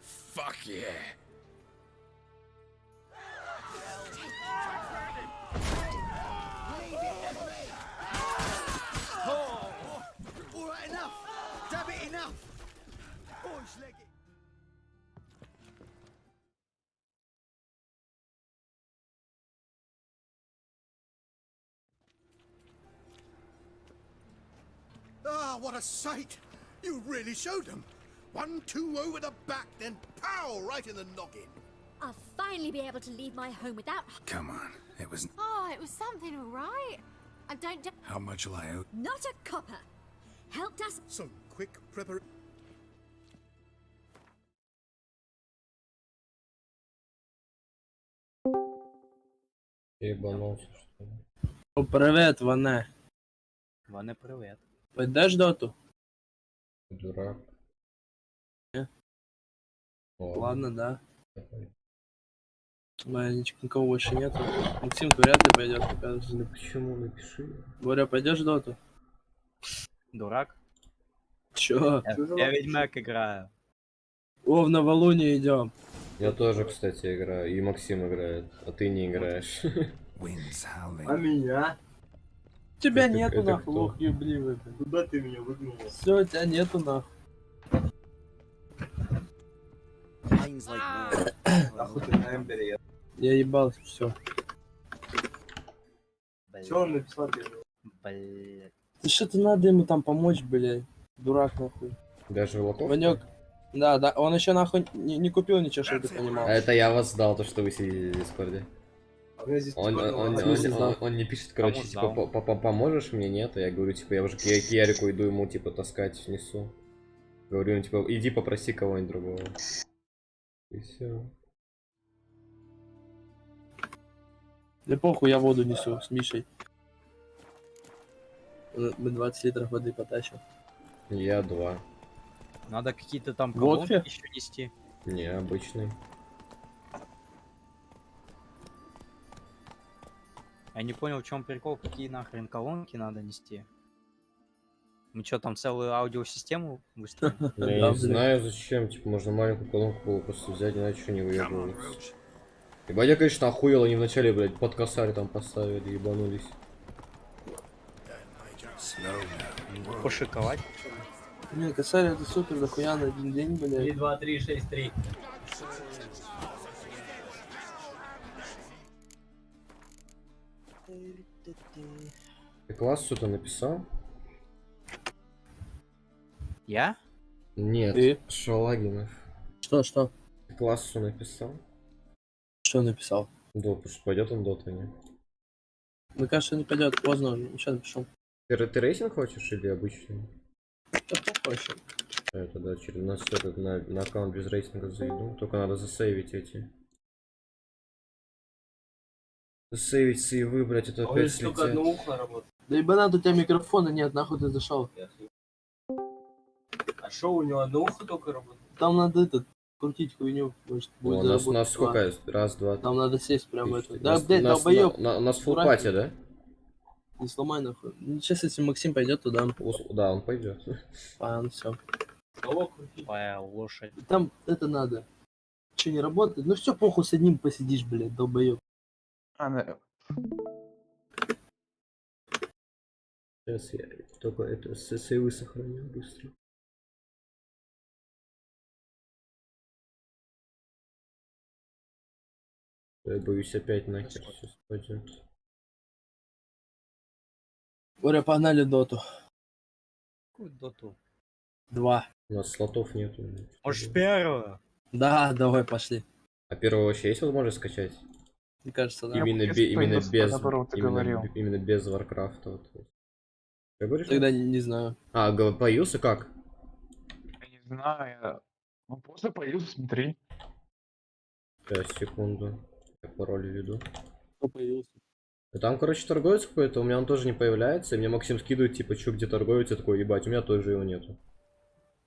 Speaker 17: Fuck yeah.
Speaker 7: Oh, all right, enough. Damn it, enough. Boys, leg it.
Speaker 2: Ah, what a sight! You really showed them. 1-2 over the back, then pow, right in the noggin.
Speaker 21: I'll finally be able to leave my home without...
Speaker 3: Come on. It was...
Speaker 6: Oh, it was something, all right. I don't...
Speaker 3: How much will I owe?
Speaker 21: Not a copper. Helped us...
Speaker 2: Some quick preparation.
Speaker 14: Ебанулся, что ли?
Speaker 15: О, привет, Ване. Ване, привет. Пойдеш доту?
Speaker 14: Дурак.
Speaker 15: Не?
Speaker 14: Ладно.
Speaker 15: Ладно, да. Никого больше нету. Максим, то вряд ли пойдет, кажется.
Speaker 14: Да почему? Напиши.
Speaker 15: Боря, пойдешь доту?
Speaker 20: Дурак.
Speaker 15: Чё?
Speaker 20: Я Ведьмак играю.
Speaker 15: О, в новолуние идем.
Speaker 14: Я тоже, кстати, играю. И Максим играет. А ты не играешь.
Speaker 15: А меня? Тебя
Speaker 14: Это-
Speaker 15: нету,
Speaker 14: это
Speaker 15: нахуй,
Speaker 14: кто?
Speaker 15: лох ебливый. Куда ты меня выгнал? Все, тебя нету, нахуй.
Speaker 20: Нахуй ты на Эмбере.
Speaker 15: Я ебался, все.
Speaker 20: Что он написал тебе? Блять.
Speaker 15: Ты что-то надо ему там помочь, блядь. Дурак, нахуй.
Speaker 14: Даже Волоков?
Speaker 15: Ванек. Да, да, он еще нахуй не купил ничего, чтобы ты понимал.
Speaker 14: А это я вас сдал, то, что вы сидите в Дискорде. Он не пишет, короче, типа, поможешь мне? Нет, а я говорю, типа, я уже к Ярику иду, ему, типа, таскать несу. Говорю, ну, типа, иди попроси кого-нибудь другого. И все.
Speaker 15: Да похуй, я воду несу с Мишей. Мы 20 литров воды потащим.
Speaker 14: Я 2.
Speaker 20: Надо какие-то там
Speaker 15: Водки?
Speaker 20: колонки еще нести.
Speaker 14: Не, обычный.
Speaker 20: Я не понял, в чем прикол, какие нахрен колонки надо нести. Мы что, там целую аудиосистему выстроим?
Speaker 14: Я не знаю зачем, типа, можно маленькую колонку было просто взять, иначе что не выебываться. Ебать, я, конечно, охуел, они вначале, блядь, под косарь там поставили, ебанулись.
Speaker 20: Пошиковать.
Speaker 15: Не, косарь это супер, дохуя на один день, блядь.
Speaker 20: 3, 2, 3, 6, 3.
Speaker 14: Ты класс что-то написал?
Speaker 20: Я?
Speaker 14: Нет,
Speaker 15: Ты?
Speaker 14: Шалагинов.
Speaker 15: Что?
Speaker 14: Ты классу написал?
Speaker 15: Что написал?
Speaker 14: Да, потому что пойдет он дота, не?
Speaker 15: Мне кажется, не пойдет, поздно уже, сейчас напишу.
Speaker 14: Ты рейсинг хочешь или обычный?
Speaker 15: Что хочешь?
Speaker 14: Это да, через нас этот на аккаунт без рейтинга зайду. Только надо засейвить эти. Засейвить сейвы, блять, это
Speaker 15: Ой,
Speaker 14: опять
Speaker 15: только
Speaker 14: слетят.
Speaker 15: одно ухо работает. Да ебанат, у тебя микрофона нет, нахуй ты зашел.
Speaker 20: А шо, у него одно ухо только работает?
Speaker 15: Там надо этот, крутить хуйню, может будет
Speaker 14: У нас
Speaker 15: заработать.
Speaker 14: сколько есть? Раз, два,
Speaker 15: Там надо сесть прямо это.
Speaker 14: у
Speaker 15: Да,
Speaker 14: нас-
Speaker 15: блядь,
Speaker 14: у нас
Speaker 15: долбоёб.
Speaker 14: у нас фулл
Speaker 15: Дурак.
Speaker 14: пати, да?
Speaker 15: Не сломай нахуй. Ну, сейчас, если Максим пойдет туда.
Speaker 14: Да, он пойдет.
Speaker 15: Ладно, все.
Speaker 20: Твоя лошадь.
Speaker 15: Там это надо. Че, не работает? Ну все, похуй, с одним посидишь, блядь, долбоёб.
Speaker 14: Сейчас я только это сейвы сохраню быстро. Я боюсь опять нахер сейчас пойдет.
Speaker 15: Боря, погнали доту.
Speaker 20: Какую доту?
Speaker 15: 2.
Speaker 14: У нас слотов нету.
Speaker 20: Может, первую?
Speaker 15: Да, давай, пошли.
Speaker 14: А первого вообще есть возможность скачать?
Speaker 15: Мне кажется, да.
Speaker 14: Именно, именно без Варкрафта. Вот. Ты говоришь?
Speaker 15: Тогда не знаю.
Speaker 14: А, появился как?
Speaker 5: Не знаю. Ну, просто появился, смотри.
Speaker 14: Сейчас, секунду. Я пароль введу.
Speaker 15: Кто появился?
Speaker 14: Там, короче, торговец какой-то, у меня он тоже не появляется, и мне Максим скидывает, типа, чё, где торговец, я такой, ебать, у меня тоже его нету.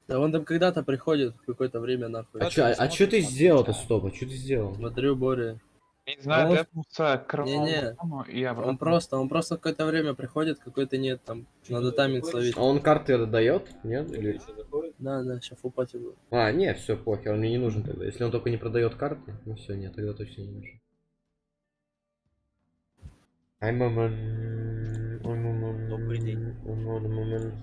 Speaker 15: Да он там когда-то приходит, в какое-то время нахуй.
Speaker 14: А чё ты сделал-то, стоп, а чё ты сделал?
Speaker 15: Смотрю, Боря.
Speaker 5: Не знаю,
Speaker 15: Он-
Speaker 5: тэпнулся к
Speaker 15: Не-не,
Speaker 5: кровавому и обратно.
Speaker 15: он просто какое-то время приходит, какой-то нет, там, надо тайминг словить.
Speaker 14: А он карты дает? Нет? Или...
Speaker 15: Да, сейчас фупать его.
Speaker 14: А, нет, все, похер, он мне не нужен тогда. Если он только не продает карты, ну все, нет, тогда точно не нужен.
Speaker 10: Добрый день.
Speaker 14: Moment.